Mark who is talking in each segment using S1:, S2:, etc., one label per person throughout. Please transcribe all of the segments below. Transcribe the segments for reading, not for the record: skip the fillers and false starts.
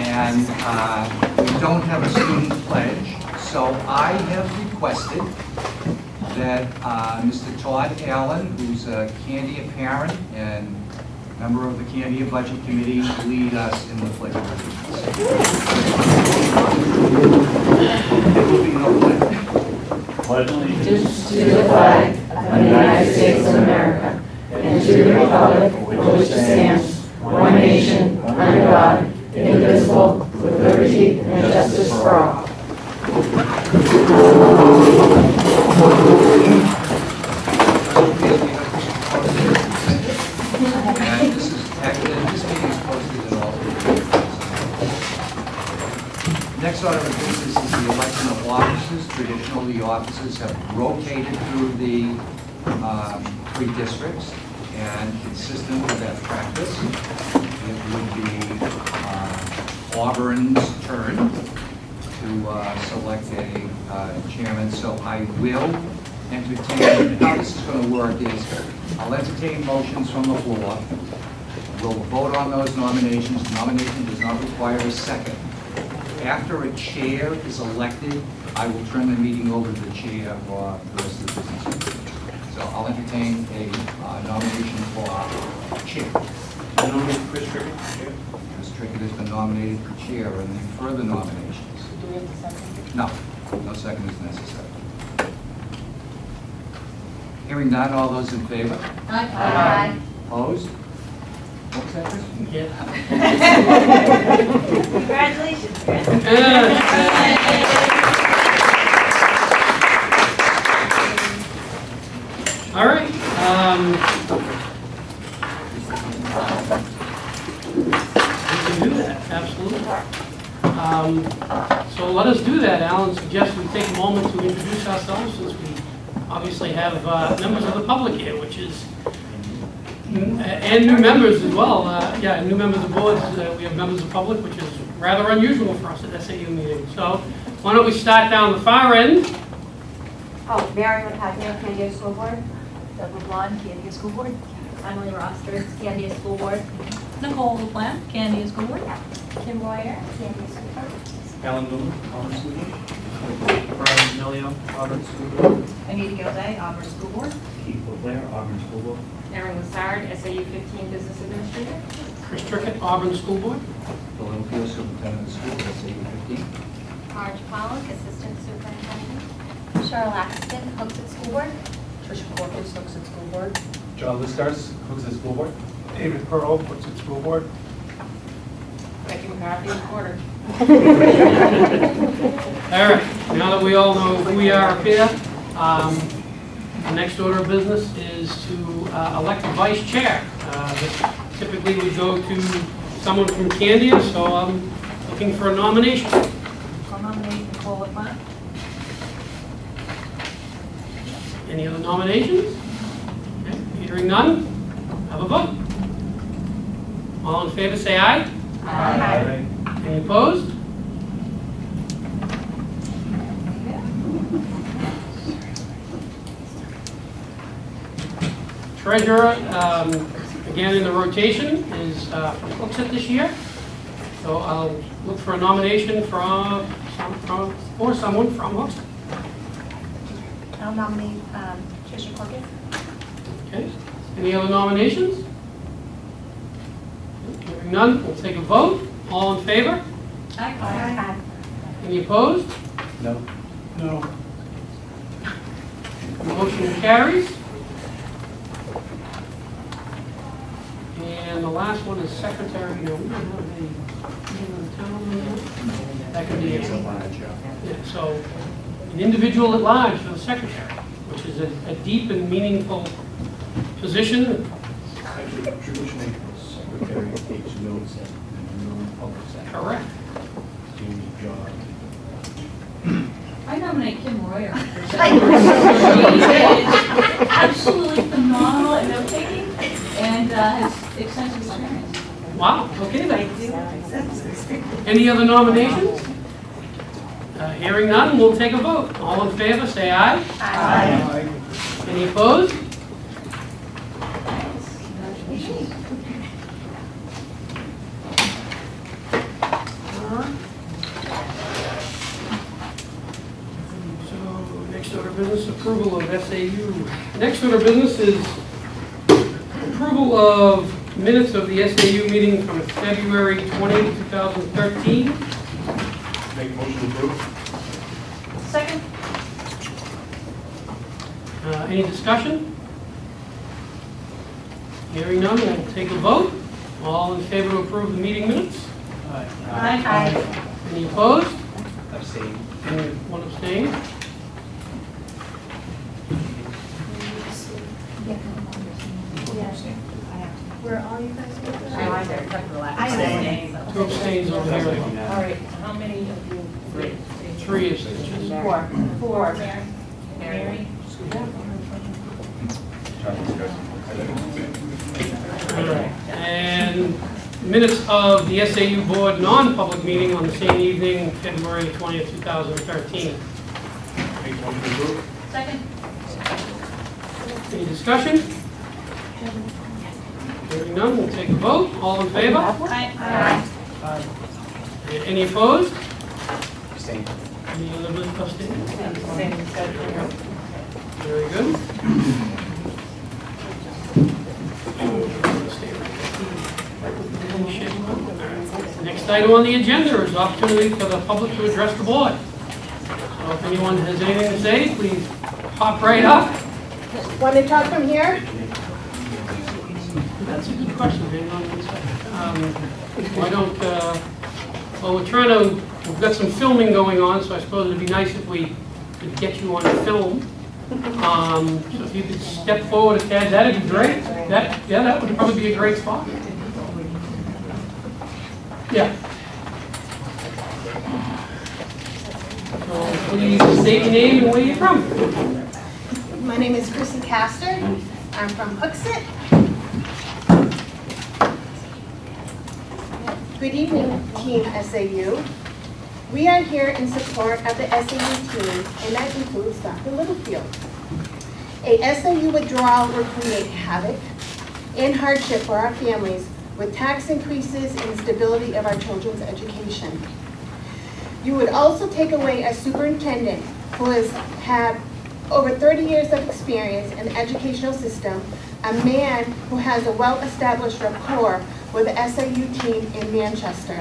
S1: and we don't have a student pledge, so I have requested that Mr. Todd Allen, who's a Candia parent and member of the Candia Budget Committee, lead us in the pledge of allegiance. There will be no pledge.
S2: Pledge allegiance to the flag of the United States of America and to the republic for which it stands, one nation, under God, indivisible, with liberty and justice for all.
S1: And this meeting is posted in all places. Next order of business is the election of officers. Traditionally, the officers have rotated through the three districts, and consistent with that practice, it would be Auburn's turn to select a chairman. So I will entertain, how this is going to work is, I'll entertain motions from the floor. We'll vote on those nominations. The nomination does not require a second. After a chair is elected, I will turn the meeting over to the chair for the rest of the business. So I'll entertain a nomination for chair.
S3: I nominate Chris Trickett for chair.
S1: Chris Trickett has been nominated for chair. Are there any further nominations?
S4: Do we have to second?
S1: No, no second is necessary. Hearing none, all those in favor?
S4: Aye.
S1: Opposed? What was that, Chris?
S3: Yeah.
S4: Congratulations, Chris.
S3: All right. We can do that, absolutely. So let us do that. Alan suggests we take a moment to introduce ourselves, since we obviously have members of the public here, which is, and new members as well. Yeah, new members of boards. We have members of the public, which is rather unusual for us at SAU meetings. So why don't we start down the far end?
S5: Oh, Mary McCagnon, Candia School Board.
S4: Deborah Blonde, Candia School Board.
S5: Emily Rosters, Candia School Board.
S4: Nicole LaPlante, Candia School Board.
S5: Kim Royer, Candia School Board.
S3: Alan Newman, Auburn School Board. Brian Melio, Auburn School Board.
S4: Anita Gilday, Auburn School Board.
S3: Keith LeClaire, Auburn School Board.
S5: Erin Lassard, SAU15 Business Administrator.
S3: Chris Trickett, Auburn School Board.
S1: Philadelphia Superintendent of Schools, SAU15.
S5: Marge Pollock, Assistant Superintendent. Cheryl Axton, Hooksett School Board.
S4: Tricia Corpus, Hooksett School Board.
S6: John Listars, Hooksett School Board. David Pearl, Hooksett School Board.
S5: Becky McCarthy, Recorder.
S3: All right, now that we all know who we are up here, the next order of business is to elect a vice chair. Typically we go to someone from Candia, so I'm looking for a nomination.
S4: I'll nominate Nicole LaPlante.
S3: Any other nominations? Okay, hearing none, have a vote. All in favor say aye.
S4: Aye.
S3: Any opposed? Treasurer, again in the rotation, is from Hooksett this year. So I'll look for a nomination for someone from Hooksett.
S5: I'll nominate Tricia Corpus.
S3: Okay. Any other nominations? Hearing none, we'll take a vote. All in favor?
S5: Aye.
S3: Any opposed?
S6: No. No.
S3: Motion carries. And the last one is secretary. No, we don't have any town. That could be yeah, so an individual at large for the secretary, which is a deep and meaningful position.
S6: Actually, traditionally, the secretary takes notes and non-public sector.
S3: Correct.
S6: Unique job.
S4: I nominate Kim Royer. She is absolutely phenomenal at note-taking and has extensive experience.
S3: Wow, okay then. Any other nominations? Hearing none, we'll take a vote. All in favor, say aye.
S4: Aye.
S3: Any opposed? business, approval of SAU. Next order of business is approval of minutes of the SAU meeting from February 20, 2013.
S6: Make motion to approve.
S4: Second?
S3: Any discussion? Hearing none, we'll take a vote. All in favor to approve the meeting minutes?
S4: Aye.
S3: Any opposed?
S6: Abstain.
S3: Anyone abstain?
S2: Where are all you guys?
S3: Two abstains over here.
S2: All right, how many of you?
S3: Three abstentions.
S2: Four. Mary?
S3: And minutes of the SAU Board non-public meeting on the same evening, February 20th, 2013.
S6: Make motion to approve.
S4: Second?
S3: Any discussion? Hearing none, we'll take a vote. All in favor?
S4: Aye.
S3: Any opposed?
S6: Abstain.
S3: Any other abstain? Very good. Next item on the agenda is opportunity for the public to address the board. So if anyone has anything to say, please pop right up.
S2: Want to talk from here?
S3: That's a good question. Hang on one second. Why don't, well, we've got some filming going on, so I suppose it'd be nice if we could get you on film. So if you could step forward a tad, that'd be great. That would probably be a great spot. Yeah. So please state your name and where you're from.
S7: My name is Chrissy Castor. I'm from Hooksett. Good evening, Team SAU. We are here in support of the SAU team, and that includes Dr. Littlefield. A SAU withdrawal will create havoc and hardship for our families with tax increases and stability of our children's education. You would also take away a superintendent who has had over 30 years of experience in the educational system, a man who has a well-established rapport with the SAU team in Manchester,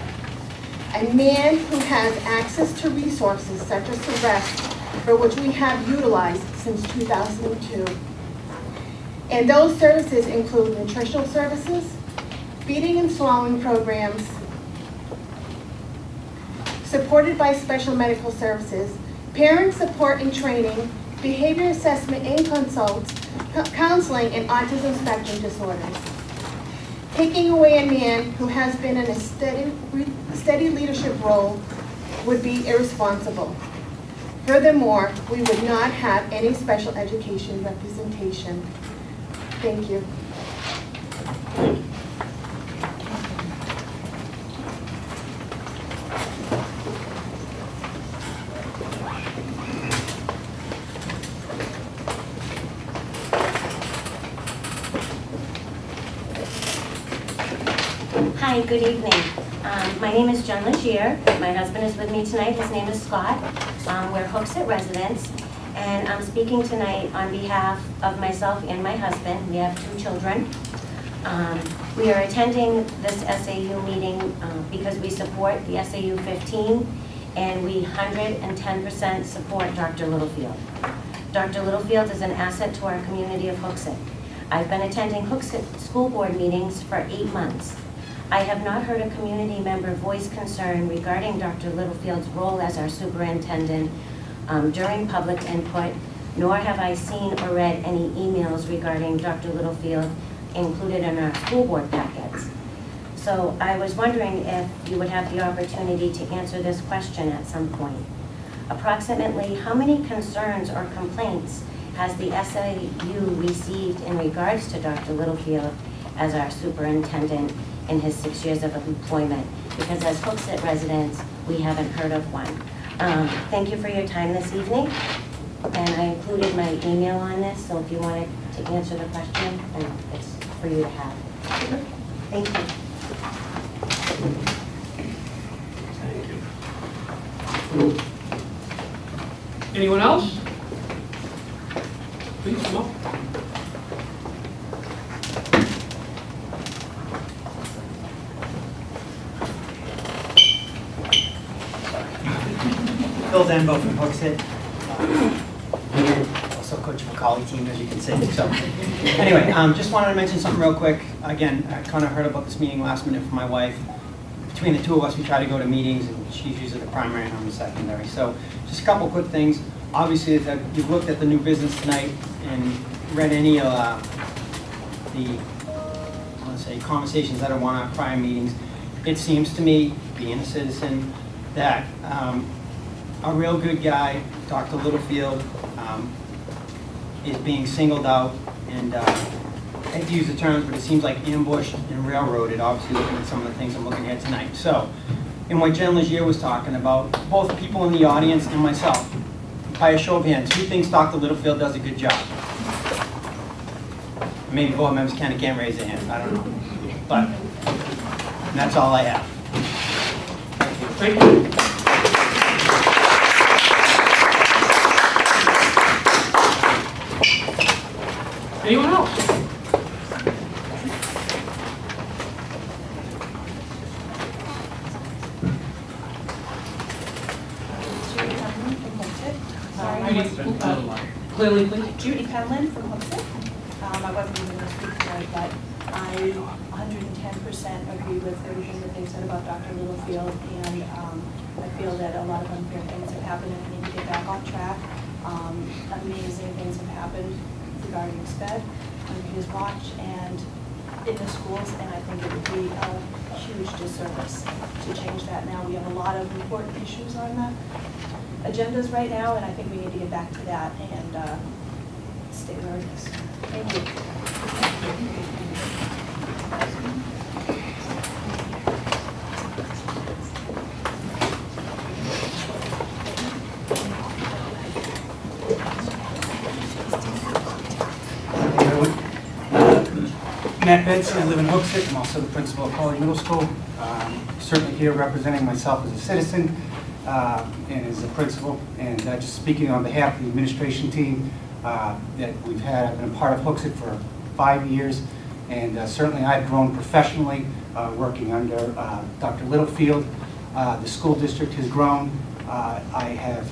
S7: a man who has access to resources such as the rest for which we have utilized since 2002. And those services include nutritional services, feeding and swallowing programs, supported by special medical services, parent support and training, behavior assessment and consults, counseling, and autism spectrum disorders. Taking away a man who has been in a steady leadership role would be irresponsible. Furthermore, we would not have any special education representation. Thank you.
S8: Hi, good evening. My name is Jen Legier. My husband is with me tonight. His name is Scott. We're Hooksett residents, and I'm speaking tonight on behalf of myself and my husband. We have 2 children. We are attending this SAU meeting because we support the SAU-15, and we 110% support Dr. Littlefield. Dr. Littlefield is an asset to our community of Hooksett. I've been attending Hooksett school board meetings for 8 months. I have not heard a community member voice concern regarding Dr. Littlefield's role as our superintendent during public input, nor have I seen or read any emails regarding Dr. Littlefield included in our school board packets. So I was wondering if you would have the opportunity to answer this question at some point. Approximately how many concerns or complaints has the SAU received in regards to Dr. Littlefield as our superintendent in his 6 years of employment? Because as Hooksett residents, we haven't heard of one. Thank you for your time this evening, and I included my email on this, so if you wanted to answer the question, then it's for you to have. Thank you.
S3: Anyone else?
S9: Phil Denbo from Hooksett. Also coach of a collie team, as you can see. So anyway, just wanted to mention something real quick. Again, I kind of heard about this meeting last minute from my wife. Between the two of us, we try to go to meetings, and she's usually the primary and I'm the secondary. So just a couple quick things. Obviously, if you've looked at the new business tonight and read any of let's say, conversations that are on our prior meetings, it seems to me, being a citizen, that a real good guy, Dr. Littlefield, is being singled out, and I hate to use the terms, but it seems like ambushed and railroaded, obviously looking at some of the things I'm looking at tonight. So, in what Jen Legier was talking about, both people in the audience and myself, by a show of hands, who thinks Dr. Littlefield does a good job? Maybe board members can't raise their hands, I don't know. But that's all I have.
S3: Thank you. Anyone else? Clearly, please.
S10: Judy Penland from Hooksett. I wasn't even going to speak tonight, but I 110% agree with everything that they said about Dr. Littlefield, and I feel that a lot of unfair things have happened and we need to get back on track. Amazing things have happened regarding SPED under his watch and in the schools, and I think it would be a huge disservice to change that now. We have a lot of important issues on the agendas right now, and I think we need to get back to that and stay where it is. Thank you.
S11: Matt Betts, I live in Hooksett. I'm also the principal of College Middle School. Certainly here representing myself as a citizen and as a principal, and just speaking on behalf of the administration team that we've had. I've been a part of Hooksett for 5 years, and certainly I've grown professionally working under Dr. Littlefield. The school district has grown. I have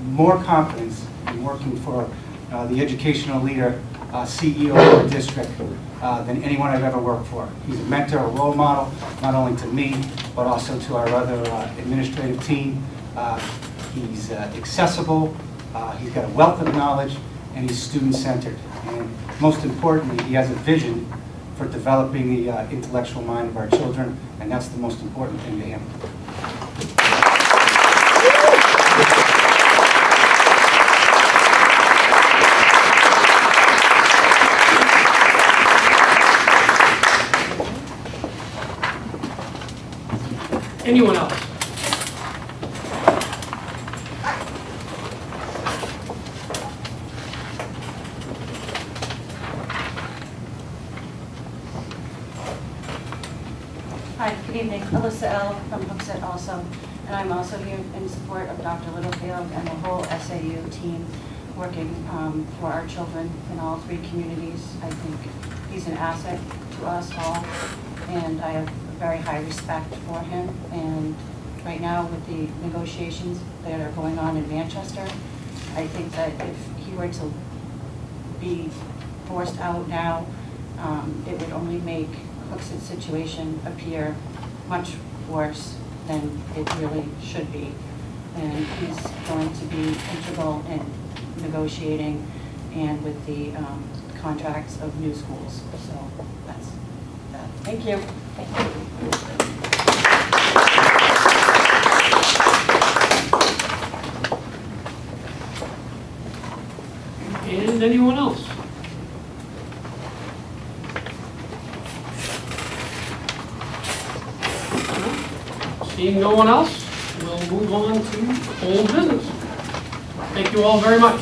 S11: more confidence in working for the educational leader, CEO of the district, than anyone I've ever worked for. He's a mentor, a role model, not only to me, but also to our other administrative team. He's accessible, he's got a wealth of knowledge, and he's student-centered. And most importantly, he has a vision for developing the intellectual mind of our children, and that's the most important thing to him.
S3: Anyone else?
S12: Hi, good evening. Alyssa L. from Hooksett also, and I'm also here in support of Dr. Littlefield and the whole SAU team working for our children in all 3 communities. I think he's an asset to us all, and I have very high respect for him. And right now with the negotiations that are going on in Manchester, I think that if he were to be forced out now, it would only make Hooksett's situation appear much worse than it really should be. And he's going to be integral in negotiating and with the contracts of new schools. So that's that. Thank you.
S3: And anyone else? Seeing no one else, we'll move on to old business. Thank you all very much.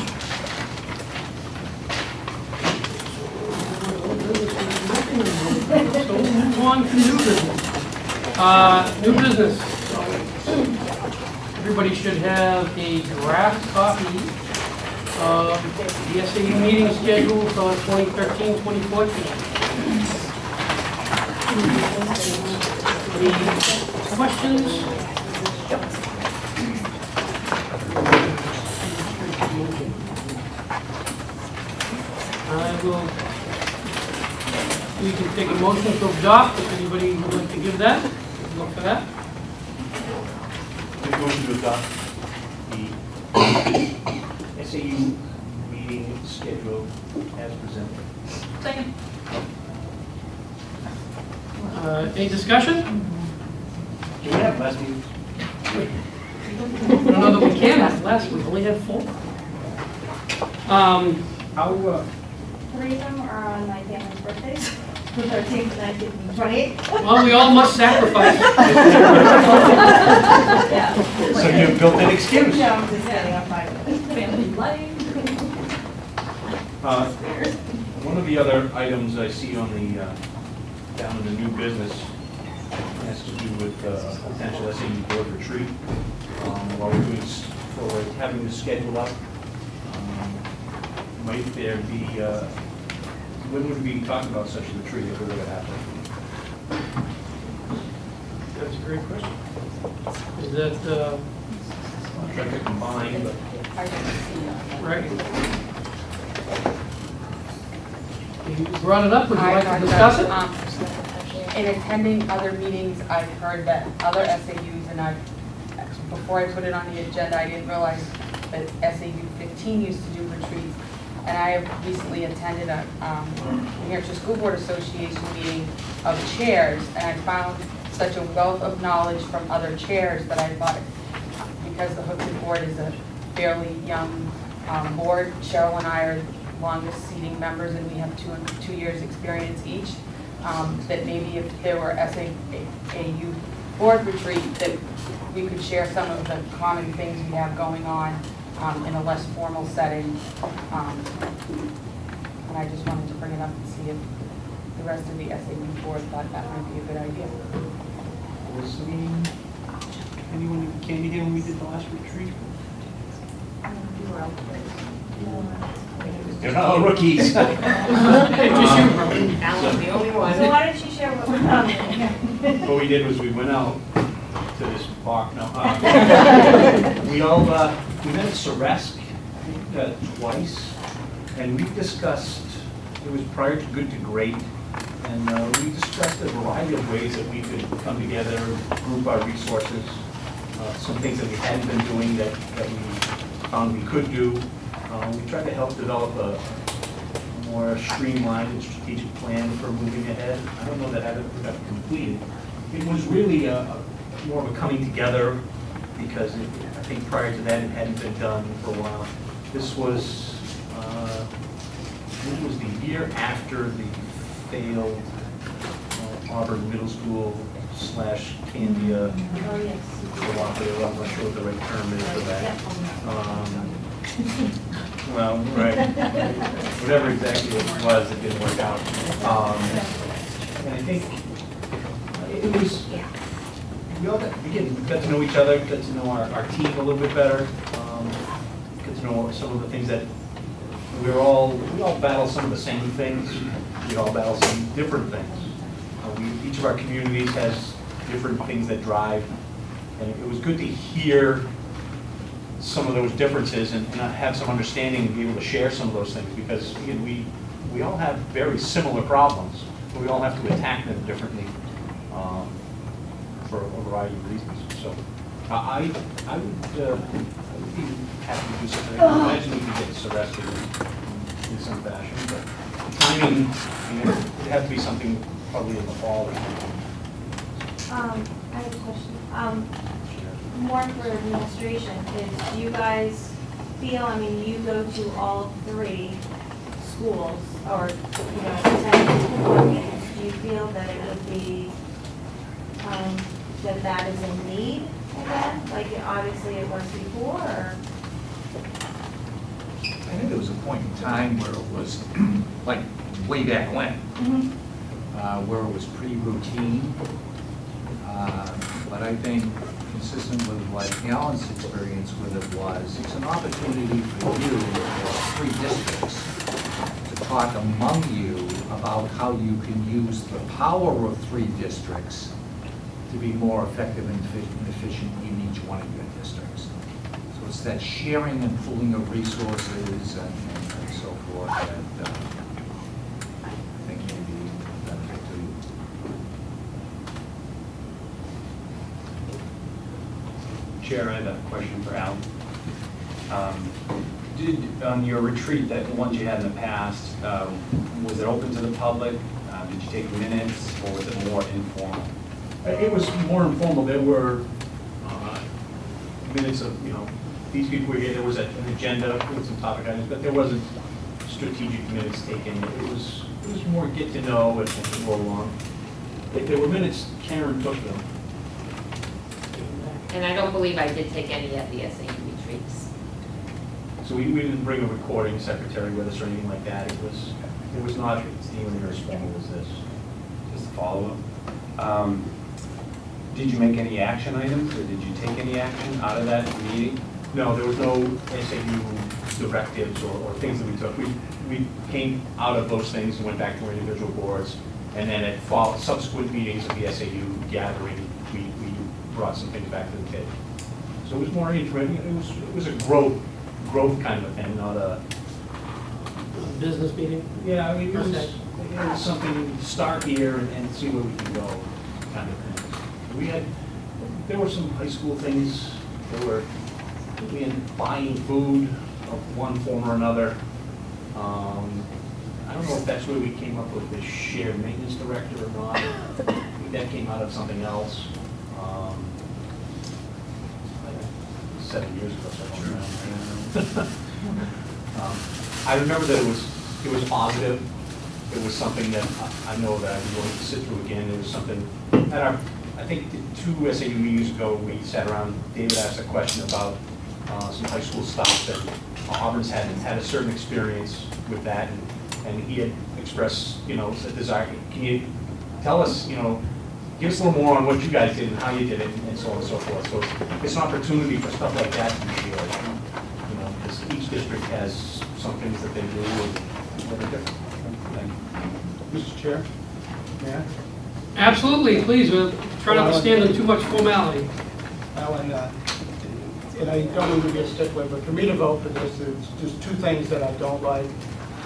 S3: So we'll move on to new business. New business. Everybody should have a draft copy of the SAU meeting schedule for 2013-2014. Any questions? we can take a motion to adopt, if anybody would like to give that. Look for that.
S6: Make a motion to adopt the SAU meeting schedule as presented.
S4: Second.
S3: Any discussion?
S6: Do we have last meeting?
S3: I don't know that we can, after last, we've only had 4. How,
S12: 3 of them are on my family's birthdays, the 13th, 19th, and 28th.
S3: well, we all must sacrifice.
S12: Yeah.
S6: So you built an excuse.
S12: No, I'm just kidding, I'm fine.
S4: Family life.
S6: One of the other items I see on the, down in the new business has to do with potential SAU board retreat. While we're doing, for having the schedule up, might there be, when would we be talking about such a retreat if it were to happen?
S3: That's a great question. Is that,
S6: I'm trying to combine, but
S3: right? You brought it up, would you like to discuss it?
S13: In attending other meetings, I've heard that other SAUs, and before I put it on the agenda, I didn't realize that SAU-15 used to do retreats. And I have recently attended a New Hampshire School Board Association meeting of chairs, and I found such a wealth of knowledge from other chairs that I thought, because the Hooksett Board is a fairly young board, Cheryl and I are longest seating members, and we have 2 years experience each, that maybe if there were SAU board retreat, that we could share some of the common things we have going on in a less formal setting. And I just wanted to bring it up and see if the rest of the SAU board thought that might be a good idea.
S6: was anyone in Candy here when we did the last retreat? They're not all rookies.
S3: Just you, bro.
S13: Alan's the only one.
S12: So why don't you share what we're talking?
S6: What we did was we went out to this bar, no, we all, we met at Ceresc, I think twice, and we discussed, it was prior to Good to Great, and we discussed a variety of ways that we could come together, group our resources, some things that we hadn't been doing that we found we could do. We tried to help develop a more streamlined and strategic plan for moving ahead. I don't know that that ever got completed. It was really more of a coming together because I think prior to that it hadn't been done for a while. This was the year after the failed Auburn Middle School / Candia cooperative. I'm not sure what the right term is for that. Well, right. Whatever exactly it was, it didn't work out. And I think it was, we all got to know each other, got to know our team a little bit better, got to know some of the things that we all battle some of the same things. We all battle some different things. Each of our communities has different things that drive, and it was good to hear some of those differences and have some understanding and be able to share some of those things, because again, we all have very similar problems, but we all have to attack them differently for a variety of reasons. So I would be happy to do something. I imagine we could get this arrested in some fashion, but timing, it'd have to be something probably in the fall or something.
S12: I have a question. More for administration is, do you guys feel, I mean, you go to all 3 schools or, attend school board meetings, do you feel that it would be, that is a need again? Like, obviously it was before, or?
S1: I think there was a point in time where it was, like, way back when, where it was pretty routine. But I think, consistent with what Alan's experience with it was, it's an opportunity for you, as 3 districts, to talk among you about how you can use the power of 3 districts to be more effective and efficient in each one of your districts. So it's that sharing and pooling of resources and so forth that
S14: Chair, I have a question for Al. On your retreat, the ones you had in the past, was it open to the public? Did you take minutes, or was it more informal?
S6: It was more informal. There were minutes of, these people were here. There was an agenda with some topic items, but there wasn't strategic minutes taken. It was more get to know and go along. If there were minutes, Karen took them.
S2: And I don't believe I did take any at the SAU retreats.
S6: So we didn't bring a recording secretary with us or anything like that. It was not even as formal as this.
S14: Just a follow-up. Did you make any action items, or did you take any action out of that meeting?
S6: No, there was no SAU directives or things that we took. We came out of those things and went back to our individual boards. And then at subsequent meetings of the SAU gathering, we brought some things back to the table. So it was more interesting. It was a growth kind of a thing, not a
S3: Business meeting?
S6: Yeah, I mean, it was something to start here and see where we can go, kind of thing. There were some high school things. We had buying food of one form or another. I don't know if that's where we came up with the shared maintenance director or not. I think that came out of something else. 7 years ago, so I don't know. I remember that it was positive. It was something that I know that I'd be willing to sit through again. It was something at I think 2 SAU meetings ago, we sat around. David asked a question about some high school stuff that Auburn's had a certain experience with that, and he had expressed, a desire. Can you tell us, give us a little more on what you guys did and how you did it, and so on and so forth. So it's an opportunity for stuff like that to be shared, because each district has some things that they do that are different.
S11: Mr. Chair, may I?
S3: Absolutely, please. We're trying not to stand on too much formality.
S15: Alan, and I don't mean to be a stickler, but for me to vote for this, there's just 2 things that I don't like.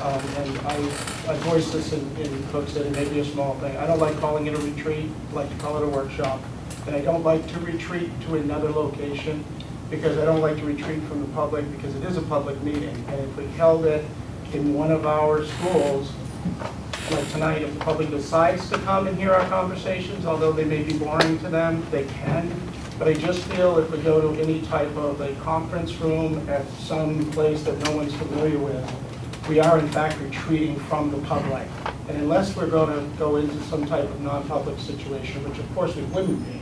S15: And I voiced this in Cook City, maybe a small thing. I don't like calling it a retreat. I like to call it a workshop. And I don't like to retreat to another location, because I don't like to retreat from the public, because it is a public meeting. And if we held it in one of our schools, like tonight, if the public decides to come and hear our conversations, although they may be boring to them, they can. But I just feel if we go to any type of a conference room at some place that no one's familiar with, we are in fact retreating from the public. And unless we're going to go into some type of non-public situation, which of course we wouldn't be,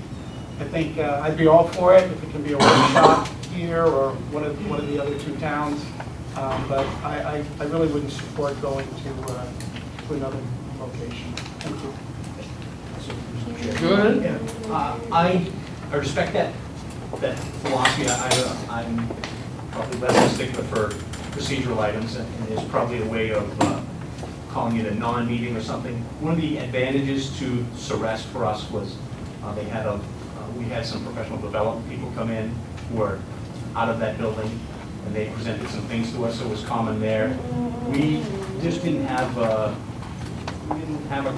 S15: I think I'd be all for it if it can be a workshop here or one of the other 2 towns. But I really wouldn't support going to another location. Thank you.
S3: Good.
S6: Yeah. I respect that philosophy. I'm probably less of a stickler for procedural items, and there's probably a way of calling it a non-meeting or something. One of the advantages to SAREST for us was we had some professional development people come in who were out of that building, and they presented some things to us, so it was common there. We just didn't have a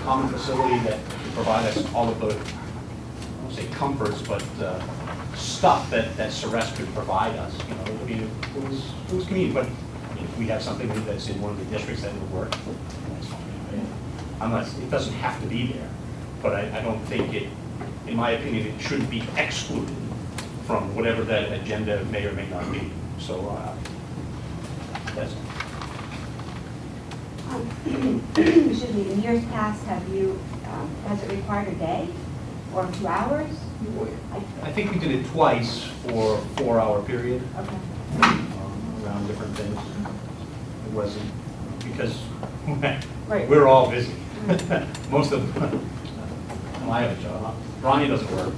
S6: common facility that could provide us all of the, I won't say comforts, but stuff that SAREST could provide us. It was convenient, but if we have something that's in one of the districts that would work, that's fine. Unless it doesn't have to be there, but I don't think it, in my opinion, it shouldn't be excluded from whatever that agenda may or may not be. So that's it.
S16: Excuse me, in years past, has it required a day or 2 hours?
S6: I think we did it twice for a 4-hour period.
S16: Okay.
S6: Around different things. It wasn't, because
S16: Right.
S6: we're all busy. Most of them. Well, I have a job. Ronnie doesn't work.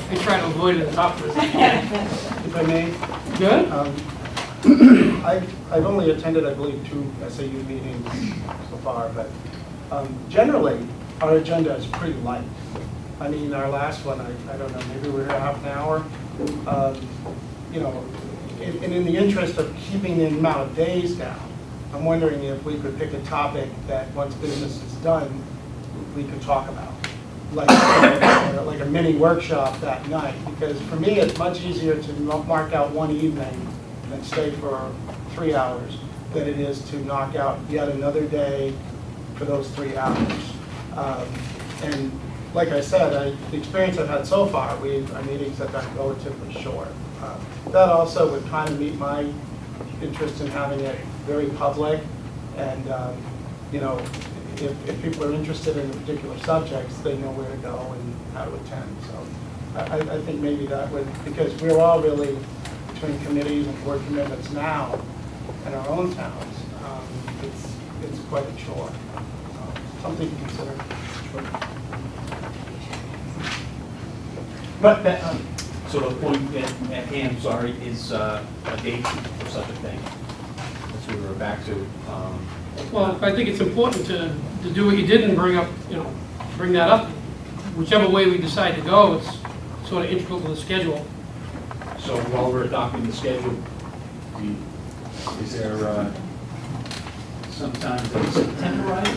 S3: I try to avoid it top of
S15: If I may?
S3: Good.
S15: I've only attended, I believe, 2 SAU meetings so far, but generally, our agenda is pretty light. I mean, our last one, I don't know, maybe we were here half an hour. And in the interest of keeping the amount of days down, I'm wondering if we could pick a topic that once business is done, we could talk about. like a mini workshop that night, because for me, it's much easier to mark out one evening and stay for 3 hours than it is to knock out yet another day for those 3 hours. And like I said, the experience I've had so far, our meetings have been relatively short. That also would kind of meet my interest in having it very public, and you know, if people are interested in the particular subjects, they know where to go and how to attend. So I think maybe that would, because we're all really, between committees and board commitments now in our own towns, it's quite a chore. Something to consider.
S6: But that, so the point at hand, sorry, is a date for such a thing. That's what we were back to.
S3: Well, I think it's important to do what you did and bring up, bring that up. Whichever way we decide to go, it's sort of integral to the schedule.
S6: So while we're adopting the schedule, is there sometime in September, right?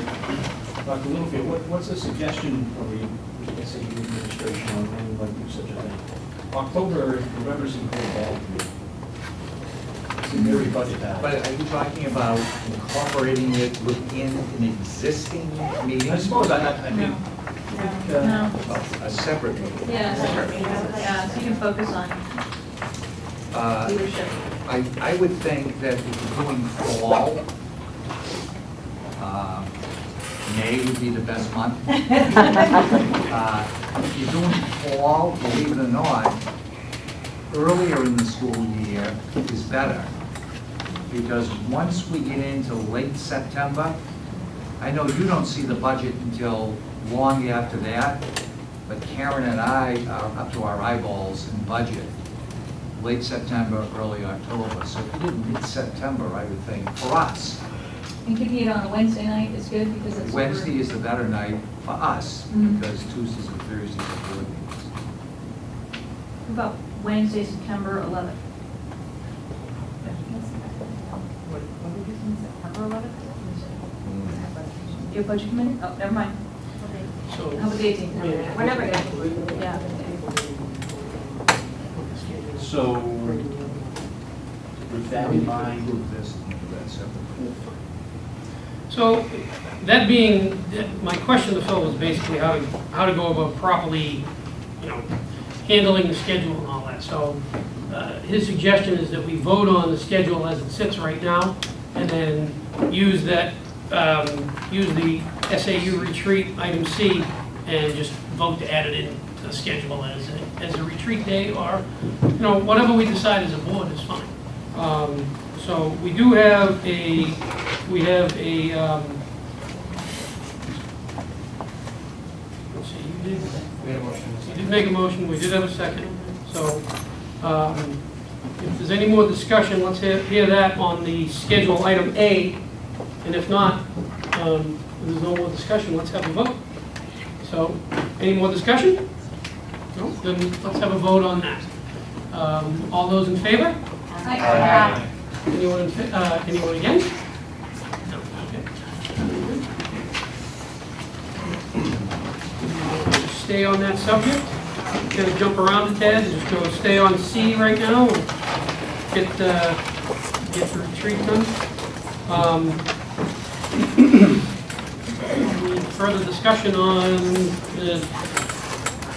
S6: Dr. Littlefield, what's the suggestion for the SAU administration on when we might do such a thing? October, November seems pretty bad. It's in very budget time.
S1: But are you talking about incorporating it within an existing meeting?
S6: I suppose I think.
S4: No.
S1: A separate meeting?
S4: Yeah, yeah, so you can focus on leadership.
S1: I would think that if you're doing fall, May would be the best month. If you're doing fall, believe it or not, earlier in the school year is better. Because once we get into late September, I know you don't see the budget until long after that, but Karen and I are up to our eyeballs in budget. Late September, early October. So if you did mid-September, I would think, for us,
S4: And keeping it on a Wednesday night is good because it's.
S1: Wednesday is the better night for us, because Tuesdays and Thursdays are board meetings.
S4: What about Wednesday, September 11th? September 11th? Your budget committee? Oh, never mind.
S3: So,
S4: How about the 18th? Whatever. Yeah.
S6: So, with that in mind,
S3: So, that being, my question to Phil was basically how to go about properly, handling the schedule and all that. So, his suggestion is that we vote on the schedule as it sits right now, and then use that, use the SAU retreat item C, and just vote to add it in to the schedule as a retreat day, or whatever we decide as a board is fine. So we do have let's see, you did make a motion, we did have a second. So if there's any more discussion, let's hear that on the schedule item A, and if not, if there's no more discussion, let's have a vote. So, any more discussion? No? Then let's have a vote on that. All those in favor?
S4: Aye.
S3: Anyone against? No. Okay. Stay on that subject. Kind of jump around a tad and just go stay on C right now and get the retreat done. Any further discussion on the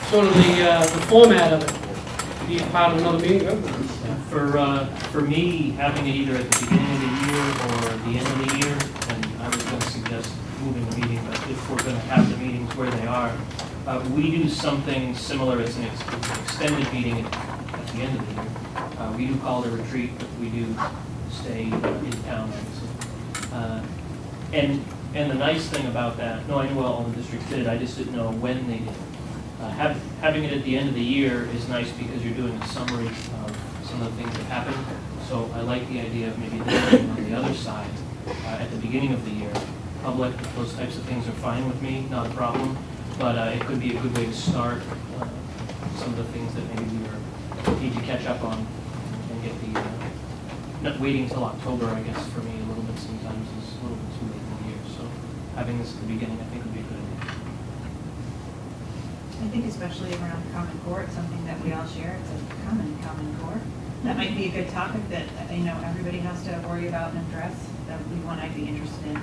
S3: sort of the format of it? Be a part of another meeting?
S6: for me, having it either at the beginning of the year or the end of the year, and I was going to suggest moving the meeting, but if we're going to have the meetings where they are, we do something similar. It's an extended meeting at the end of the year. We do call it a retreat, but we do stay in town. And the nice thing about that, no, I knew all the districts did it, I just didn't know when they did it. Having it at the end of the year is nice because you're doing a summary of some of the things that happened. So I like the idea of maybe doing on the other side at the beginning of the year. Public, those types of things are fine with me, not a problem. But it could be a good way to start some of the things that maybe we need to catch up on and get the, not waiting until October, I guess, for me a little bit sometimes is a little bit too late in the year. So having this at the beginning, I think would be a good idea.
S17: I think especially around Common Core, it's something that we all share. It's a common core. That might be a good topic that, everybody has to worry about and address, that I'd be interested in.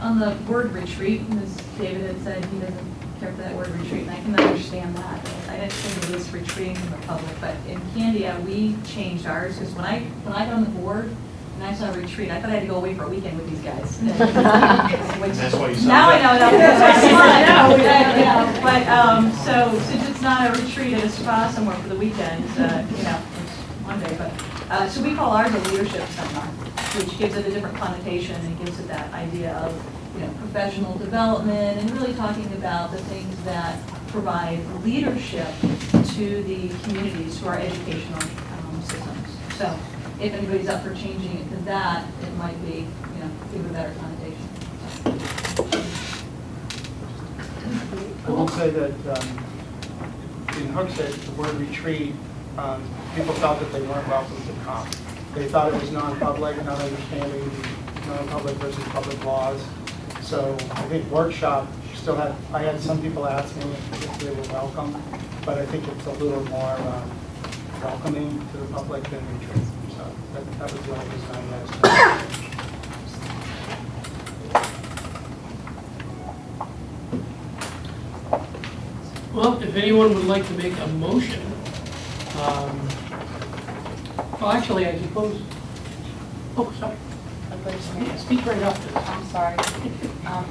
S4: On the word retreat, as David had said, he doesn't care for that word retreat, and I can understand that. I didn't think it was retreating from the public, but in Candia, we changed ours, because when I got on the board, and I saw retreat, I thought I had to go away for a weekend with these guys.
S6: That's why you signed
S4: Now
S6: up.
S4: I know, that's why I know, but, so since it's not a retreat at a spa somewhere for the weekend, it's one day, but, so we call ours a leadership seminar, which gives it a different connotation and gives it that idea of, professional development and really talking about the things that provide leadership to the communities, to our educational systems. So if anybody's up for changing it to that, it might be, give it a better connotation.
S15: I will say that in Hooksett, the word retreat, people felt that they weren't welcome to come. They thought it was non-public, not understanding non-public versus public laws. So I think workshop I had some people ask me if they were welcome, but I think it's a little more welcoming to the public than retreat. So that was the only reason I asked.
S3: Well, if anyone would like to make a motion, well, actually, I suppose, oh, sorry.
S13: I'd like to make,
S3: Speak right up.
S13: I'm sorry.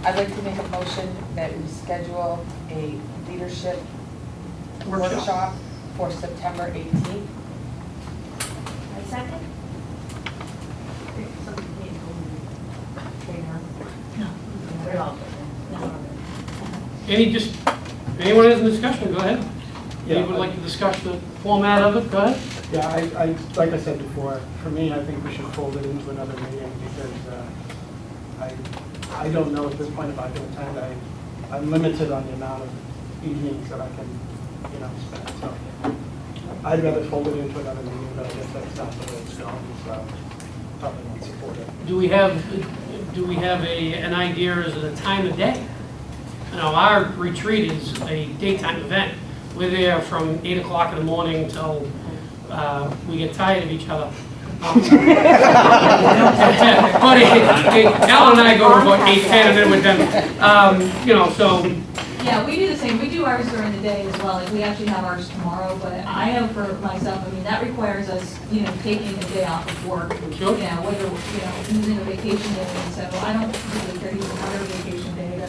S13: I'd like to make a motion that we schedule a leadership workshop for September 18th.
S16: I second.
S3: Anyone has a discussion, go ahead.
S15: Yeah,
S3: Anyone would like to discuss the format of it, go ahead.
S15: Yeah, I like I said before, for me, I think we should fold it into another meeting because I don't know at this point if I can attend. I'm limited on the amount of evenings that I can, spend. So I'd rather fold it into another meeting, but I guess that's not the way it's going, so probably won't support it.
S3: Do we have an idea as to the time of day? Our retreat is a daytime event. We're there from 8 o'clock in the morning till we get tired of each other. But Alan and I go to about 8, 10, and then with them. So.
S4: Yeah, we do the same. We do ours during the day as well. Like we actually have ours tomorrow, but I know for myself, that requires us, taking a day off of work.
S3: Sure.
S4: Whether, using a vacation day. And so I don't really care to use another vacation day to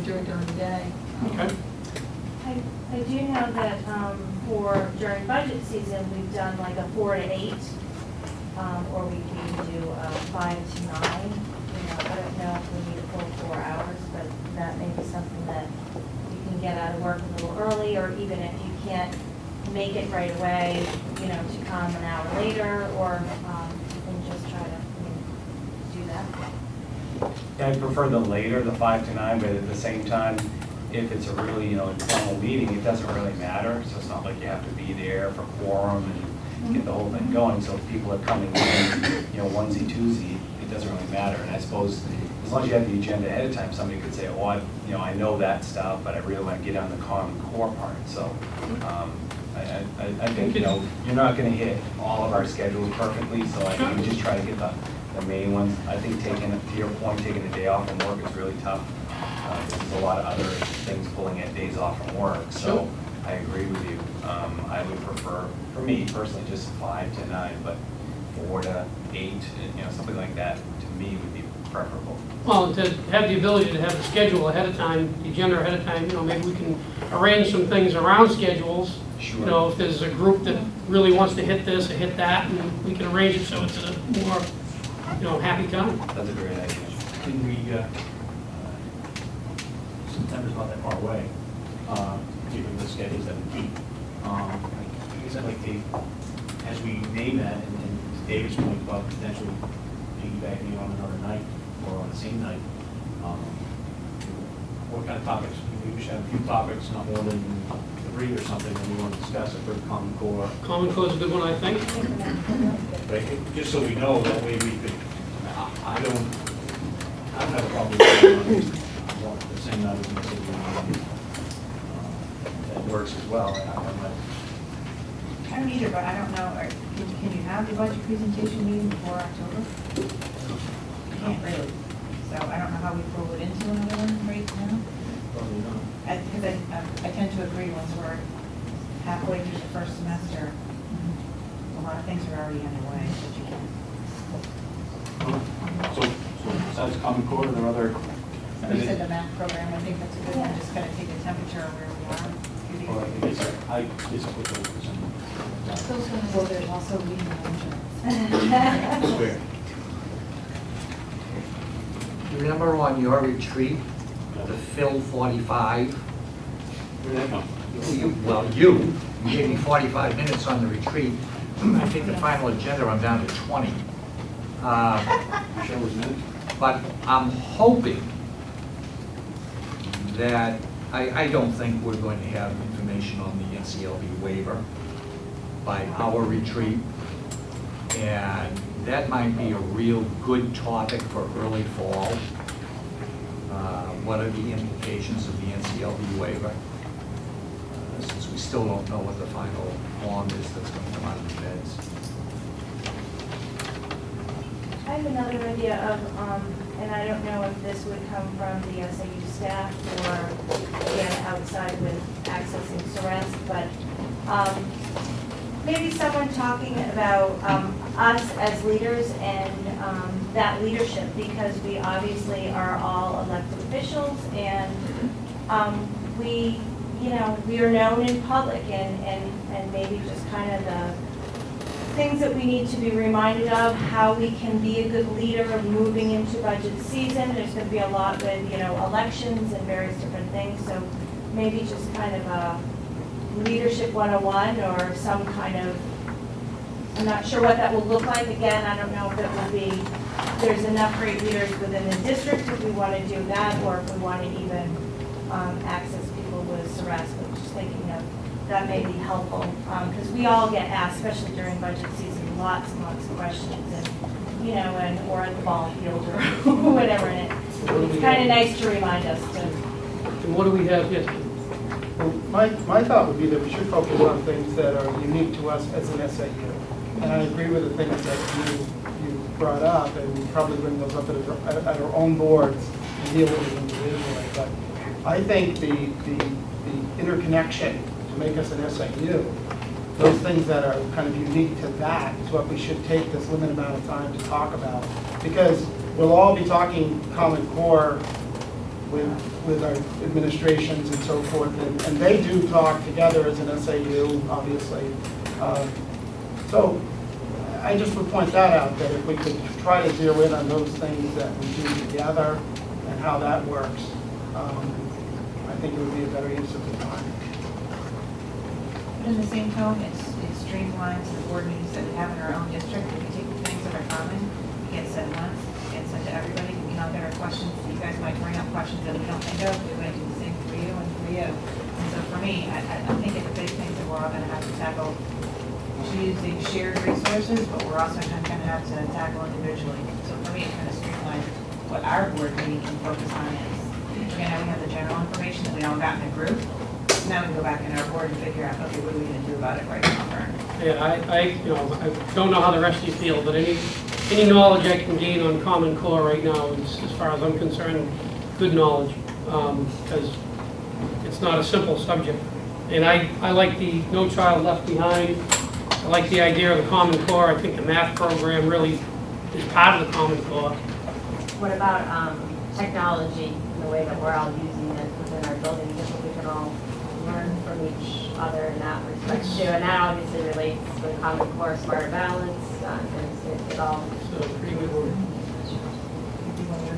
S4: do it during the day.
S3: Okay.
S12: I do know that during budget season, we've done like a 4 to 8, or we can do 5 to 9. I don't know if we need a full 4 hours, but that may be something that you can get out of work a little early, or even if you can't make it right away, to come an hour later, or you can just try to do that.
S14: Yeah, I prefer the later, the 5 to 9, but at the same time, if it's a really, informal meeting, it doesn't really matter. So it's not like you have to be there for quorum and get the whole thing going. So if people are coming in, onesie, twosie, it doesn't really matter. And I suppose as long as you have the agenda ahead of time, somebody could say, oh, I know that stuff, but I really want to get on the Common Core part. So I think, you're not going to hit all of our schedules perfectly. So I think we just try to get the main ones. I think to your point, taking a day off from work is really tough. There's a lot of other things pulling at days off from work, so I agree with you. I would prefer, for me personally, just 5 to 9, but 4 to 8, something like that, to me would be preferable.
S3: Well, to have the ability to have the schedule ahead of time, the agenda ahead of time, maybe we can arrange some things around schedules.
S14: Sure.
S3: If there's a group that really wants to hit this or hit that, and we can arrange it so it's a more, happy time.
S14: That's a great idea.
S6: Can we, September's not that far away, given the schedules that we keep. I guess I'd like to, as we name that, and David's point about potentially piggybacking on another night or on the same night, what kind of topics? We should have a few topics, not more than 3 or something, that we want to discuss it for the Common Core.
S3: Common Core is a good one, I think.
S6: But just so we know, that way we could, I don't have a
S14: the same night as the SAU, that works as well. I'm not-
S17: I don't either, but I don't know, can you have the budget presentation meeting before October? You can't really, so I don't know how we roll it into another one right now.
S6: Probably not.
S17: Because I tend to agree, once we're halfway through the first semester, a lot of things are already underway, but you can't.
S6: So besides Common Core, are there other?
S17: Somebody said the math program, I think that's a good one, just kind of take the temperature of where we are.
S6: Well, I think it's a quick overview.
S17: Well, there's also leading
S6: Square.
S1: You remember on your retreat, the Phil 45?
S6: Where did that come from?
S1: Well, you gave me 45 minutes on the retreat. I think the final agenda, I'm down to 20.
S6: Michelle was in it?
S1: But I'm hoping that, I don't think we're going to have information on the NCLB waiver by our retreat. And that might be a real good topic for early fall. What are the implications of the NCLB waiver? Since we still don't know what the final form is that's going to come out of the feds.
S16: I have another idea of, and I don't know if this would come from the SAU staff or, again, outside with accessing SORES, but maybe someone talking about us as leaders and that leadership, because we obviously are all elected officials, and we, you know, we are known in public, and maybe just kind of the things that we need to be reminded of, how we can be a good leader of moving into budget season. There's going to be a lot with, you know, elections and various different things, so maybe just kind of a leadership 101 or some kind of, I'm not sure what that will look like. Again, I don't know if it will be, there's enough great leaders within the district if we want to do that, or if we want to even access people with SORES, but just thinking of that may be helpful, because we all get asked, especially during budget season, lots and lots of questions, and, you know, and or at the ball field or whatever, and it's kind of nice to remind us to.
S3: And what do we have? Yes.
S15: Well, my thought would be that we should focus on things that are unique to us as an SAU. And I agree with the things that you brought up, and we probably bring those up at our own boards and deal with them individually. But I think the interconnection to make us an SAU, those things that are kind of unique to that is what we should take this limited amount of time to talk about. Because we'll all be talking Common Core with our administrations and so forth, and they do talk together as an SAU, obviously. So I just would point that out, that if we could try to zero in on those things that we do together and how that works, I think it would be a better use of the time.
S17: But in the same tone, it streamlines the board meetings that we have in our own district. We can take the things that are common, we get sent once, get sent to everybody, we can all get our questions. You guys might bring up questions that we don't think of, we might do the same for you and for you. And so for me, I think it's the big things that we're all gonna have to tackle using shared resources, but we're also going to have to tackle individually. So for me, it kind of streamlines what our board meeting can focus on is. Okay, now we have the general information that we all got in a group. Now we go back in our board and figure out, okay, what are we going to do about it right now?
S3: Yeah, you know, I don't know how the rest of you feel, but any knowledge I can gain on Common Core right now is, as far as I'm concerned, good knowledge, because it's not a simple subject. And I like the No Child Left Behind. I like the idea of the Common Core. I think the math program really is part of the Common Core.
S18: What about technology and the way that we're all using it within our building? I think we can all learn from each other in that respect too. And that obviously relates to the Common Core, Smarter Balance, and it all.
S3: So pretty good word.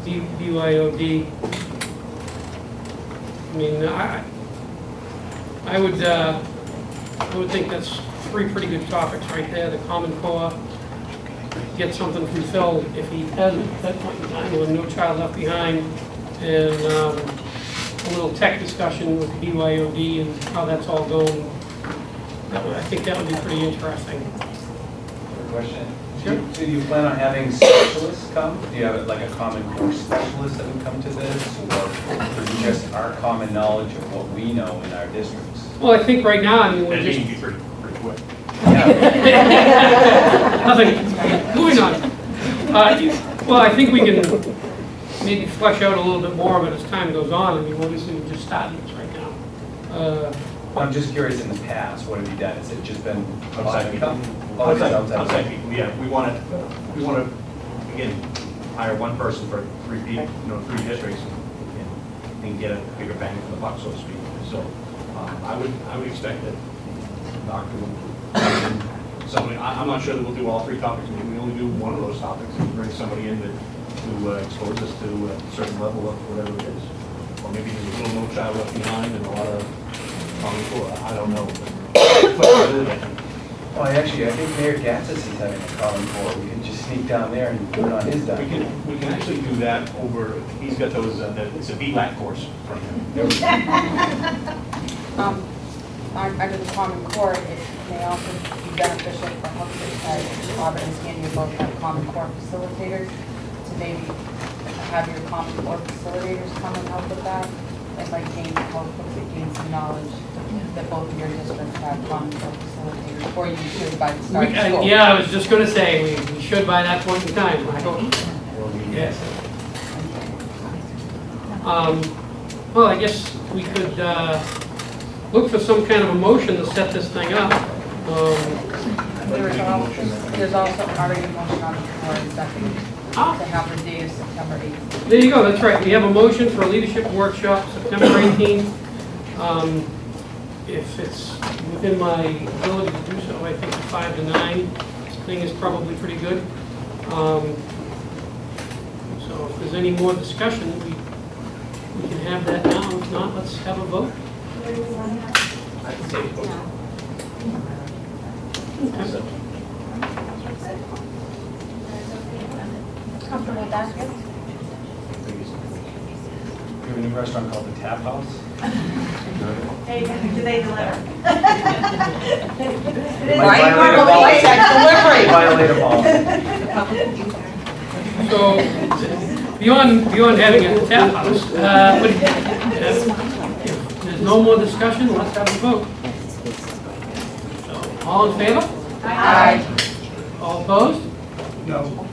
S3: BYOD. I mean, I would think that's three pretty good topics right there. The Common Core, get something from Phil if he hasn't at that point in time, with No Child Left Behind, and a little tech discussion with BYOD and how that's all going. I think that would be pretty interesting.
S14: Question? So do you plan on having specialists come? Do you have like a common core specialist that would come to this? Or just our common knowledge of what we know in our districts?
S3: Well, I think right now, I mean, we're just...
S6: pretty quick.
S3: Nothing. Moving on. Well, I think we can maybe flesh out a little bit more of it as time goes on. I mean, obviously, we're just starting this right now.
S14: Well, I'm just curious, in the past, what have you done? Has it just been
S6: Outside people. Outside people, yeah. We want to, again, hire one person for three people, three districts, and get a bigger bang for the buck, so to speak. So I would expect that Doctor will, somebody, I'm not sure that we'll do all three topics. Maybe we only do one of those topics and bring somebody in to expose us to a certain level of whatever it is. Or maybe there's a little No Child Left Behind and a lot of Common Core. I don't know.
S14: Well, actually, I think Mayor Gatsas is having a Common Core. We can just sneak down there and put it on his diet.
S6: We can actually do that over, he's got those, it's a VLAT course for him.
S13: Under the Common Core, it may also be beneficial for hooks that Auburn and Scandia both have Common Core facilitators to maybe have your Common Core facilitators come and help with that. It might help hooks that gain some knowledge that both of your districts have Common Core facilitators, or you should by the start of school.
S3: Yeah, I was just going to say, we should by that point in time, I hope. Yes. Well, I guess we could look for some kind of a motion to set this thing up.
S13: There's also already a motion on the floor and second to have the date of September 18th.
S3: There you go, that's right. We have a motion for a leadership workshop, September 18th. If it's within my ability to do so, I think the 5 to 9 thing is probably pretty good. So if there's any more discussion, we can have that now. If not, let's have a vote.
S6: I can say vote.
S8: Comfortable with that?
S14: We have a new restaurant called the Tap House.
S16: Hey, do they deliver?
S14: Violate a law.
S3: So, beyond having a tap house, if there's no more discussion, let's have a vote. So, all in favor?
S13: Aye.
S3: All opposed?
S15: No.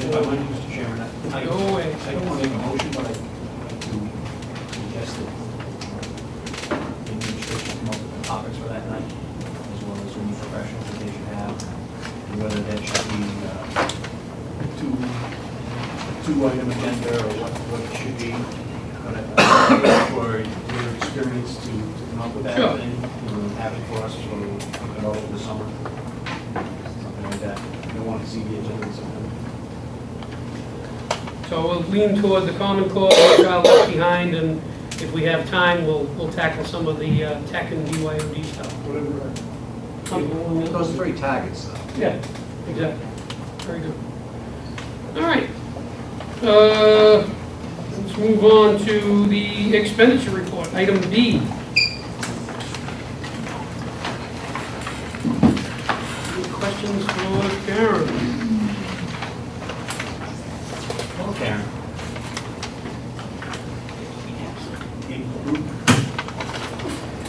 S6: If I might, Mr. Chairman, I
S3: Go away.
S6: don't want to make a motion, but I'd like to suggest that the administration come up with the topics for that night, as well as any professionals that they should have, and whether that should be two-item agenda or what it should be. But I'd like for your experience to come up with that
S3: Sure.
S6: thing, have it for us, so we can go over the summer, something like that. I don't want to see the agenda in September.
S3: So we'll lean toward the Common Core, No Child Left Behind, and if we have time, we'll tackle some of the tech and BYOD stuff.
S1: Those three targets, though.
S3: Yeah, exactly. Very good. All right. Let's move on to the expenditure report, item B. Any questions for Karen?
S6: Well, Karen.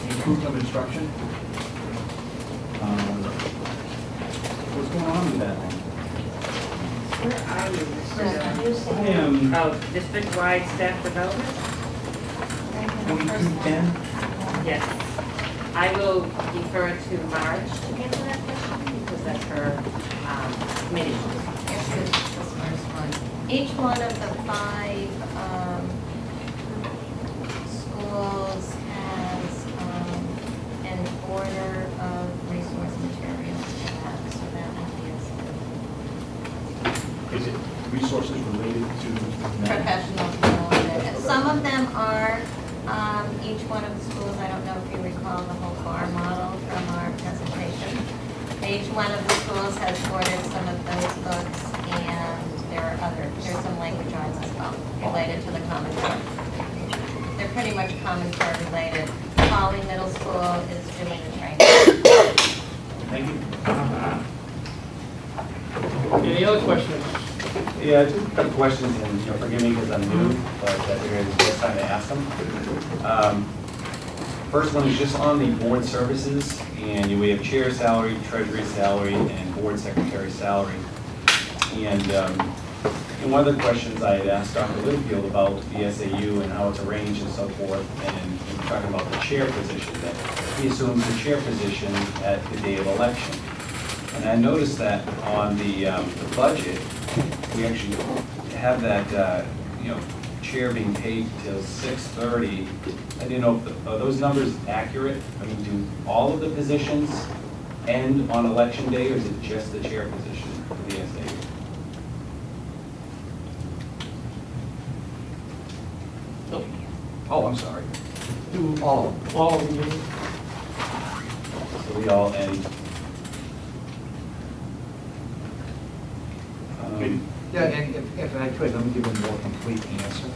S6: Improvement of instruction. What's going on with that one?
S18: I am district-wide staff development.
S6: 2210?
S18: Yes. I will defer to Marge to answer that question because that's her committee.
S5: Each one of the 5 schools has an order of resource materials for that, so that would be
S6: Is it resources related to
S5: professional development. And some of them are, each one of the schools, I don't know if you recall the whole bar model from our presentation. Each one of the schools has ordered some of those books, and there's some language arts as well, related to the Common Core. They're pretty much Common Core related. Holly Middle School is doing the training.
S14: Thank you.
S3: Any other questions?
S14: Yeah, just a couple questions, and forgive me because I'm new, but I figured it's the best time to ask them. First one is just on the board services, and we have chair salary, treasury salary, and board secretary salary. And one of the questions I had asked Dr. Littlefield about the SAU and how it's arranged and so forth, and talking about the chair position, that he assumes the chair position at the day of election. And I noticed that on the budget, we actually have that, chair being paid till 6:30. I didn't know, are those numbers accurate? I mean, do all of the positions end on election day, or is it just the chair position for the SAU?
S1: Oh, I'm sorry. All.
S3: All.
S14: So we all end.
S1: Yeah, and if I could, let me give a more complete answer.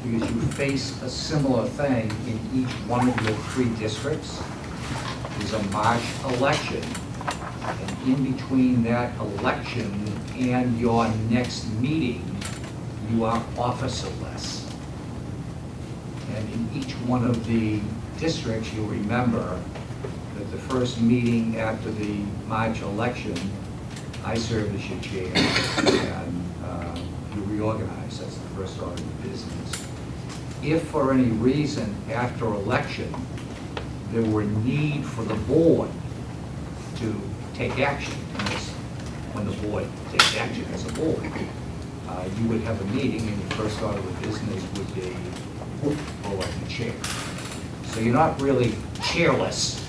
S1: Because you face a similar thing in each one of your 3 districts. There's a March election, and in between that election and your next meeting, you are officerless. And in each one of the districts, you'll remember that the first meeting after the March election, I serve as your chair, and you reorganize. That's the first order of business. If for any reason after election there were need for the board to take action, and that's when the board takes action as a board, you would have a meeting, and the first order of business would be elect the chair. So you're not really chairless.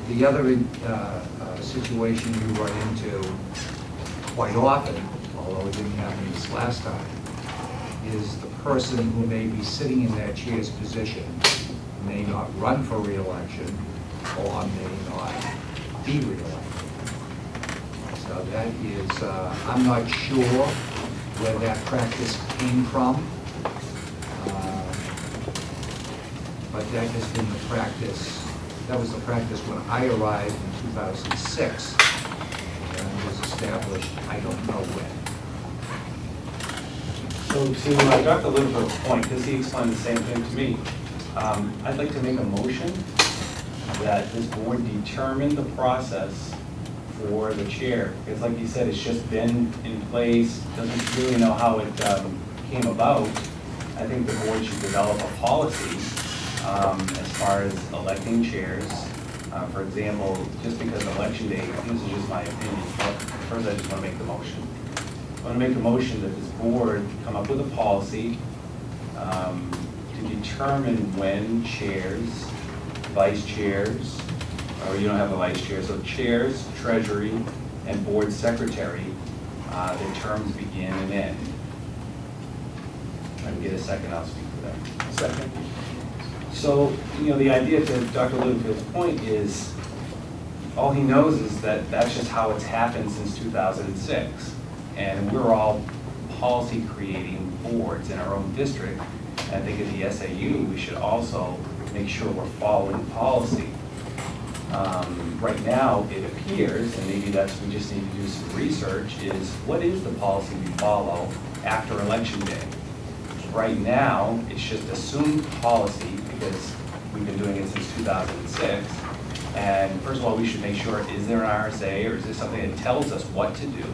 S1: The other situation you run into quite often, although it didn't happen this last time, is the person who may be sitting in that chair's position may not run for re-election or may not be re-elected. So that is, I'm not sure where that practice came from, but that has been the practice. That was the practice when I arrived in 2006, and it was established, I don't know when.
S14: So to Dr. Littlefield's point, because he explained the same thing to me, I'd like to make a motion that this board determine the process for the chair. Because like you said, it's just been in place, doesn't really know how it came about. I think the board should develop a policy as far as electing chairs. For example, just because election day, this is just my opinion, but first I just want to make the motion. I want to make a motion that this board come up with a policy to determine when chairs, vice chairs, or you don't have a vice chair, so chairs, treasury, and board secretary, their terms begin and end. If I can get a second, I'll speak for them.
S15: Second.
S14: So, the idea to Dr. Littlefield's point is, all he knows is that that's just how it's happened since 2006. And we're all policy creating boards in our own district. And I think at the SAU, we should also make sure we're following policy. Right now, it appears, and maybe we just need to do some research, is what is the policy we follow after Election Day? Right now, it's just assumed policy because we've been doing it since 2006. And first of all, we should make sure, is there an RSA or is there something that tells us what to do?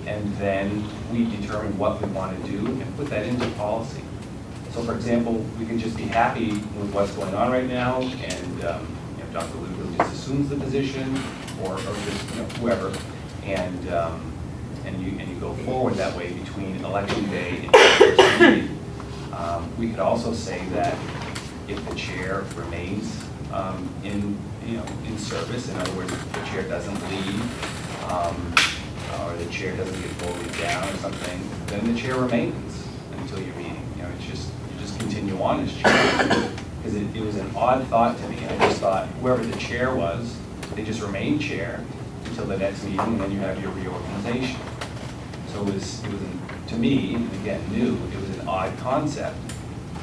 S14: And then we determine what we want to do and put that into policy. So for example, we can just be happy with what's going on right now, and Dr. Lugo just assumes the position, or just whoever, and you go forward that way between election day and the first meeting. We could also say that if the chair remains in service, in other words, if the chair doesn't leave, or the chair doesn't get voted down or something, then the chair remains until your meeting. You just continue on as chair. Because it was an odd thought to me. I just thought whoever the chair was, they just remain chair until the next meeting, and then you have your reorganization. So it was to me, and again, new, it was an odd concept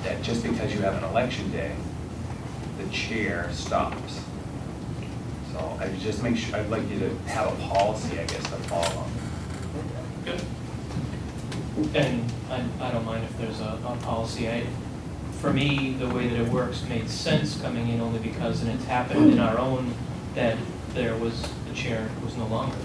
S14: that just because you have an election day, the chair stops. So I would just make sure, I'd like you to have a policy, I guess, to follow.
S19: Good. And I don't mind if there's a policy. For me, the way that it works made sense coming in only because, and it's happened in our own, that the chair was no longer.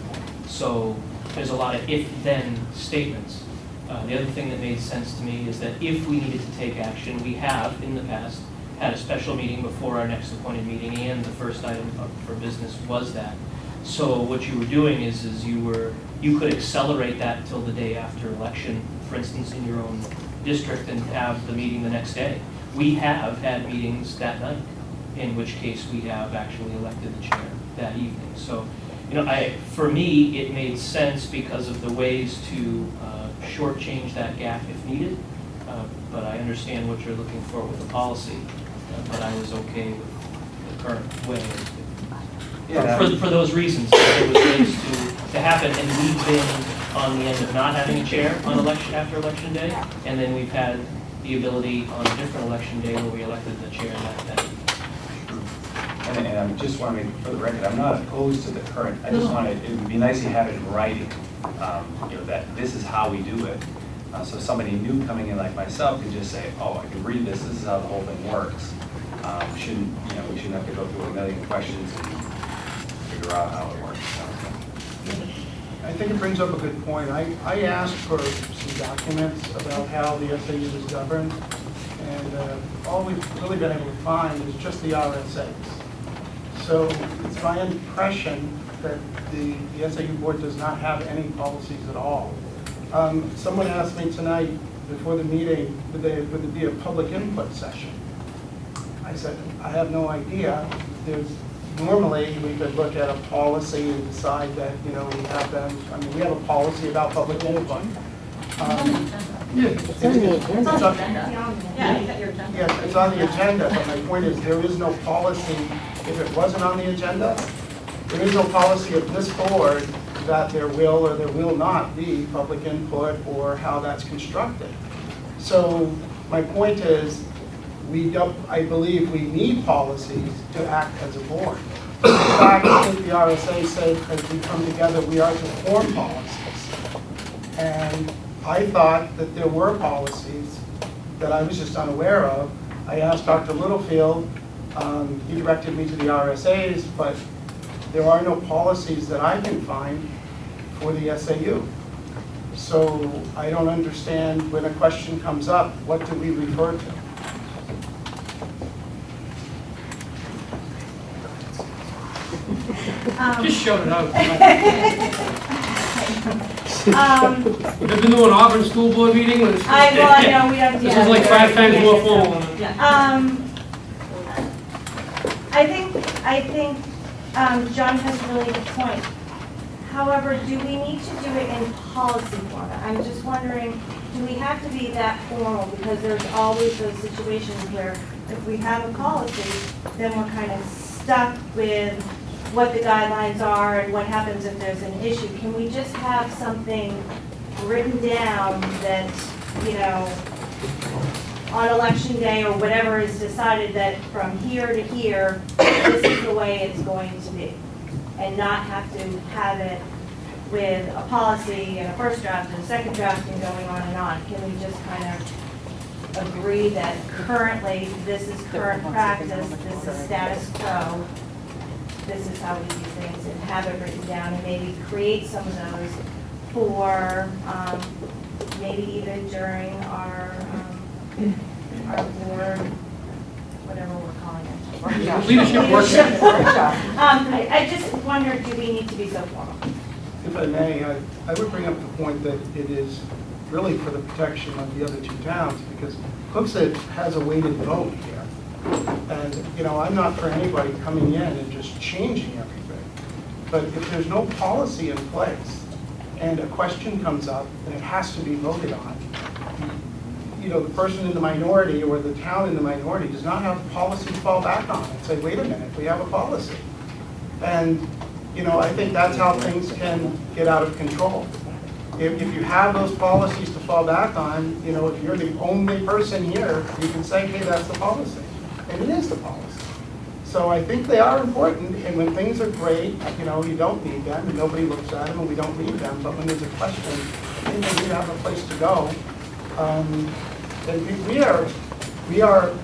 S19: So there's a lot of if-then statements. The other thing that made sense to me is that if we needed to take action, we have, in the past, had a special meeting before our next appointed meeting, and the first item for business was that. So what you were doing is you could accelerate that till the day after election, for instance, in your own district, and have the meeting the next day. We have had meetings that night, in which case we have actually elected the chair that evening. So, for me, it made sense because of the ways to shortchange that gap if needed. But I understand what you're looking for with the policy. But I was okay with the current way. For those reasons, it was ways to happen, and we've been on the end of not having a chair on after election day, and then we've had the ability on a different election day where we elected the chair that day.
S14: And I just want to make, for the record, I'm not opposed to the current, I just want to, it would be nice to have it in writing, that this is how we do it. So somebody new coming in like myself can just say, oh, I can read this is how the whole thing works. We shouldn't have to go through a million questions and figure out how it works.
S15: I think it brings up a good point. I asked for some documents about how the SAU is governed, and all we've really been able to find is just the RSAs. So it's my impression that the SAU board does not have any policies at all. Someone asked me tonight before the meeting, would there be a public input session? I said, I have no idea. Normally, we could look at a policy and decide that, we have them, we have a policy about public input.
S2: It's on the agenda.
S15: Yes, it's on the agenda, but my point is there is no policy, if it wasn't on the agenda, there is no policy of this board that there will or there will not be public input or how that's constructed. So my point is, I believe we need policies to act as a board. In fact, I think the RSA said as we come together, we are to form policies. And I thought that there were policies that I was just unaware of. I asked Dr. Littlefield, he directed me to the RSAs, but there are no policies that I can find for the SAU. So I don't understand when a question comes up, what do we refer to?
S3: Just shout it out. We've been doing an Auburn school board meeting.
S16: I know we have.
S3: This is like 5 times more formal.
S16: I think John has a really good point. However, do we need to do it in policy format? I'm just wondering, do we have to be that formal? Because there's always those situations where if we have a policy, then we're kind of stuck with what the guidelines are and what happens if there's an issue. Can we just have something written down that, on election day or whatever is decided that from here to here, this is the way it's going to be? And not have to have it with a policy and a first draft and a second draft and going on and on. Can we just kind of agree that currently this is current practice, this is status quo, this is how we do things, and have it written down, and maybe create some of those for maybe even during our board, whatever we're calling it.
S3: Leadership workshop.
S16: I just wonder, do we need to be so formal?
S15: If I may, I would bring up the point that it is really for the protection of the other two towns, because Hooksett has a weighted vote here. And, I'm not for anybody coming in and just changing everything. But if there's no policy in place and a question comes up and it has to be voted on, the person in the minority or the town in the minority does not have a policy to fall back on and say, wait a minute, we have a policy. And, I think that's how things can get out of control. If you have those policies to fall back on. You know, if you're the only person here, you can say, hey, that's the policy. And it is the policy. So I think they are important, and when things are great, you know, you don't need them, and nobody looks at them, and we don't need them, but when there's a question, I think we have a place to go. And we are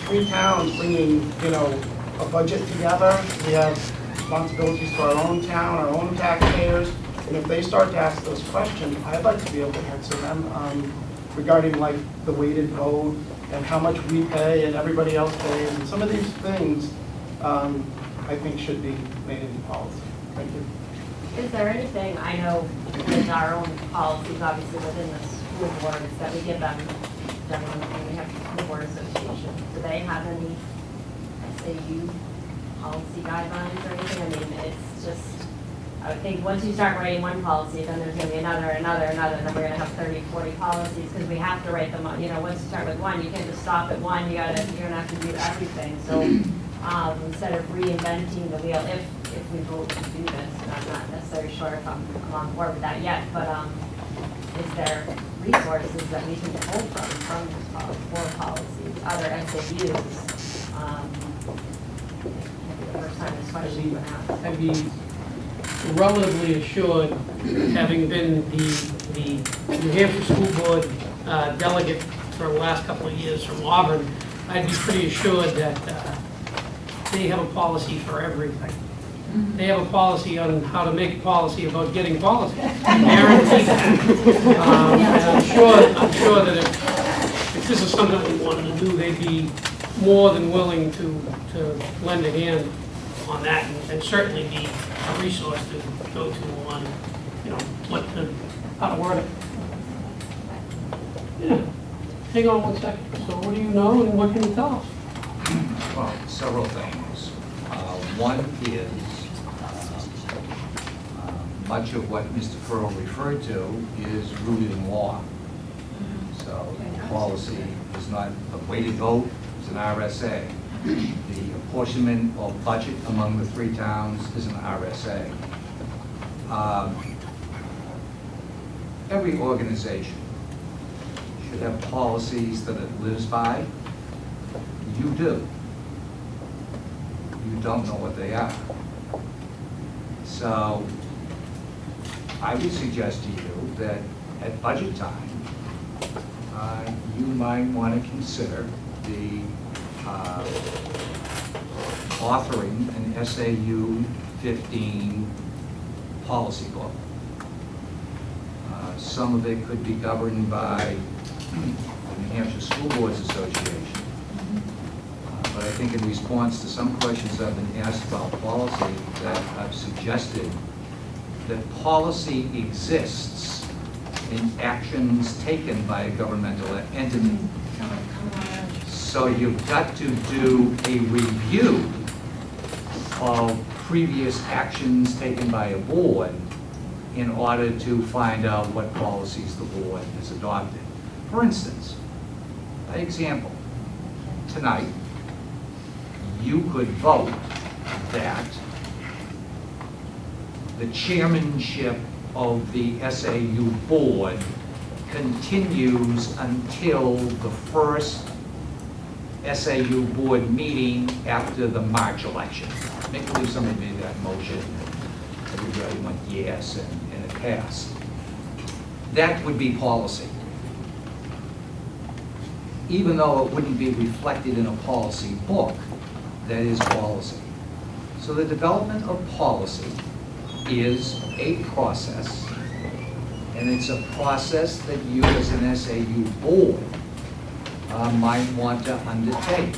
S15: 3 towns bringing, you know, a budget together. We have responsibilities to our own town, our own taxpayers, and if they start to ask those questions, I'd like to be able to answer them regarding like the weighted vote and how much we pay and everybody else pays, and some of these things I think should be made into policy. Thank you.
S18: Is there anything, I know with our own policies, obviously within the school boards, that we give them, generally when we have the school board association, do they have any SAU policy guidelines or anything? I mean, it's just, I would think once you start writing one policy, then there's going to be another, and then we're going to have 30, 40 policies, because we have to write them, you know, once you start with one, you can't just stop at one, you're going to have to do everything. So instead of reinventing the wheel, if we vote to do this, and I'm not necessarily sure if I'm on board with that yet, but is there resources that we can pull from for policies, other SAUs? Maybe the first time this question was asked.
S3: I'd be relatively assured, having been the New Hampshire School Board delegate for the last couple of years from Auburn, I'd be pretty assured that they have a policy for everything. They have a policy on how to make a policy about getting policy. Guarantee that. And I'm sure that if this is something we wanted to do, they'd be more than willing to lend a hand on that, and certainly be a resource to go to on, you know, how to word it. Yeah. Hang on one second. So what do you know, and what can you tell us?
S1: Well, several things. One is much of what Mr. Pearl referred to is rooted in law. So policy is not a weighted vote, it's an RSA. The apportionment of budget among the 3 towns is an RSA. Every organization should have policies that it lives by. You do. You don't know what they are. So I would suggest to you that at budget time, you might want to consider the authoring an SAU-15 policy book. Some of it could be governed by the New Hampshire School Boards Association. But I think in response to some questions I've been asked about policy, that I've suggested that policy exists in actions taken by a governmental entity. So you've got to do a review of previous actions taken by a board in order to find out what policies the board has adopted. For instance, by example, tonight, you could vote that the chairmanship of the SAU board continues until the first SAU board meeting after the March election. Make believe somebody made that motion. Everybody went yes, and it passed. That would be policy. Even though it wouldn't be reflected in a policy book, that is policy. So the development of policy is a process, and it's a process that you as an SAU board might want to undertake.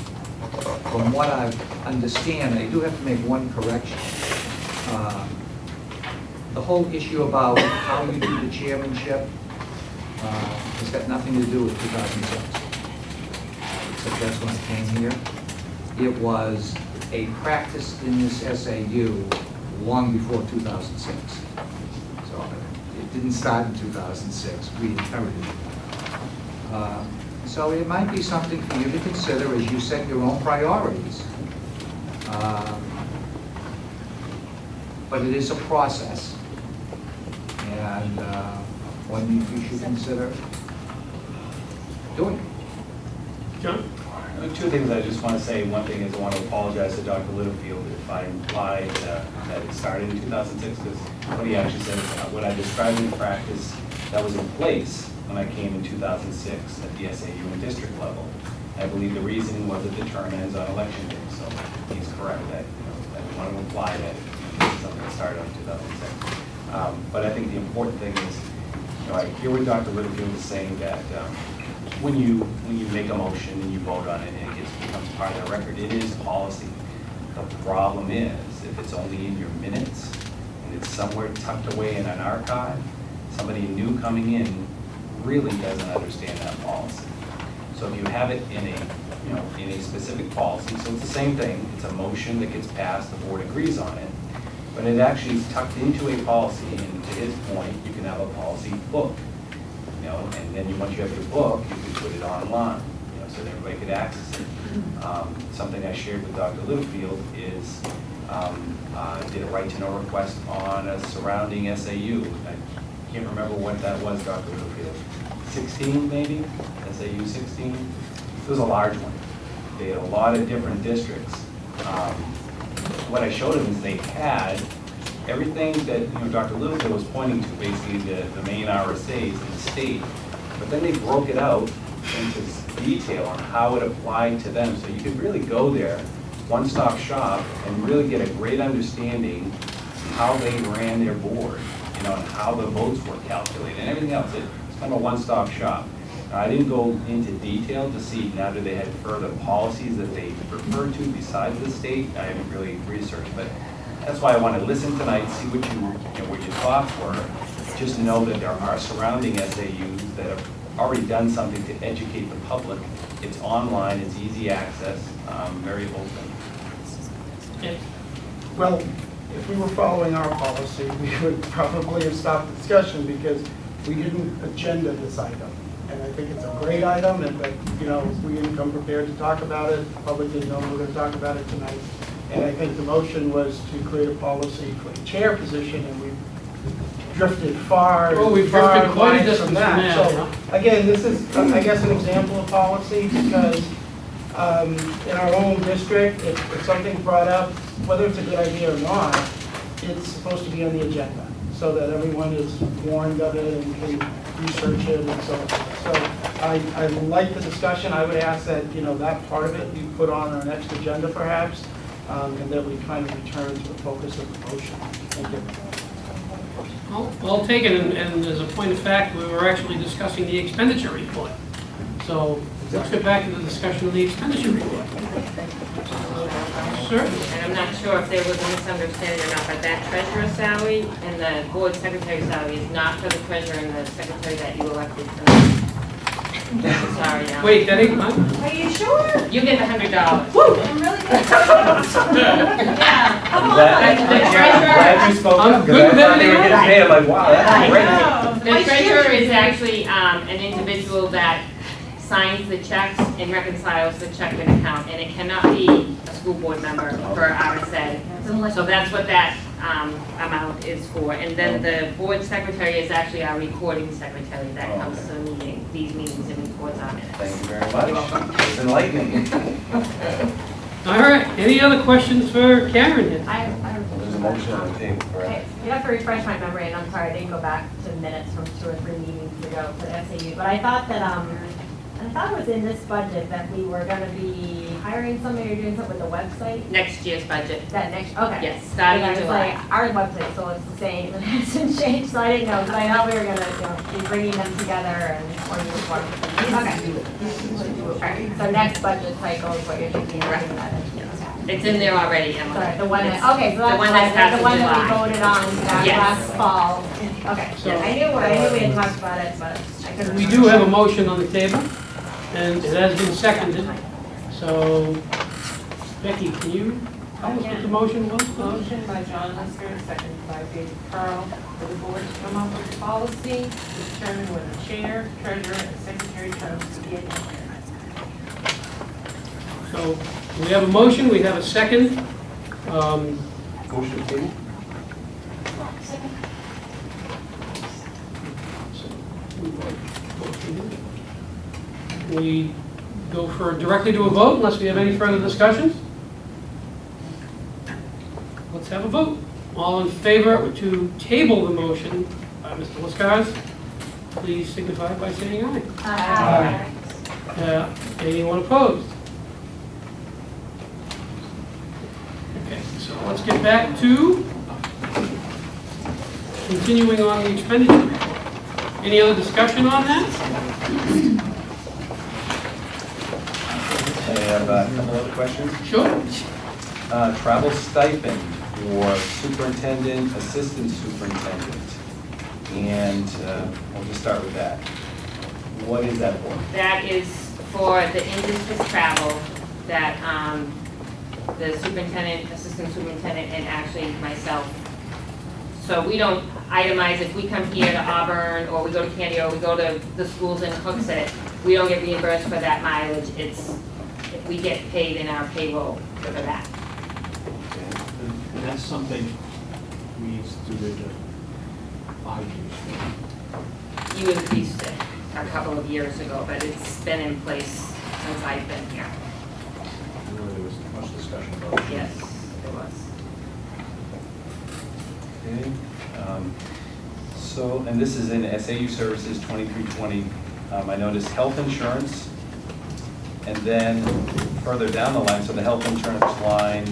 S1: From what I understand, I do have to make one correction. The whole issue about how you do the chairmanship has got nothing to do with 2006. Except that's when I came here. It was a practice in this SAU long before 2006. So it didn't start in 2006. We inherited it. So it might be something for you to consider as you set your own priorities. But it is a process, and one you should consider. doing it.
S3: John?
S14: Two things I just want to say. One thing is I want to apologize to Dr. Littlefield if I implied that it started in 2006, because what he actually said is what I described in practice that was in place when I came in 2006 at the SAU and district level. I believe the reasoning was that the term ends on election day, so he's correct that, I don't want to imply that it's something that started in 2006. But I think the important thing is, I hear what Dr. Littlefield is saying, that when you make a motion and you vote on it and it becomes part of the record, it is policy. The problem is, if it's only in your minutes and it's somewhere tucked away in an archive, somebody new coming in really doesn't understand that policy. So if you have it in a specific policy, so it's the same thing, it's a motion that gets passed, the board agrees on it, but it actually is tucked into a policy, and to his point, you can have a policy book. And then once you have your book, you can put it online, so that everybody could access it. Something I shared with Dr. Littlefield is, did a right-to-know request on a surrounding SAU. I can't remember what that was, Dr. Littlefield. 16 maybe? SAU 16? It was a large one. They had a lot of different districts. What I showed them is they had everything that Dr. Littlefield was pointing to, basically the main RSAs in the state, but then they broke it out into detail on how it applied to them. So you could really go there, one-stop shop, and really get a great understanding of how they ran their board, and how the votes were calculated, and everything else. It's kind of a one-stop shop. I didn't go into detail to see now that they had further policies that they referred to besides the state. I haven't really researched, but that's why I want to listen tonight, see what what your thoughts were. Just know that there are surrounding SAUs that have already done something to educate the public. It's online, it's easy access, very open.
S15: Well, if we were following our policy, we would probably have stopped the discussion because we didn't agenda this item. And I think it's a great item, and that, we didn't come prepared to talk about it. The public didn't know we were going to talk about it tonight. And I think the motion was to create a policy for the chair position, and we drifted far.
S3: Well, we've drifted quite a distance from that.
S15: So, again, this is, I guess, an example of policy, because in our own district, if something's brought up, whether it's a good idea or not, it's supposed to be on the agenda, so that everyone is warned of it and can research it and so on. So I like the discussion. I would ask that, that part of it be put on our next agenda perhaps, and that we kind of return to the focus of the motion. Thank you.
S3: Well taken, and as a point of fact, we were actually discussing the expenditure report. So let's get back to the discussion of the expenditure report. Certainly.
S18: And I'm not sure if there was a misunderstanding or not, but that treasurer's salary and the board secretary salary is not for the treasurer and the secretary that you elected tonight. Sorry, no.
S3: Wait, that ain't mine?
S16: Are you sure?
S18: You get $100.
S16: Woo! I'm really good. Yeah. Come on.
S14: I'm glad you spoke up, because I thought they were getting paid. I'm like, wow, that's great.
S18: The treasurer is actually an individual that signs the checks and reconciles the checking account, and it cannot be a school board member for RSA. So that's what that amount is for. And then the board secretary is actually our recording secretary that comes to these meetings and records our minutes.
S14: Thank you very much. It's enlightening.
S3: All right, any other questions for Karen here?
S14: There's a motion on the table, correct?
S18: You have to refresh my memory, and I'm sorry, I didn't go back to minutes from 2 or 3 meetings ago for the SAU, but I thought that I thought it was in this budget that we were going to be hiring somebody or doing something with the website. Next year's budget. That next, okay. Yes, starting in July. Like our website, so it's the same, and it hasn't changed, so I didn't know, because I know we were going to be bringing them together and or use one. Okay. All right, so next budget cycle is what you're thinking, right? It's in there already, Emma. Sorry, the one that, okay, so that's the one that we voted on last fall. Okay, so I knew we had talked about it, but I couldn't.
S3: We do have a motion on the table, and it has been seconded. So, Becky, can you tell us what the motion was?
S13: Motion by John Lister, seconded by David Carl, for the board to come up with a policy to determine when the chair, treasurer, and secretary terms to be administered.
S3: So, we have a motion, we have a second.
S14: Motion table?
S3: we go directly to a vote unless we have any further discussions. Let's have a vote. All in favor to table the motion by Mr. Lescars, please signify by saying aye.
S16: Aye.
S3: Anyone opposed? Okay, so let's get back to continuing on the expenditure report. Any other discussion on that?
S14: I have a couple other questions.
S3: Sure.
S14: Travel stipend for superintendent, assistant superintendent. And we'll just start with that. What is that for?
S18: That is for the in-district travel that the superintendent, assistant superintendent, and actually myself. So we don't itemize if we come here to Auburn, or we go to Candy, or we go to the schools in Hooksett, we don't get reimbursed for that mileage. It's if we get paid in our payroll for that.
S6: And that's something we instituted 5 years ago.
S18: You increased it a couple of years ago, but it's been in place since I've been here.
S6: Really, there was much discussion about it.
S18: Yes, it was.
S14: Okay. So, and this is in SAU Services 2320. I noticed health insurance, and then further down the line, so the health insurance line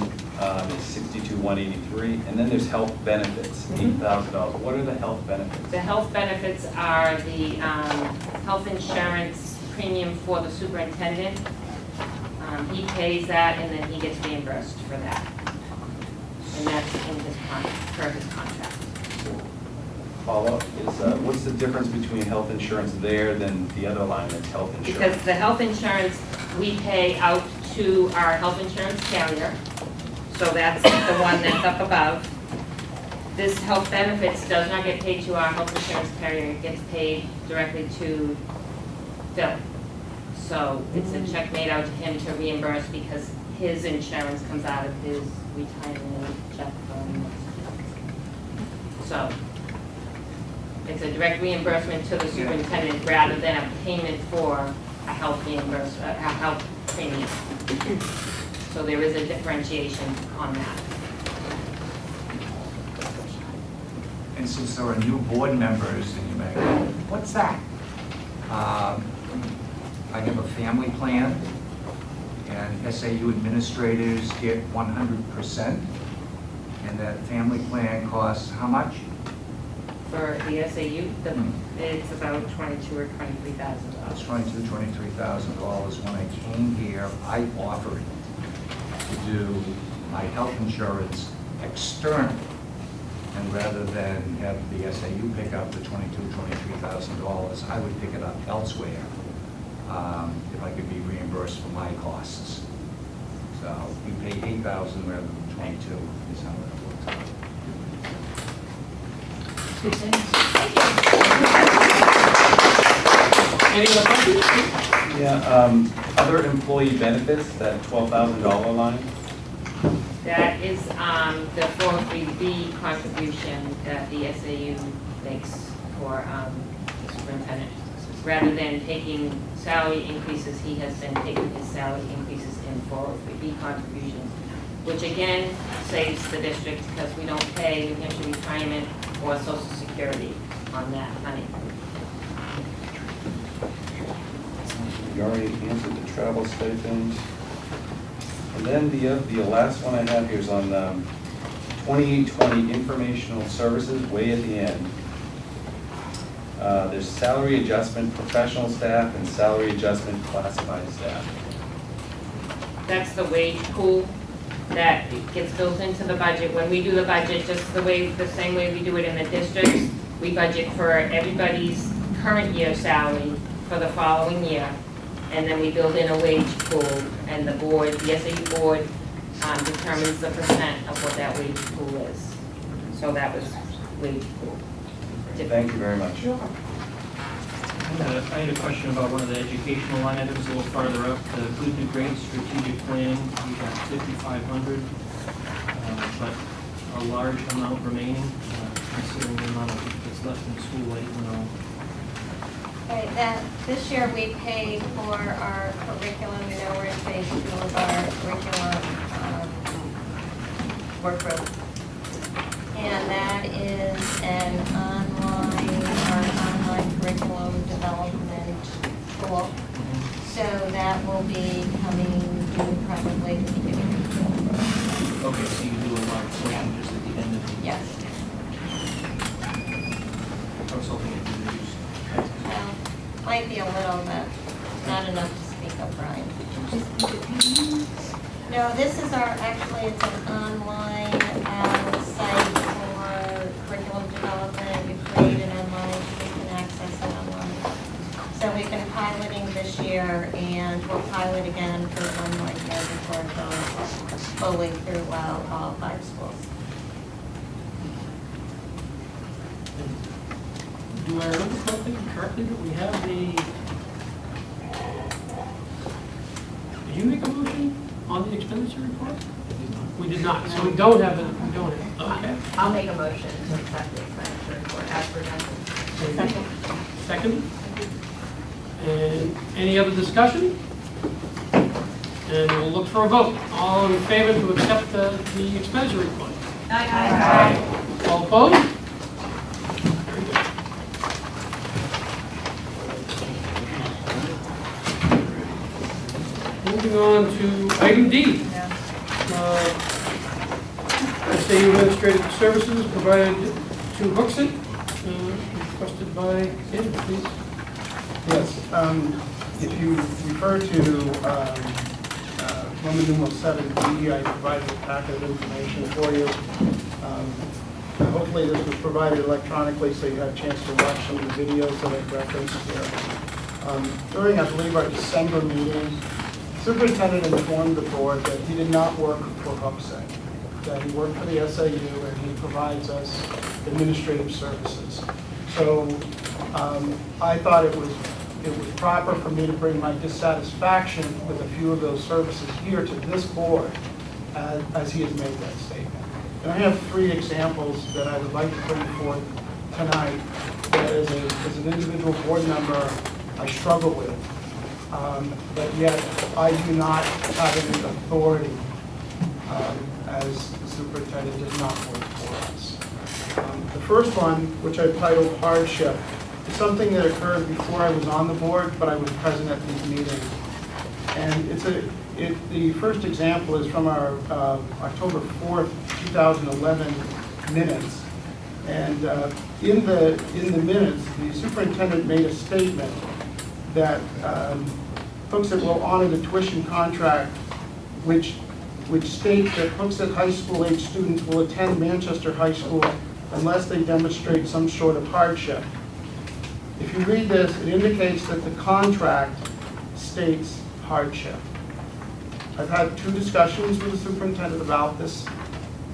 S14: is 62,183, and then there's health benefits, $8,000. What are the health benefits?
S18: The health benefits are the health insurance premium for the superintendent. He pays that, and then he gets reimbursed for that. And that's in his per his contract.
S14: Follow-up is, what's the difference between health insurance there than the other line that's health insurance?
S18: Because the health insurance, we pay out to our health insurance carrier. So that's the one that's up above. This health benefits does not get paid to our health insurance carrier. It gets paid directly to Phil. So it's a check made out to him to reimburse because his insurance comes out of his retirement check fund. So it's a direct reimbursement to the superintendent rather than a payment for a health reimbursement, a health premium. So there is a differentiation on that.
S1: And since there are new board members, and you may go, what's that? I have a family plan, and SAU administrators get 100%, and that family plan costs how much?
S18: For the SAU, it's about $22,000 or $23,000.
S1: It's $23,000. When I came here, I offered to do my health insurance external, and rather than have the SAU pick up the $23,000, I would pick it up elsewhere if I could be reimbursed for my costs. So you pay $8,000 rather than $22,000 is how that works out.
S3: Any other questions?
S14: Yeah, other employee benefits, that $12,000 line?
S18: That is the 403B contribution that the SAU makes for the superintendent. Rather than taking salary increases, he has been taking his salary increases in 403B contributions, which again saves the district because we don't pay New Hampshire retirement or Social Security on that money.
S14: You already answered the travel stipend. And then the last one I have here is on 2020 informational services, way at the end. There's salary adjustment professional staff and salary adjustment classified staff.
S18: That's the wage pool that gets built into the budget. When we do the budget, just the same way we do it in the districts, we budget for everybody's current year salary for the following year. And then we build in a wage pool, and the board, the SAU board, determines the percent of what that wage pool is. So that was wage pool.
S14: Thank you very much.
S19: I had a question about one of the educational line items a little farther up, the Good to Great strategic plan. We got 5,500, but a large amount remaining, considering the amount of that's left in school. I didn't know
S5: Right, this year we paid for our curriculum, you know, we're in phase 2 of our curriculum work group. And that is our online curriculum development tool. So that will be coming due probably to the beginning of October.
S19: Okay, so you do a large portion just at the end of the year.
S5: Yes.
S19: I was hoping it would reduce.
S5: Well, might be a little, but not enough to speak of, Brian. No, this is actually it's an online site for curriculum development. We create it online, so we can access it online. So we've been piloting this year, and we'll pilot again for 1 more year before it goes fully through all 5 schools.
S3: Do I remember correctly that we have did you make a motion on the expenditure report? We did not, so we don't have it, okay.
S18: I'll make a motion to accept the expenditure report as presented.
S3: Second? And any other discussion? And we'll look for a vote. All in favor to accept the expenditure report?
S4: Aye.
S3: All opposed? Moving on to item D. SAU Administrative Services provided to Hooksett, requested by Ed, please.
S15: Yes, if you refer to Roman numeral 7B, I provided a packet of information for you. Hopefully this was provided electronically so you had a chance to watch some of the videos that I've referenced here. During, I believe, our December meeting, the superintendent informed the board that he did not work for Hooksett, that he worked for the SAU and he provides us administrative services. So I thought it was proper for me to bring my dissatisfaction with a few of those services here to this board as he has made that statement. And I have 3 examples that I would like to bring forth tonight that as an individual board member I struggle with, but yet I do not have any authority as the superintendent does not work for us. The first one, which I titled Hardship, is something that occurred before I was on the board, but I was present at these meetings. And the first example is from our October 4th, 2011 minutes. And in the minutes, the superintendent made a statement that Hooksett will honor the tuition contract, which states that Hooksett High School age students will attend Manchester High School unless they demonstrate some sort of hardship. If you read this, it indicates that the contract states hardship. I've had 2 discussions with the superintendent about this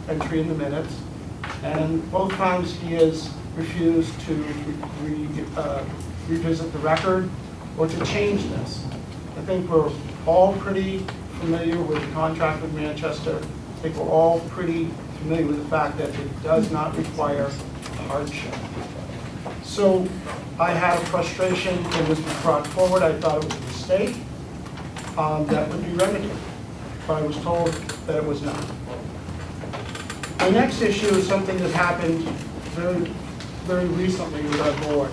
S15: entry in the minutes, and both times he has refused to revisit the record or to change this. I think we're all pretty familiar with the contract with Manchester. I think we're all pretty familiar with the fact that it does not require hardship. So I had a frustration that was brought forward. I thought it was a mistake that would be remedied, but I was told that it was not. My next issue is something that happened very, very recently with our board.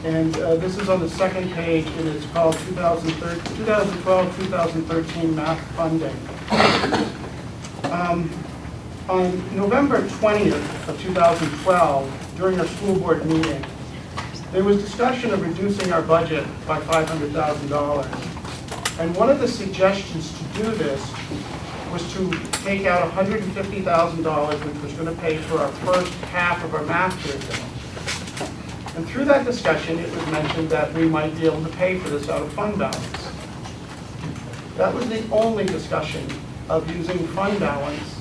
S15: And this is on the second page, and it's called 2012-2013 math funding. On November 20th of 2012, during our school board meeting, there was discussion of reducing our budget by $500,000. And one of the suggestions to do this was to take out $150,000, which was going to pay for our first half of our math curriculum. And through that discussion, it was mentioned that we might be able to pay for this out of fund balance. That was the only discussion of using fund balance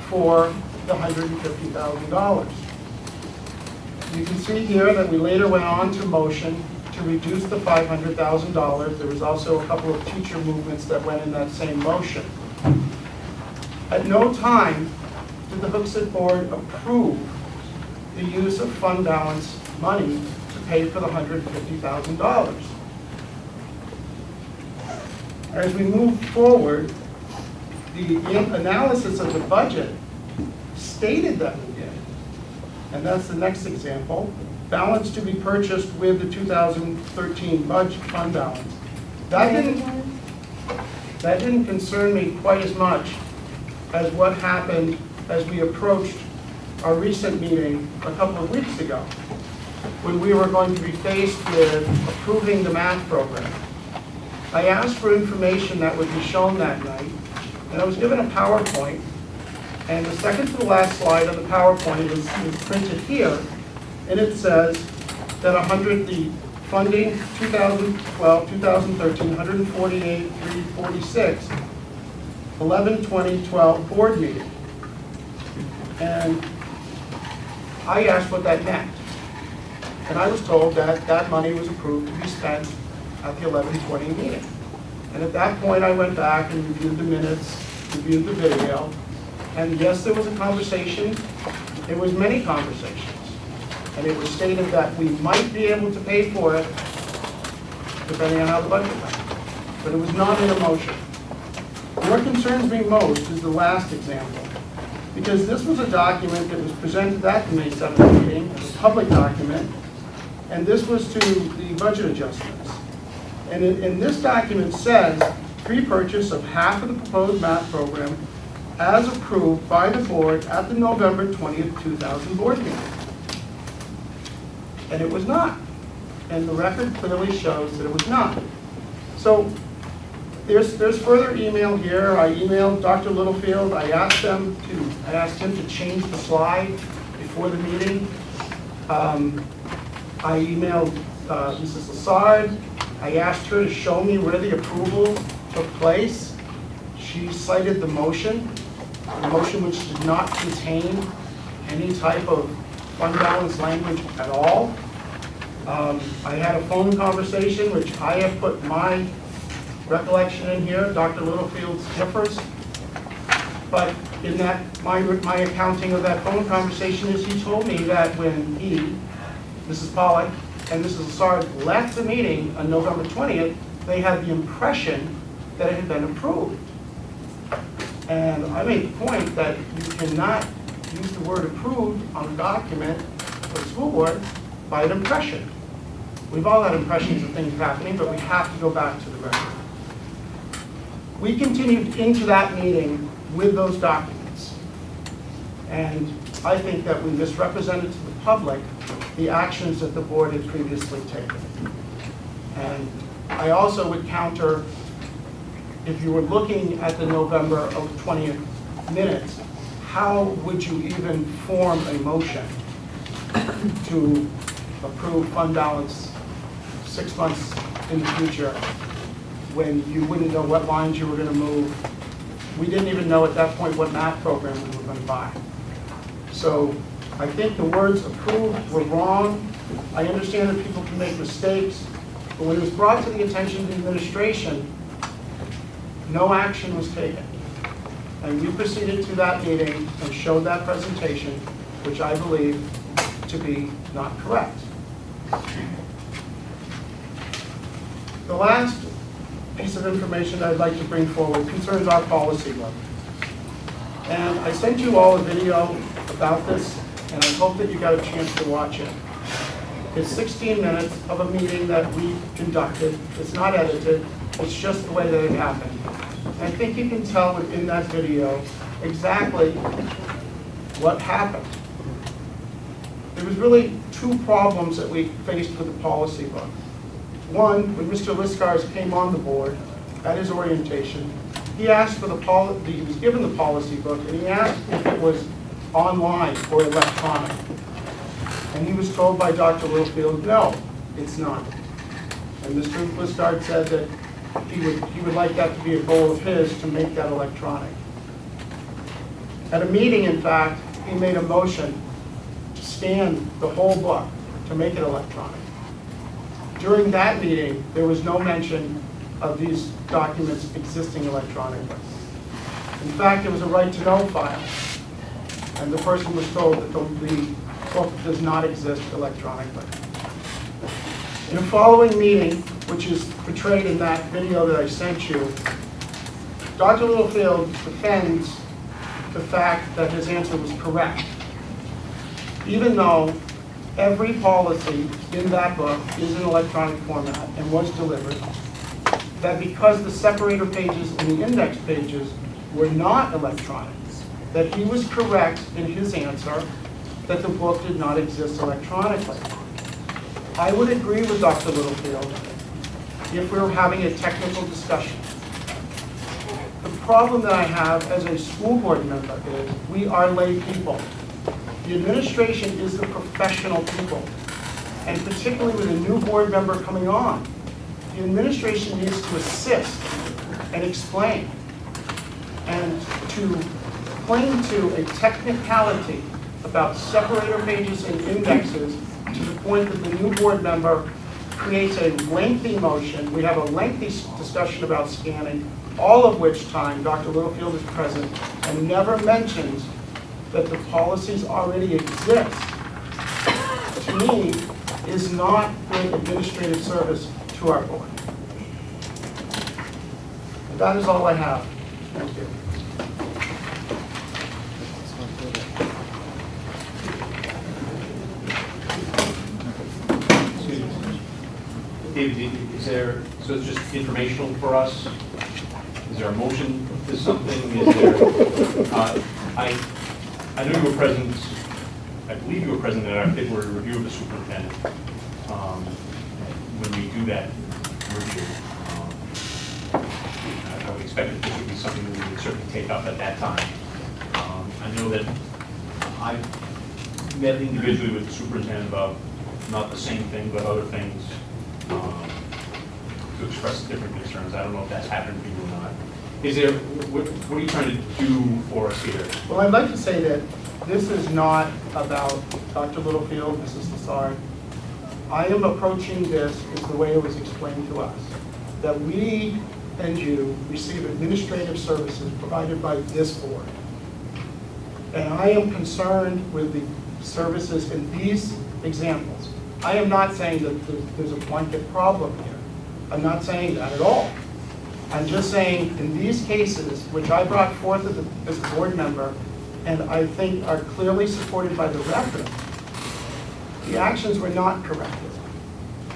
S15: for the $150,000. You can see here that we later went on to motion to reduce the $500,000. There was also a couple of teacher movements that went in that same motion. At no time did the Hooksett board approve the use of fund balance money to pay for the $150,000. As we move forward, the analysis of the budget stated that we did. And that's the next example. Balance to be purchased with the 2013 budget fund balance. That didn't concern me quite as much as what happened as we approached our recent meeting a couple of weeks ago, when we were going to be faced with approving the math program. I asked for information that would be shown that night, and I was given a PowerPoint, and the second to the last slide of the PowerPoint is printed here, and it says that the funding 2012, 2013, 148, 346, 11/20/12 board meeting. And I asked what that meant. And I was told that that money was approved to be spent at the 11/20 meeting. And at that point, I went back and reviewed the minutes, reviewed the video, and yes, there was a conversation. There was many conversations. And it was stated that we might be able to pay for it, depending on how the budget went. But it was not in a motion. What concerns me most is the last example, because this was a document that was presented at the May 7th meeting, a public document, and this was to the budget adjustments. And this document says pre-purchase of half of the proposed math program as approved by the board at the November 20th, 2000 board meeting. And it was not. And the record clearly shows that it was not. So there's further email here. I emailed Dr. Littlefield. I asked him to change the slide before the meeting. I emailed Mrs. Lassard. I asked her to show me where the approval took place. She cited the motion which did not contain any type of fund balance language at all. I had a phone conversation, which I have put my recollection in here. Dr. Littlefield's differs. But in that, my accounting of that phone conversation is he told me that when he, Mrs. Pollack, and Mrs. Lassard left the meeting on November 20th, they had the impression that it had been approved. And I made the point that you cannot use the word approved on a document for the school board by an impression. We've all had impressions of things happening, but we have to go back to the record. We continued into that meeting with those documents. And I think that we misrepresented to the public the actions that the board had previously taken. And I also would counter, if you were looking at the November 20th minutes, how would you even form a motion to approve fund balance 6 months in the future when you wouldn't know what lines you were going to move? We didn't even know at that point what math program we were going to buy. So I think the words approved were wrong. I understand that people can make mistakes, but when it was brought to the attention of the administration, no action was taken. And we proceeded to that meeting and showed that presentation, which I believe to be not correct. The last piece of information I'd like to bring forward concerns our policy book. And I sent you all a video about this, and I hope that you got a chance to watch it. It's 16 minutes of a meeting that we conducted. It's not edited. It's just the way that it happened. And I think you can tell within that video exactly what happened. There was really two problems that we faced with the policy book. One, when Mr. Liskars came on the board at his orientation, he asked for he was given the policy book, and he asked if it was online or electronic. And he was told by Dr. Littlefield, no, it's not. And Mr. Liskars said that he would like that to be a goal of his to make that electronic. At a meeting, in fact, he made a motion to scan the whole book to make it electronic. During that meeting, there was no mention of these documents existing electronically. In fact, it was a right-to-know file, and the person was told that the book does not exist electronically. In a following meeting, which is portrayed in that video that I sent you, Dr. Littlefield defends the fact that his answer was correct, even though every policy in that book is in electronic format and was delivered, that because the separator pages and the index pages were not electronic, that he was correct in his answer that the book did not exist electronically. I would agree with Dr. Littlefield if we were having a technical discussion. The problem that I have as a school board member is we are lay people. The administration is the professional people. And particularly with a new board member coming on, the administration needs to assist and explain. And to cling to a technicality about separator pages and indexes to the point that the new board member creates a lengthy motion. We have a lengthy discussion about scanning, all of which time Dr. Littlefield is present and never mentions that the policies already exist, to me, is not good administrative service to our board. And that is all I have. Thank you.
S6: David, is there, so it's just informational for us? Is there a motion to something? Is there, I know you were present, I believe you were present at our February review of the superintendent. When we do that review, I would expect that this would be something that we would certainly take up at that time. I know that I met individually with the superintendent about not the same thing, but other things, to express different concerns. I don't know if that's happened to you or not. Is there, what are you trying to do for us here?
S15: Well, I'd like to say that this is not about Dr. Littlefield, Mrs. Lassard. I am approaching this as the way it was explained to us, that we and you receive administrative services provided by this board. And I am concerned with the services in these examples. I am not saying that there's a blanket problem here. I'm not saying that at all. I'm just saying in these cases, which I brought forth as a board member, and I think are clearly supported by the record, the actions were not corrected.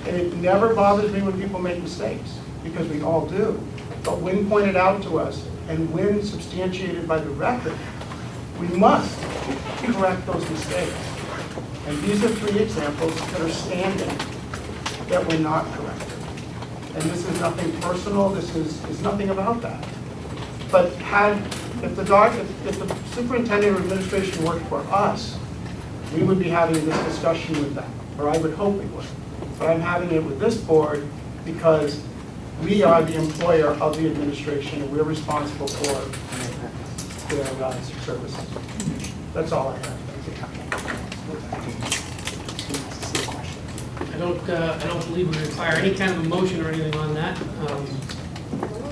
S15: And it never bothers me when people make mistakes, because we all do. But when pointed out to us, and when substantiated by the record, we must correct those mistakes. And these are 3 examples that are standing that were not corrected. And this is nothing personal, this is nothing about that. But if the superintendent or administration worked for us, we would be having this discussion with them, or I would hope we would. But I'm having it with this board because we are the employer of the administration and we're responsible for their services. That's all I have.
S3: I don't believe we require any kind of a motion or anything on that.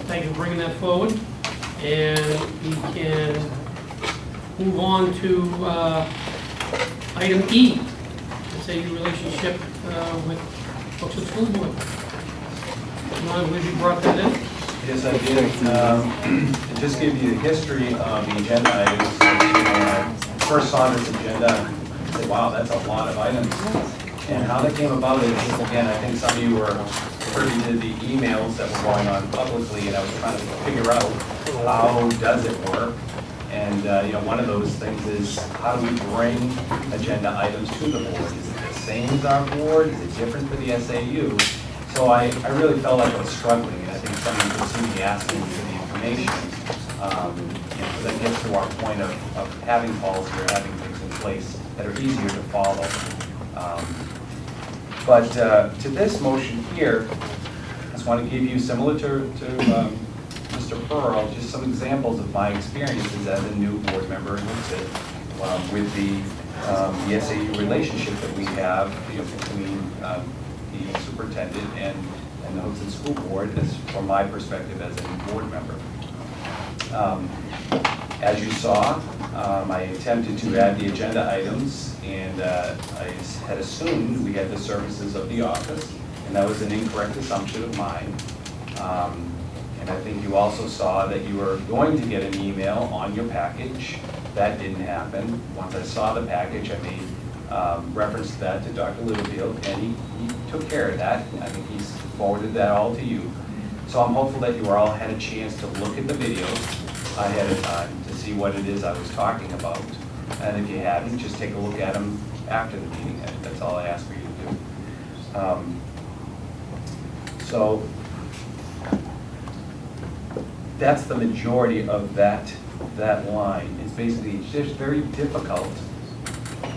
S3: Thank you for bringing that forward. And we can move on to item E, SAU relationship with folks at school board. Ron, I believe you brought that in?
S14: Yes, I did. To just give you the history of the agenda items, when I first saw this agenda, I said, wow, that's a lot of items. And how that came about is, again, I think some of you were privy to the emails that were going on publicly, and I was trying to figure out how does it work. And one of those things is, how do we bring agenda items to the board? Is it the same as our board? Is it different for the SAU? So I really felt like I was struggling, and I think some of you could see me asking for the information. So that gets to our point of having policy or having things in place that are easier to follow. But to this motion here, I just want to give you, similar to Mr. Pearl, just some examples of my experiences as a new board member in Hooksett with the SAU relationship that we have between the superintendent and the Hooksett School Board, as from my perspective as a new board member. As you saw, I attempted to add the agenda items, and I had assumed we had the services of the office, and and that was an incorrect assumption of mine. And I think you also saw that you were going to get an email on your package. That didn't happen. Once I saw the package, I made reference to that to Dr. Littlefield, and he took care of that. I think he's forwarded that all to you. So I'm hopeful that you all had a chance to look at the videos ahead of time to see what it is I was talking about. And if you hadn't, just take a look at them after the meeting. That's all I ask for you to do. So that's the majority of that line. It's basically just very difficult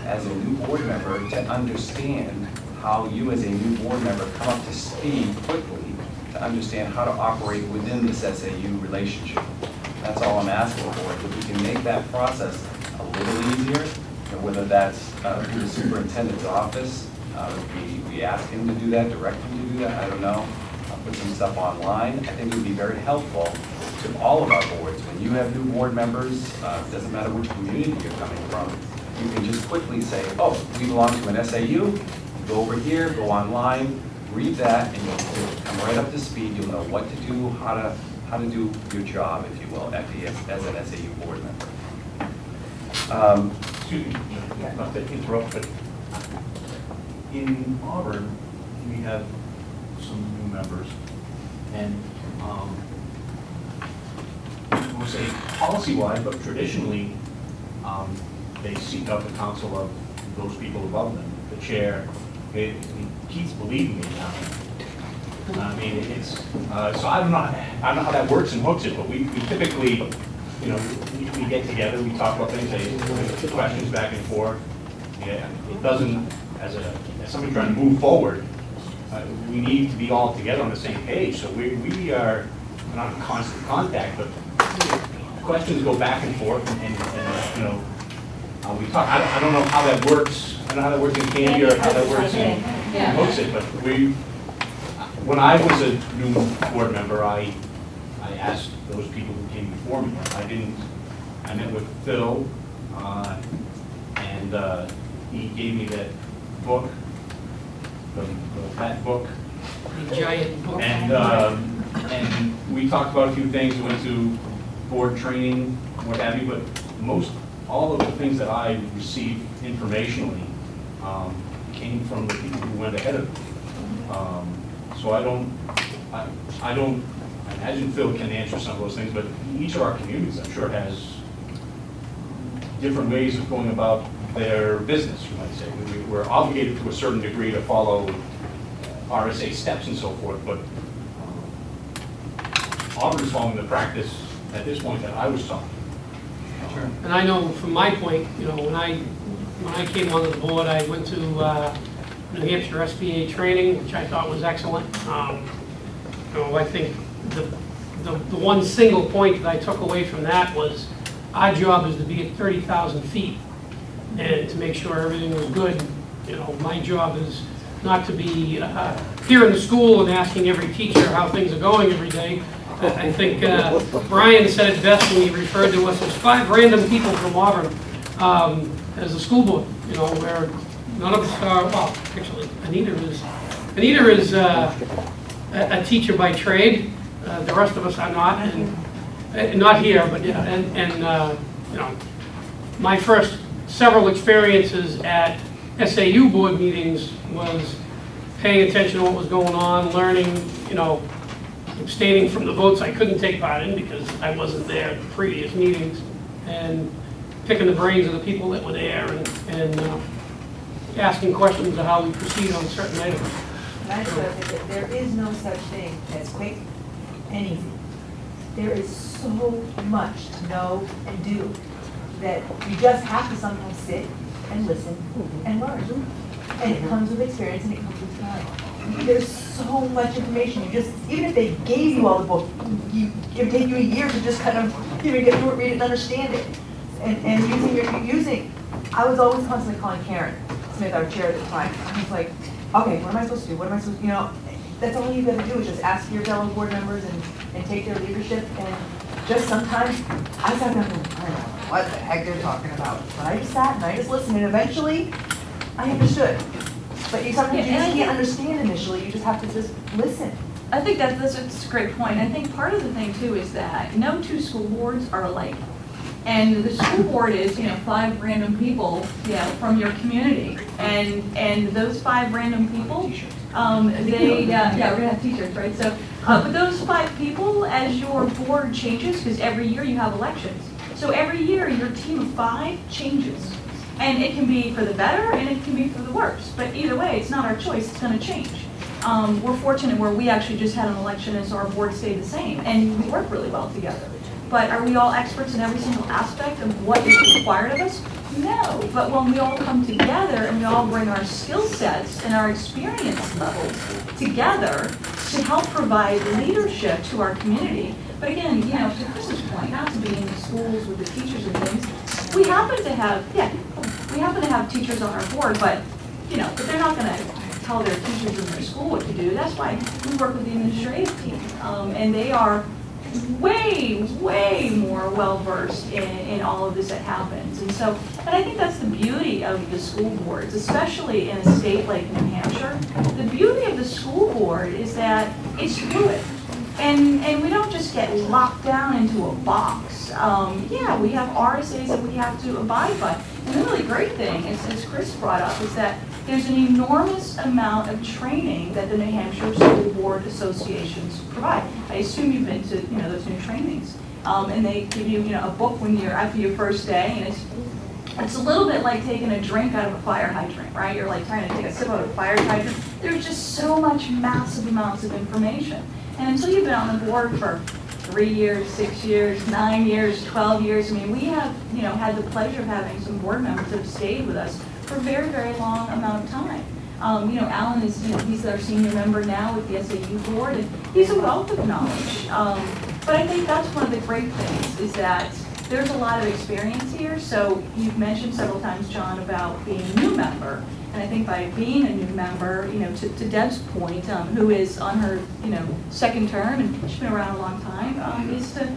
S14: as a new board member to understand how you as a new board member come up to speed quickly to understand how to operate within this SAU relationship. That's all I'm asking for. If we can make that process a little easier, and whether that's through the superintendent's office, we ask him to do that, direct him to do that, I don't know. I'll put some stuff online. I think it would be very helpful to all of our boards. When you have new board members, it doesn't matter which community you're coming from, you can just quickly say, oh, we belong to an SAU, go over here, go online, read that, and you'll come right up to speed. You'll know what to do, how to do your job, if you will, as an SAU board member.
S6: Excuse me, not to interrupt, but in Auburn, we have some new members, and we'll say policy-wise, but traditionally, they seek out the counsel of those people above them, the chair. Keith's believing me now. I mean, it's so I don't know how that works in Hooksett, but we typically, you know, we get together, we talk about things, say questions back and forth. Yeah, it doesn't, as somebody trying to move forward, we need to be all together on the same page. So we are not in constant contact, but questions go back and forth, and you know, we talk. I don't know how that works. I don't know how that works in Candy or how that works in Hooksett, but when I was a new board member, I asked those people who came before me. I met with Phil, and he gave me that book, that book.
S3: The giant book.
S6: And we talked about a few things. We went to board training, what have you, but all of the things that I received informationally came from the people who went ahead of me. So I imagine Phil can answer some of those things, but each of our communities, I'm sure, has different ways of going about their business, you might say. We're obligated to a certain degree to follow RSA steps and so forth, but Auburn is following the practice at this point that I was taught.
S3: Sure. And I know from my point, you know, when I came onto the board, I went to New Hampshire SBA training, which I thought was excellent. You know, I think the one single point that I took away from that was our job is to be at 30,000 feet and to make sure everything was good. You know, my job is not to be here in the school and asking every teacher how things are going every day. I think Brian said it best when he referred to us as 5 random people from Auburn as a school board, you know, where none of us are, well, actually, Anita is a teacher by trade. The rest of us are not, and not here, but yeah, and you know, my first several experiences at SAU board meetings was paying attention to what was going on, learning, you know, abstaining from the votes I couldn't take part in because I wasn't there at the previous meetings, and picking the brains of the people that were there and asking questions of how we proceed on certain items.
S20: And I just want to say that there is no such thing as quick and easy. There is so much to know and do that you just have to sometimes sit and listen and learn. And it comes with experience and it comes with time. There's so much information. You just, even if they gave you all the book, it would take you a year to just kind of, you know, get through it, read it, and understand it. And using, I was always constantly calling Karen Smith, our chair at the time. I was like, okay, what am I supposed to do? What am I supposed to, you know, that's all you got to do is just ask your fellow board members and take their leadership. And just sometimes, I sat there and I don't know what the heck they're talking about. But I just sat and I just listened, and eventually, I understood. But you sometimes you just can't understand initially, you just have to just listen.
S4: I think that's a great point. I think part of the thing too is that no two school boards are alike. And the school board is, 5 random people, from your community. And those 5 random people, we're gonna have t-shirts, right? So, but those 5 people, as your board changes, because every year you have elections. So every year your team of 5 changes. And it can be for the better and it can be for the worse. But either way, it's not our choice, it's gonna change. We're fortunate where we actually just had an election and so our board stayed the same. And we work really well together. But are we all experts in every single aspect of what is required of us? No. But when we all come together and we all bring our skill sets and our experience levels together to help provide leadership to our community. But again, to Chris's point, not to be in the schools with the teachers and things, we happen to have teachers on our board, but but they're not going to tell their teachers in their school what to do. That's why we work with the administrative team, and they are way more well-versed in all of this that happens. And I think that's the beauty of the school boards, especially in a state like New Hampshire. The beauty of the school board is that it's fluid. And we don't just get locked down into a box. We have RSAs that we have to abide by. And the really great thing, as Chris brought up, is that there's an enormous amount of training that the New Hampshire School Board Associations provide. I assume you've been to those new trainings. And they give you a book when you're after your first day, and it's a little bit like taking a drink out of a fire hydrant, right? You're like trying to take a sip out of a fire hydrant. There's just so much massive amounts of information. And until you've been on the board for 3 years, 6 years, 9 years, 12 years, we have had the pleasure of having some board members that have stayed with us for a very, very long amount of time. Alan is, he's our senior member now with the SAU board, and he's a wealth of knowledge. But I think that's one of the great things is that there's a lot of experience here. So you've mentioned several times, John, about being a new member. And I think by being a new member, to Deb's point, who is on her, second term, and she's been around a long time, is to,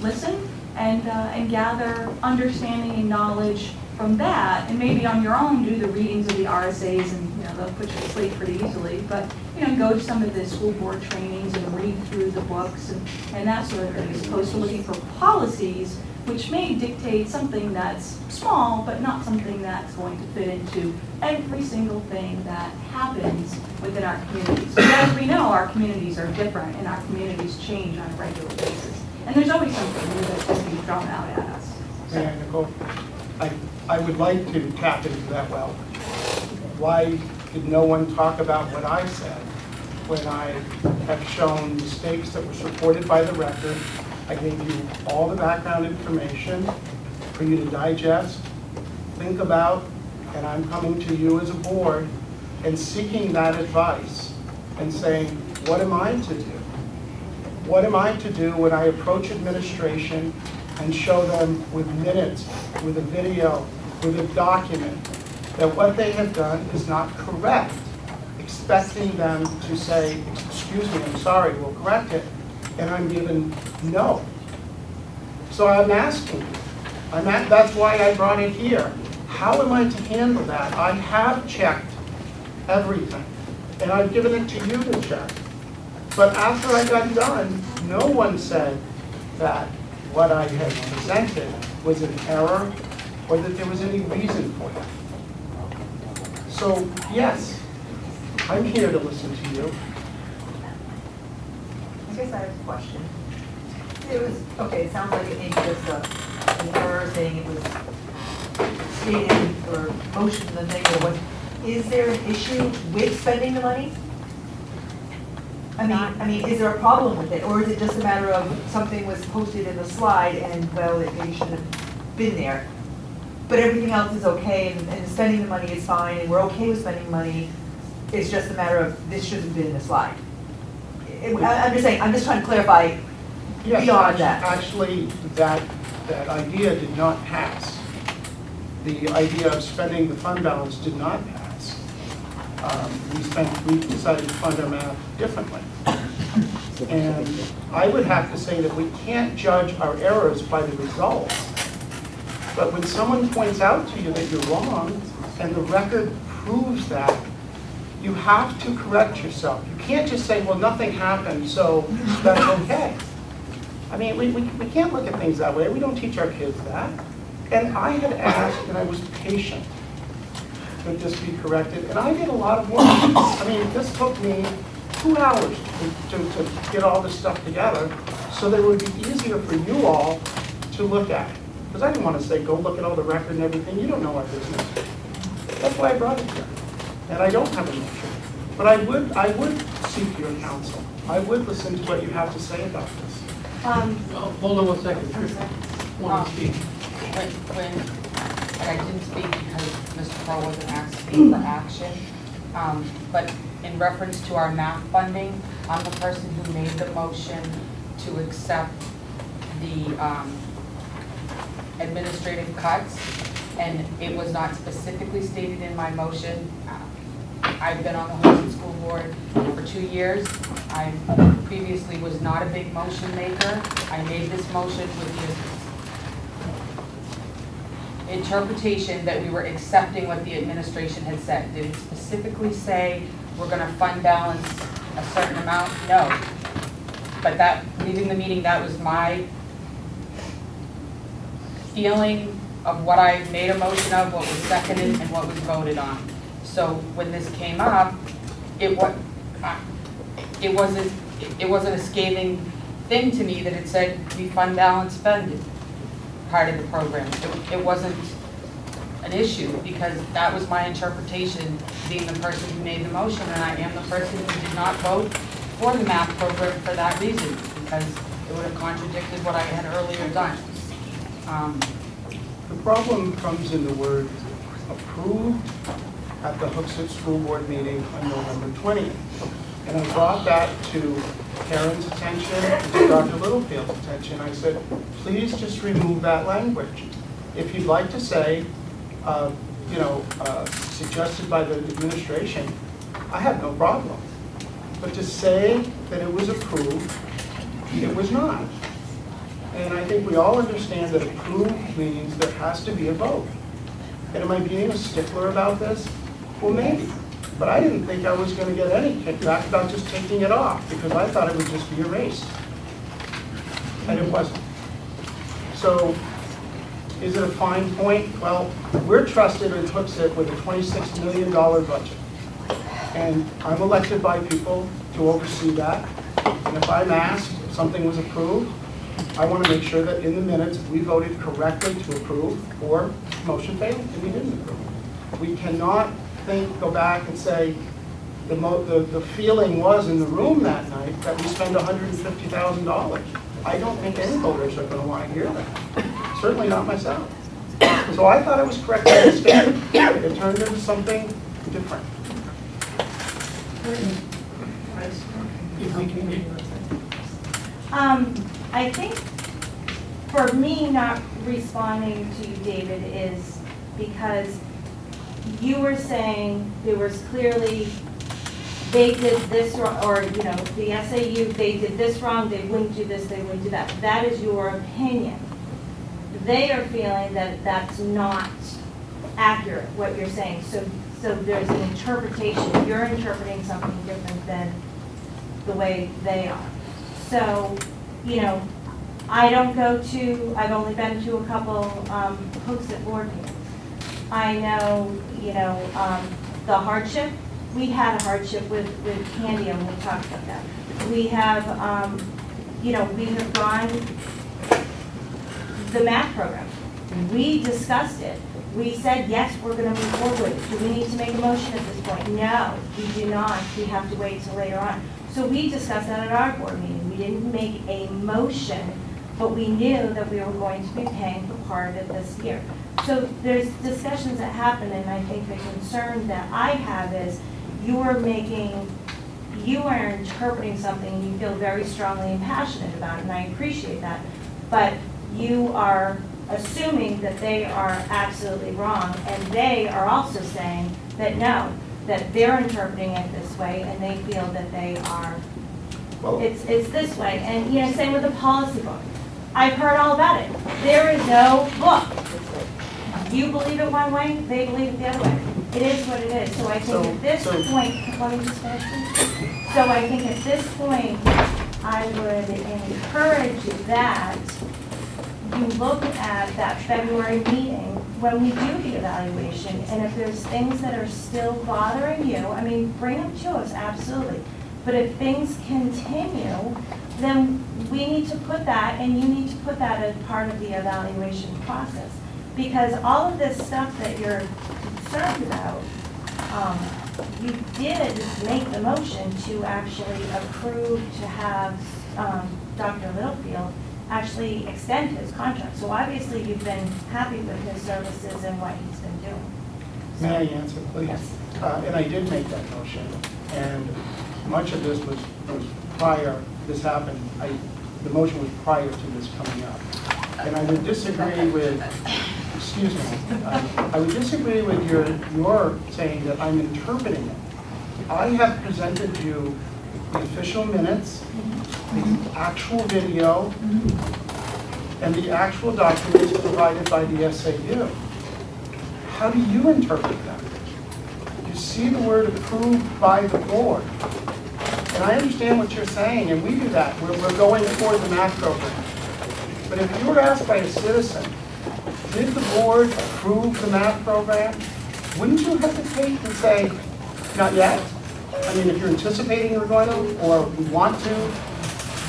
S4: listen and gather understanding and knowledge from that, and maybe on your own do the readings of the RSAs, and they'll put you to sleep pretty easily. But go to some of the school board trainings and read through the books and that sort of thing, as opposed to looking for policies which may dictate something that's small, but not something that's going to fit into every single thing that happens within our communities. Because as we know, our communities are different and our communities change on a regular basis. And there's always something new that's going to be thrown out at us.
S15: Yeah, Nicole, I would like to tap into that well. Why did no one talk about what I said when I have shown mistakes that were supported by the record? I gave you all the background information for you to digest, think about, and I'm coming to you as a board and seeking that advice and saying, what am I to do? What am I to do when I approach administration and show them with minutes, with a video, with a document, that what they have done is not correct, expecting them to say, excuse me, I'm sorry, we'll correct it, and I'm given no. So I'm asking you, that's why I brought it here. How am I to handle that? I have checked everything, and I've given it to you to check. But after I got done, no one said that what I had presented was an error or that there was any reason for it. So yes, I'm here to listen to you.
S20: I guess I have a question. It sounds like it may be just an error saying it was stated or motioned in the thing or what. Is there an issue with spending the money? I mean, is there a problem with it, or is it just a matter of something was posted in the slide and, well, it maybe shouldn't have been there, but everything else is okay and spending the money is fine and we're okay with spending money, it's just a matter of this shouldn't have been in the slide? I'm just saying, I'm just trying to clarify beyond that.
S15: Actually, that idea did not pass. The idea of spending the fund balance did not pass. We decided to fund our math differently. And I would have to say that we can't judge our errors by the results. But when someone points out to you that you're wrong, and the record proves that, you have to correct yourself. You can't just say, well, nothing happened, so that's okay. I mean, we can't look at things that way. We don't teach our kids that. And I had asked, and I was patient, that this be corrected, and I did a lot of work. I mean, this took me 2 hours to get all this stuff together so that it would be easier for you all to look at it. Because I didn't want to say, go look at all the record and everything. You don't know our business. That's why I brought it here. And I don't have a motion. But I would seek your counsel. I would listen to what you have to say about this.
S3: Hold on 1 second. Want to speak?
S13: And I didn't speak because Mr. Crowe wasn't asking for action, but in reference to our math funding, I'm the person who made the motion to accept the administrative cuts, and it was not specifically stated in my motion. I've been on the Hudson School Board for 2 years. I previously was not a big motion maker. I made this motion with the interpretation that we were accepting what the administration had said. Did it specifically say we're going to fund balance a certain amount? No. But that, leaving the meeting, that was my feeling of what I made a motion of, what was seconded, and what was voted on. So when this came up, it wasn't a scathing thing to me that it said we fund balance spending part of the program. It wasn't an issue because that was my interpretation, being the person who made the motion, and I am the person who did not vote for the math program for that reason, because it would have contradicted what I had earlier done.
S15: The problem comes in the word approved at the Hooksett School Board meeting on November 20th. And I brought that to Karen's attention and to Dr. Littlefield's attention. I said, please just remove that language. If you'd like to say, suggested by the administration, I have no problem. But to say that it was approved, it was not. And I think we all understand that approved means there has to be a vote. And am I being a stickler about this? Well, maybe. But I didn't think I was going to get any kickback about just taking it off, because I thought it would just be erased. And it wasn't. So, is it a fine point? Well, we're trusted in Hooksett with a $26 million budget. And I'm elected by people to oversee that. And if I'm asked if something was approved, I want to make sure that in the minutes we voted correctly to approve, or motion failed and we didn't approve. We cannot go back and say the feeling was in the room that night that we spend $150,000. I don't think any voters are going to want to hear that. Certainly not myself. So I thought I was correctly understanding. It turned into something different.
S16: I think for me not responding to you, David, is because you were saying there was clearly, they did this wrong, or the SAU, they did this wrong, they wouldn't do this, they wouldn't do that. That is your opinion. They are feeling that that's not accurate, what you're saying. So there's an interpretation. You're interpreting something different than the way they are. So, I've only been to a couple Hooksett board meetings. I know, the hardship. We had a hardship with Candy, and we'll talk about that. We have, we have gone the math program. We discussed it. We said, yes, we're going to move forward. Do we need to make a motion at this point? No, we do not. We have to wait till later on. So we discussed that at our board meeting. We didn't make a motion, but we knew that we were going to be paying for part of it this year. So there's discussions that happen, and I think the concern that I have is you are interpreting something and you feel very strongly and passionate about it, and I appreciate that, but you are assuming that they are absolutely wrong, and they are also saying that no, that they're interpreting it this way, and they feel that they are, it's this way. And same with the policy book. I've heard all about it. There is no book. You believe it one way, they believe it the other way. It is what it is, so I think at this point, let me just finish this. So I think at this point, I would encourage that you look at that February meeting when we do the evaluation, and if there's things that are still bothering you, I mean, bring them to us, absolutely. But if things continue, then we need to put that, and you need to put that as part of the evaluation process. Because all of this stuff that you're concerned about, you did make the motion to actually approve to have Dr. Littlefield actually extend his contract. So obviously you've been happy with his services and what he's been doing.
S15: May I answer, please?
S16: Yes.
S15: And I did make that motion, and much of this was prior, this happened, the motion was prior to this coming up. And I would disagree with, excuse me, I would disagree with your saying that I'm interpreting it. I have presented you the official minutes, the actual video, and the actual documents provided by the SAU. How do you interpret them? You see the word approved by the board. And I understand what you're saying, and we do that. We're going toward the math program. But if you were asked by a citizen, did the board approve the math program? Wouldn't you hesitate and say, not yet? I mean, if you're anticipating you're going to, or want to,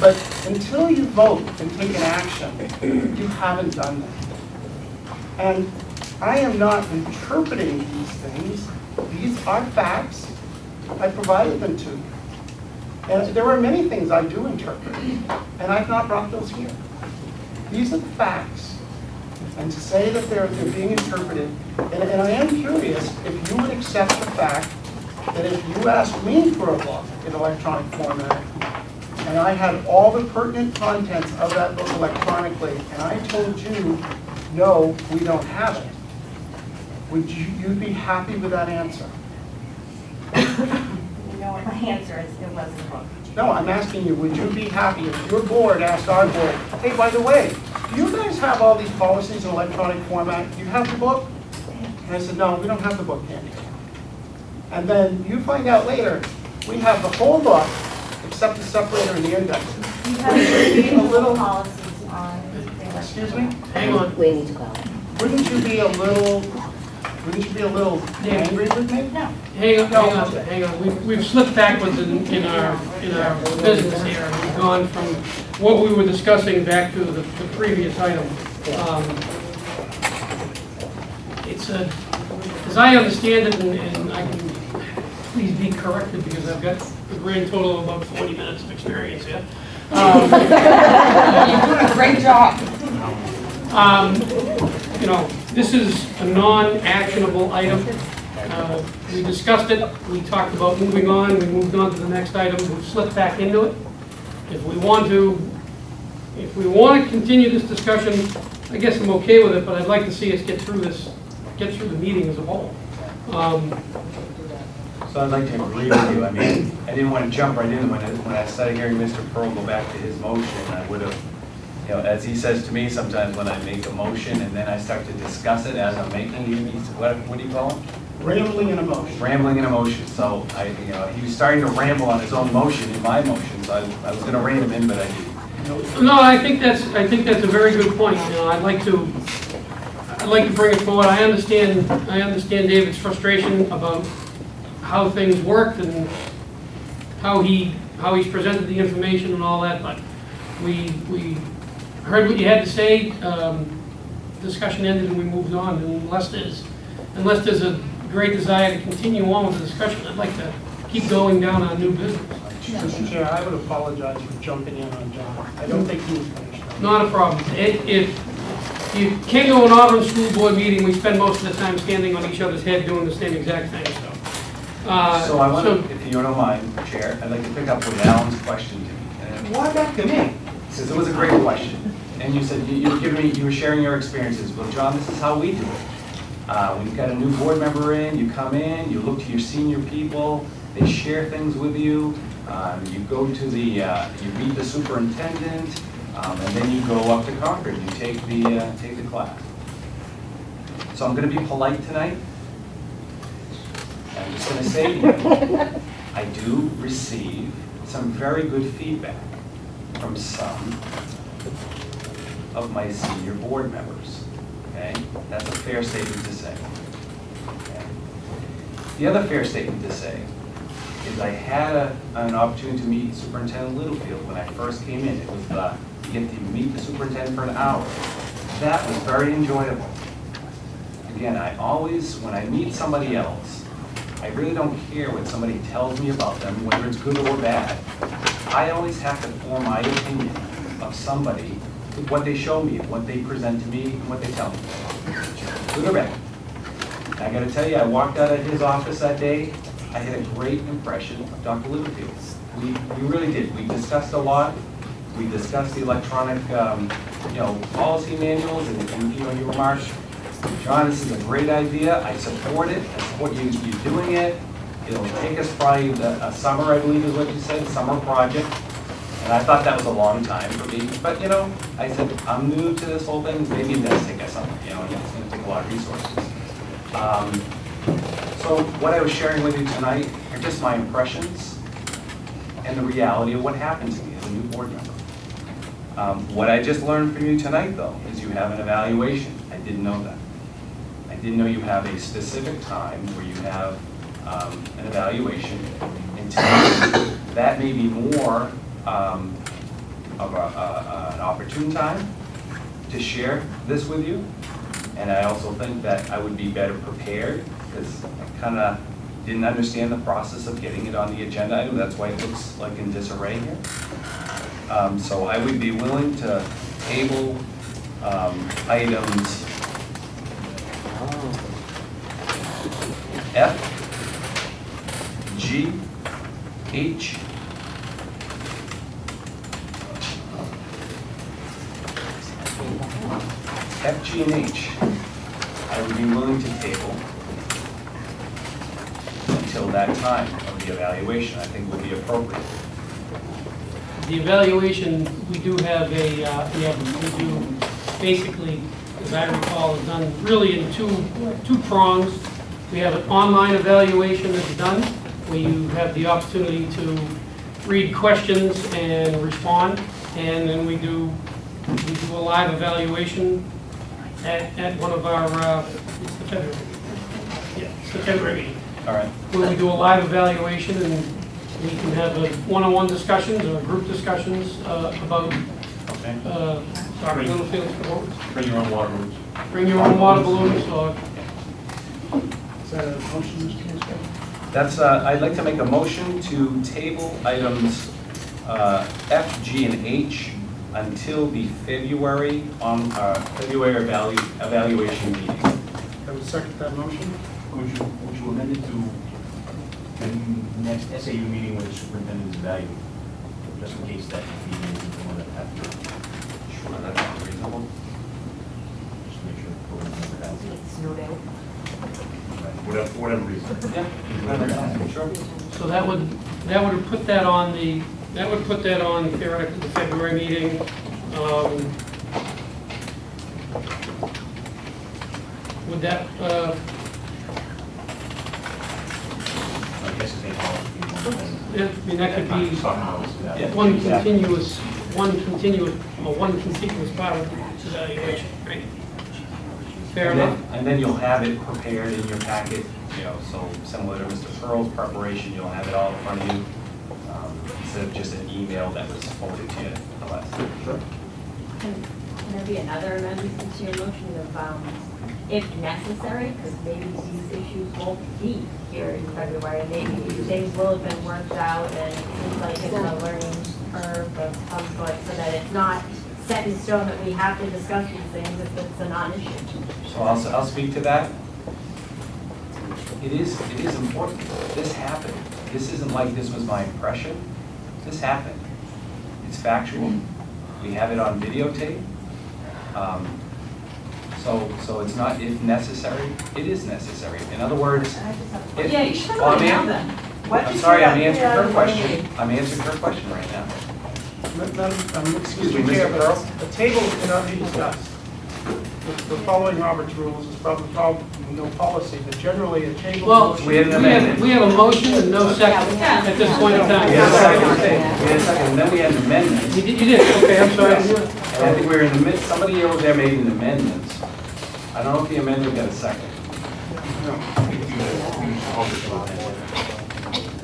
S15: but until you vote and take an action, you haven't done that. And I am not interpreting these things. These are facts. I provided them to you. And there are many things I do interpret, and I've not brought those here. These are the facts. And to say that they're being interpreted, and I am curious if you would accept the fact that if you asked me for a book in electronic format, and I had all the pertinent contents of that book electronically, and I told you, no, we don't have it, would you'd be happy with that answer?
S16: You know what my answer is, it wasn't a book.
S15: No, I'm asking you, would you be happy if your board asked our board, hey, by the way, do you guys have all these policies in electronic format? Do you have the book? And I said, no, we don't have the book handy. And then you find out later, we have the whole book, except the separator and the indexes.
S16: You have a little policies on.
S15: Excuse me?
S3: Hang on.
S8: We need to go.
S15: Wouldn't you be a little angry with me?
S16: No.
S3: Hang on. We've slipped backwards in our business here. We've gone from what we were discussing back to the previous item. It's as I understand it, and I can please be corrected because I've got a grand total of about 40 minutes of experience here.
S13: You're doing a great job.
S3: You know, this is a non-actionable item. We discussed it, we talked about moving on, we moved on to the next item, we've slipped back into it. If we want to continue this discussion, I guess I'm okay with it, but I'd like to see us get through the meeting as a whole.
S14: So I'd like to agree with you. I mean, I didn't want to jump right in when I started hearing Mr. Pearl go back to his motion. I would have, you know, as he says to me sometimes when I make a motion and then I start to discuss it as I'm making it, what do you call it?
S15: Rambling in emotion.
S14: Rambling in emotion. So he was starting to ramble on his own motion in my motion. So I was going to rein him in, but I didn't.
S3: No, I think that's a very good point. You know, I'd like to bring it forward. I understand David's frustration about how things worked and how he's presented the information and all that, but we heard what you had to say. Discussion ended and we moved on. And unless there's a great desire to continue on with the discussion, I'd like to keep going down on new business.
S15: Mr. Chair, I would apologize for jumping in on John. I don't think he was finished.
S3: Not a problem. If you came to an Auburn School Board meeting, we spend most of the time standing on each other's head doing the same exact thing.
S14: So I want to, if you don't mind, Chair, I'd like to pick up with Alan's question to me. And
S15: why back to me?
S14: Because it was a great question. And you said you were sharing your experiences. Well, John, this is how we do it. We've got a new board member in, you come in, you look to your senior people, they share things with you, you go to you meet the superintendent, and then you go up to Concord, you take the class. So I'm going to be polite tonight. I'm just going to say to you, I do receive some very good feedback from some of my senior board members. Okay? That's a fair statement to say. Okay? The other fair statement to say is I had an opportunity to meet Superintendent Littlefield when I first came in. It was to get to meet the superintendent for an hour. That was very enjoyable. Again, I always, when I meet somebody else, I really don't care what somebody tells me about them, whether it's good or bad. I always have to form my opinion of somebody with what they show me, what they present to me, and what they tell me. Good or bad. And I gotta tell you, I walked out of his office that day, I had a great impression of Dr. Littlefield. We really did. We discussed a lot. We discussed the electronic, policy manuals, and you remarked, John, this is a great idea. I support it. I support you doing it. It'll take us probably a summer, I believe is what you said, summer project. And I thought that was a long time for me. But, I said, I'm new to this whole thing. Maybe it does take us something, and it's going to take a lot of resources. So what I was sharing with you tonight are just my impressions and the reality of what happened to me as a new board member. What I just learned from you tonight, though, is you have an evaluation. I didn't know that. I didn't know you have a specific time where you have an evaluation. And to me, that may be more of an opportune time to share this with you. And I also think that I would be better prepared because I kind of didn't understand the process of getting it on the agenda item. That's why it looks like in disarray here. So I would be willing to table items F, G, H, F, G, and H. I would be willing to table until that time of the evaluation. I think would be appropriate.
S3: The evaluation, we do have we do basically, as I recall, is done really in two prongs. We have an online evaluation that's done, where you have the opportunity to read questions and respond, and then we do a live evaluation at one of our September meeting.
S14: All right.
S3: Where we do a live evaluation and we can have one-on-one discussions or group discussions about Dr. Littlefield's performance.
S6: Bring your own water balloons.
S3: Bring your own water balloons or...
S15: Is that a motion, Mr. Mansfield?
S14: That's, I'd like to make a motion to table items F, G, and H until the February evaluation meeting.
S15: I would second that motion.
S6: Would you amend it to the next SAU meeting where the superintendent is evaluated? Just in case that meeting isn't the one that happened.
S14: Sure, that sounds reasonable.
S6: Just to make sure the board member has it.
S20: It's no doubt.
S6: For whatever reason.
S14: Yeah, sure.
S3: So that would put that on theoretically the February meeting. Would that
S6: I guess it's
S3: yeah, I mean that could be one contiguous part of the evaluation, right? Fair enough.
S14: And then you'll have it prepared in your packet, so similar to Mr. Pearl's preparation, you'll have it all in front of you, instead of just an email that was forwarded to you the last time. Sure.
S18: Can there be another amendment to your motion of, if necessary, because maybe these issues won't be here in February, maybe these things will have been worked out and it seems like it's a learning curve of some sort, so that it's not set in stone that we have to discuss these things if it's a non-issue.
S14: So I'll speak to that. It is important. This happened. This isn't like this was my impression. This happened. It's factual. We have it on videotape. So it's not if necessary. It is necessary. In other words,
S4: Yeah, you should have now then.
S14: I'm sorry, I'm answering her question. I'm answering her question right now.
S15: Excuse
S14: me,
S15: me, Chair,
S14: Mr. Pearl?
S15: but the table cannot be discussed. the following Robert's rules is probably no policy, but generally a table
S3: Well,
S15: motion.
S3: we had a motion and no second at this point in time.
S14: We had a second, and then we had an amendment.
S3: You did, okay, I'm sorry.
S14: And I think we were in the midst, somebody over there made an amendment. I don't know if the amendment got a second.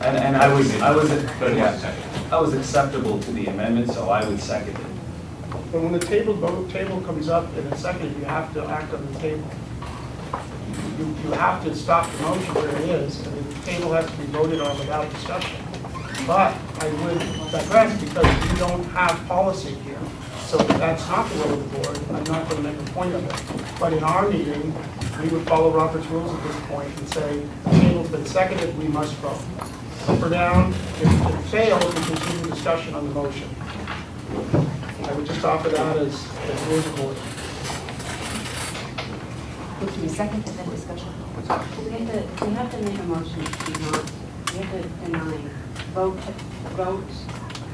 S14: And I was acceptable to the amendment, so I would second it.
S15: But when the table comes up and it's seconded, you have to act on the table. You have to stop the motion where it is, and the table has to be voted on without discussion. But I would digress because we don't have policy here. So if that's not the will of the board, I'm not going to make a point of it. But in our meeting, we would follow Robert's rules at this point and say, the table's been seconded, we must vote. Up or down, if it fails, we continue discussion on the motion. I would just offer that as rules of order.
S12: Second and then discussion. We have to make a motion to not, we have to deny, vote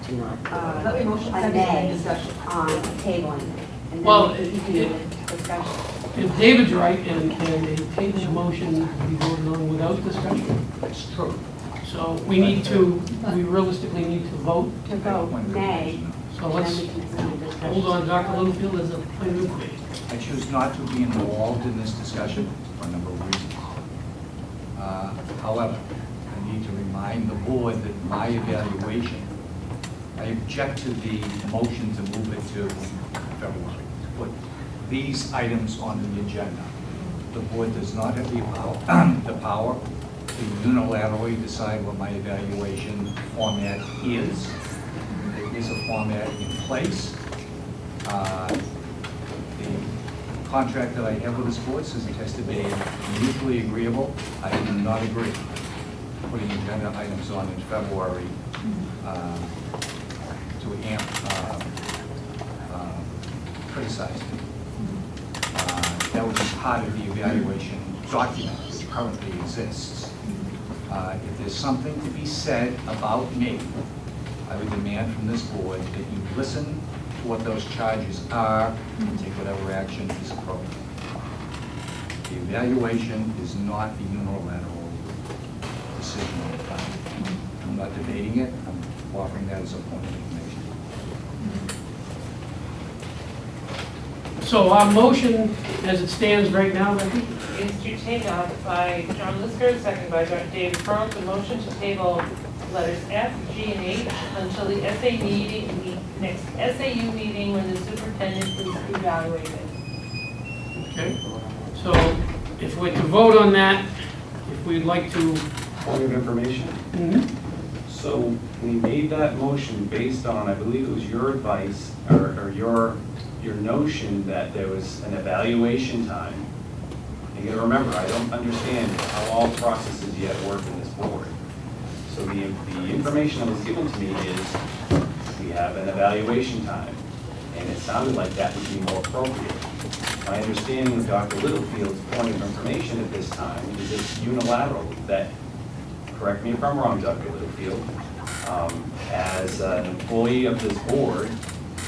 S12: to not,
S20: Let me motion
S12: a
S20: second
S12: nay
S20: and discussion.
S12: on tabling. And
S3: Well,
S12: then we can do discussion.
S3: If David's right, and a table motion be voted on without discussion, it's true. So we realistically need to vote.
S12: To vote nay,
S3: So
S12: and
S3: let's,
S12: then we can do discussion.
S3: hold on, Dr. Littlefield, as a planning committee.
S1: I choose not to be involved in this discussion for a number of reasons. However, I need to remind the board that my evaluation, I object to the motion to move it to February, to put these items on the agenda. The board does not have the power to unilaterally decide what my evaluation format is. There is a format in place. The contract that I have with this board says it has to be mutually agreeable. I do not agree putting agenda items on in February to criticize me. That would be part of the evaluation document which currently exists. If there's something to be said about me, I would demand from this board that you listen to what those charges are and take whatever action is appropriate. The evaluation is not a unilateral decision on the time. I'm not debating it, I'm offering that as a point of information.
S3: So our motion, as it stands right now, Becky?
S21: Is to take up by John Lisker, second by David Pearl, the motion to table letters F, G, and H until the next SAU meeting when the superintendent is evaluated.
S3: Okay. So if we're to vote on that, if we'd like to...
S14: Point of information. So we made that motion based on, I believe it was your advice, or your notion that there was an evaluation time. You gotta remember, I don't understand how all processes yet work in this board. So the information that was given to me is we have an evaluation time, and it sounded like that would be more appropriate. My understanding of Dr. Littlefield's point of information at this time is it's unilateral, that, correct me if I'm wrong, Dr. Littlefield, as an employee of this board,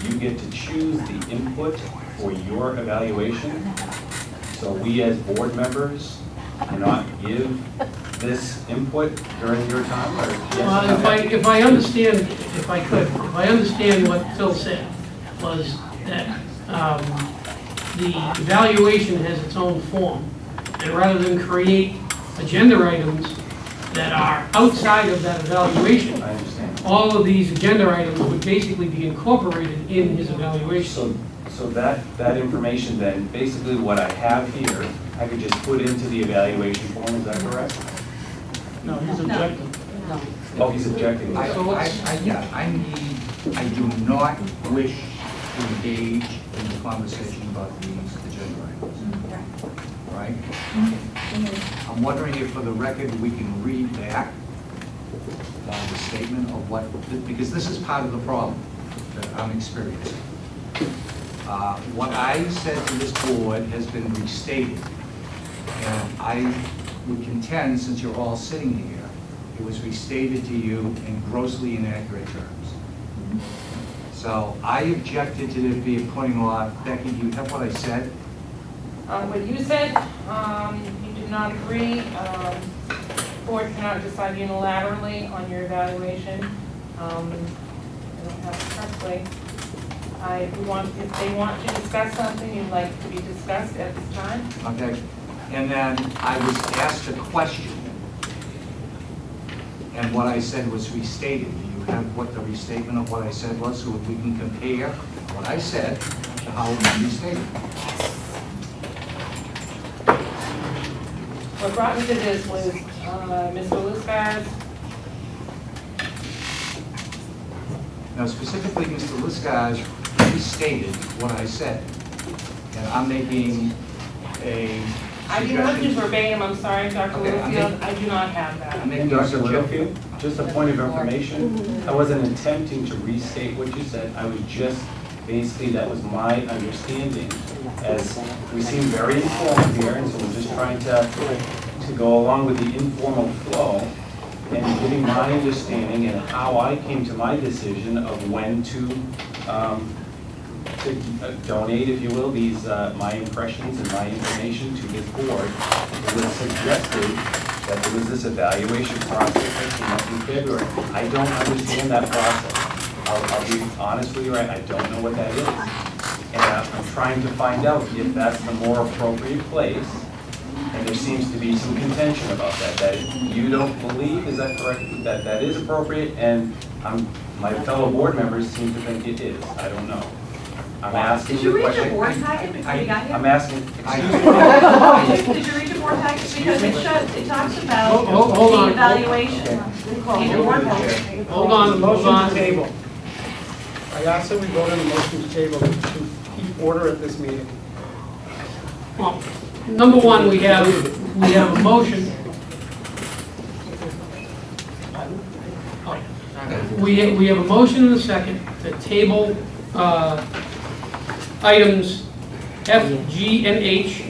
S14: you get to choose the input for your evaluation. So we as board members cannot give this input during your time? Or yes,
S3: if I understand what Phil said, was that the evaluation has its own form, and rather than create agenda items that are outside of that evaluation,
S14: I understand.
S3: all of these agenda items would basically be incorporated in his evaluation.
S14: So that information then, basically what I have here, I could just put into the evaluation form, is that correct?
S3: No, he's objecting.
S12: No.
S14: Oh, he's objecting.
S1: I do not wish to engage in the conversation about these agenda items. Right? I'm wondering if for the record we can read back the statement of what, because this is part of the problem that I'm experiencing. What I said to this board has been restated, and I would contend, since you're all sitting here, it was restated to you in grossly inaccurate terms. So I objected to it being putting off. Becky, do you have what I said?
S21: what you said. You did not agree. Board cannot decide unilaterally on your evaluation. I don't have it correctly. If they want to discuss something you'd like to be discussed at this time.
S1: Okay, and then I was asked a question, and what I said was restated. Do you have what the restatement of what I said was, so we can compare what I said to how it was restated?
S21: What brought me to this was Mr. Liscar's.
S1: Now, specifically, Mr. Liscar's restated what I said, and I'm making a
S21: I do not do
S1: suggestion.
S21: verbatim, I'm sorry, Dr.
S1: Okay,
S21: Littlefield, I do not have that.
S1: I'm making a
S14: Dr.
S1: suggestion.
S14: Littlefield, just a point of information, I wasn't attempting to restate what you said, I was just, basically, that was my understanding, as we seem very informal here, and so we're just trying to go along with the informal flow, and giving my understanding and how I came to my decision of when to donate, if you will, these my impressions and my information to this board. It was suggested that there was this evaluation process that came up in February. I don't understand that process. I'll be honest with you, I don't know what that is. And I'm trying to find out if that's the more appropriate place. And there seems to be some contention about that you don't believe, is that correct, that that is appropriate? And my fellow board members seem to think it is. I don't know. I'm asking
S4: Did you
S14: the
S4: read
S14: question.
S4: your board packet before you got here?
S14: I'm asking,
S4: Did you read your board packet? Because it talks about
S3: Hold on.
S4: the evaluation.
S3: Okay.
S4: In your board packet.
S3: Hold on,
S15: Motion
S3: hold on.
S15: to table. I ask that we vote on the motion to table to keep order at this meeting.
S3: Well, number one, we have a motion. We have a motion and a second to table items F, G, and H,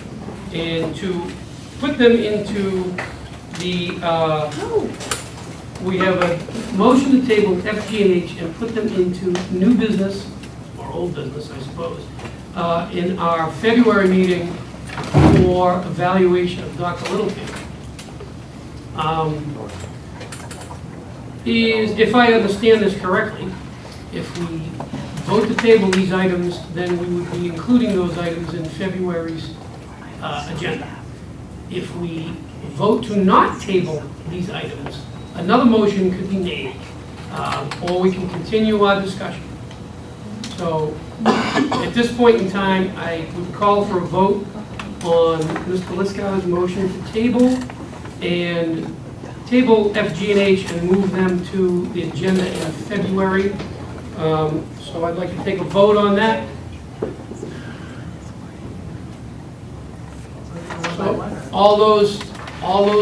S3: and to put them into the, we have a motion to table F, G, and H and put them into new business, or old business, I suppose, in our February meeting for evaluation of Dr. Littlefield. If I understand this correctly, if we vote to table these items, then we would be including those items in February's agenda. If we vote to not table these items, another motion could be made, or we can continue our discussion. So at this point in time, I would call for a vote on Mr. Liscow's motion to table F, G, and H and move them to the agenda in February. So I'd like to take a vote on that. So all those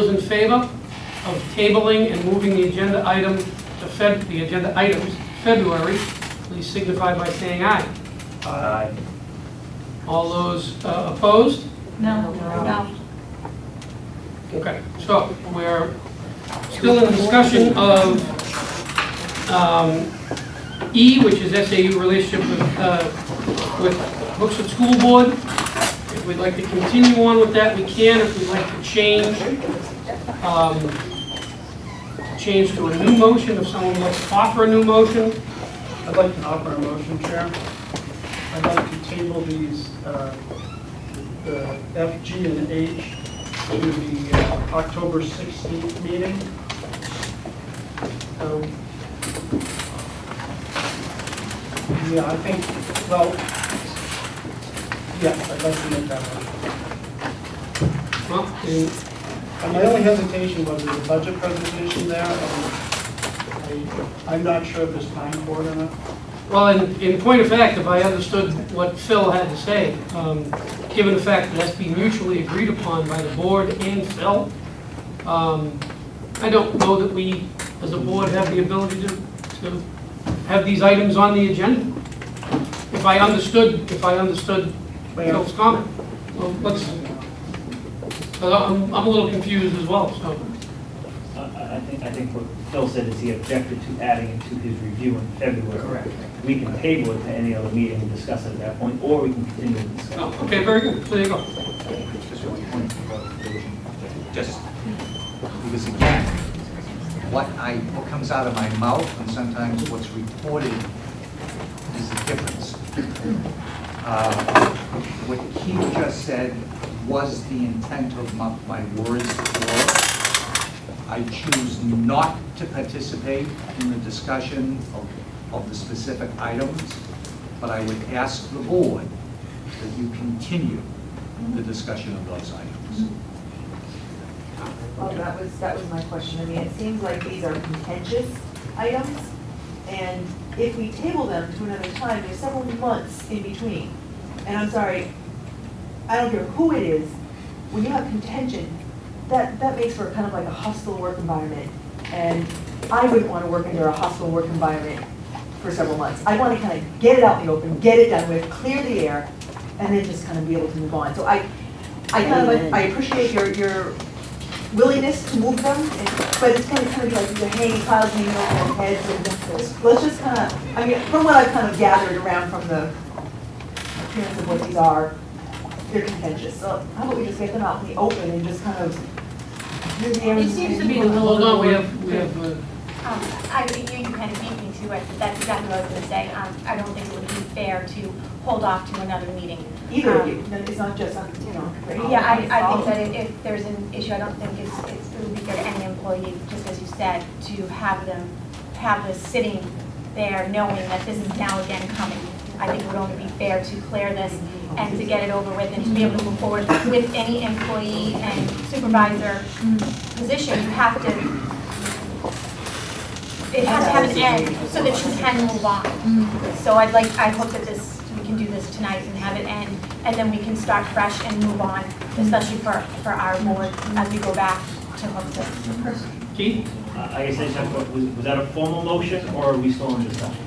S3: in favor of tabling and moving the agenda item to the agenda items February, please signify by saying aye.
S14: Aye.
S3: All those opposed?
S4: No.
S3: Okay, so we're still in discussion of E, which is SAU relationship with Hooksett School Board. If we'd like to continue on with that, we can. If we'd like to change to a new motion, if someone would like to offer a new motion.
S15: I'd like to offer a motion, Chair. I'd like to table these, the F, G, and H to the October 16th meeting. Yeah, I think, well, yeah, I'd like to make that motion. And my only hesitation was the budget presentation there. I'm not sure if there's time for it or not.
S3: Well, in point of fact, if I understood what Phil had to say, given the fact that that's being mutually agreed upon by the board and Phil, I don't know that we, as a board, have the ability to have these items on the agenda. If I understood Phil's comment. Well, I'm a little confused as well, so.
S7: I think what Phil said is he objected to adding it to his review in February. Correct. We can table it to any other meeting and discuss it at that point, or we can continue to discuss.
S3: Oh, okay, very good. So there you go.
S1: Just because again, what comes out of my mouth and sometimes what's reported is the difference. What Keith just said was the intent of my words before. I choose not to participate in the discussion of the specific items, but I would ask the board that you continue the discussion of those items.
S20: Well, that was my question. I mean, it seems like these are contentious items, and if we table them to another time, there's several months in between. And I'm sorry, I don't care who it is, when you have contention, that makes for kind of like a hostile work environment. And I wouldn't want to work under a hostile work environment for several months. I want to kind of get it out in the open, get it done with, clear the air, and then just kind of be able to move on. So I appreciate your willingness to move them, but it's going to kind of be like the hanging clouds hanging over their heads. And let's just kind of, I mean, from what I've kind of gathered around from the appearance of what these are, they're contentious. So how about we just get them out in the open and just kind of do the air.
S3: It seems to be the will of the board.
S9: You kind of beat me to it. That's exactly what I was going to say. I don't think it would be fair to hold off to another meeting.
S20: Either of you. It's not just,
S9: Yeah, I think that if there's an issue, I don't think it would be fair to any employee, just as you said, to have this sitting there knowing that this is now again coming. I think it would only be fair to clear this and to get it over with and to be able to move forward with any employee and supervisor position. You have to, it has to have an end so that you can move on. So I hope that we can do this tonight and have it end, and then we can start fresh and move on, especially for our board as we go back to Hooksett.
S7: Keith? I guess I just have, was that a formal motion, or are we still in discussion?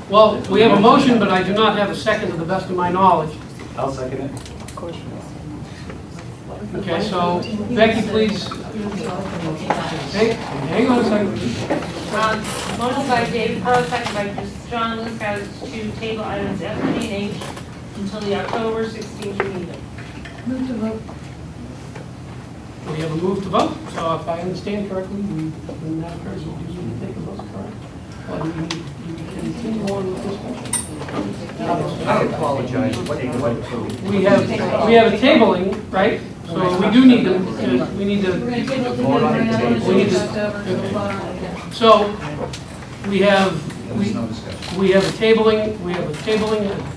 S3: Well, we have a motion, but I do not have a second to the best of my knowledge.
S14: I'll second it.
S3: Of course. Okay, so Becky, please. Hang on a second.
S21: Motion by David Pearl, second by John Liscott to table items F, G, and H until the October 16th meeting.
S3: Move to vote. We have a move to vote, so if I understand correctly, when that occurs, we usually take a vote, correct? Well, do we need to continue on with this motion?
S1: I apologize.
S3: We have a tabling, right? So we do need to, we need to vote on the table. So we have a tabling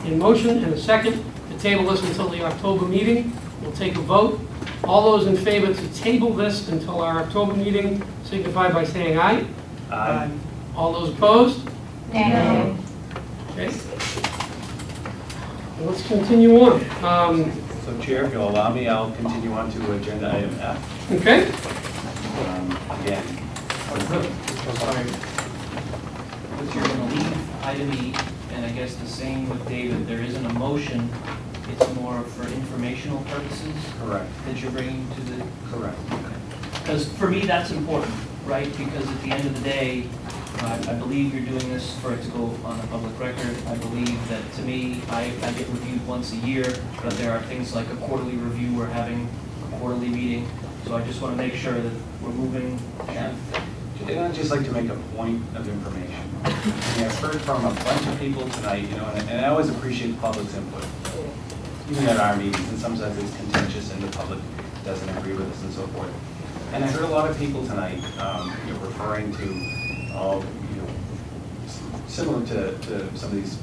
S3: in motion and a second to table this until the October meeting. We'll take a vote. All those in favor to table this until our October meeting signify by saying aye.
S14: Aye.
S3: All those opposed?
S9: No.
S3: Okay. Let's continue on.
S14: So Chair, if you'll allow me, I'll continue on to agenda item F.
S3: Okay.
S14: Again.
S19: But you're going to leave item E, and I guess the same with David, there isn't a motion, it's more for informational purposes?
S14: Correct.
S19: That you're bringing to the...
S14: Correct.
S19: Because for me, that's important, right? Because at the end of the day, I believe you're doing this for it to go on a public record. I believe that, to me, I get reviewed once a year, but there are things like a quarterly review, we're having a quarterly meeting. So I just want to make sure that we're moving.
S14: And I'd just like to make a point of information. I've heard from a bunch of people tonight, and I always appreciate the public's input, even at our meetings, and sometimes it's contentious and the public doesn't agree with us and so forth. And I heard a lot of people tonight referring to similar to some of these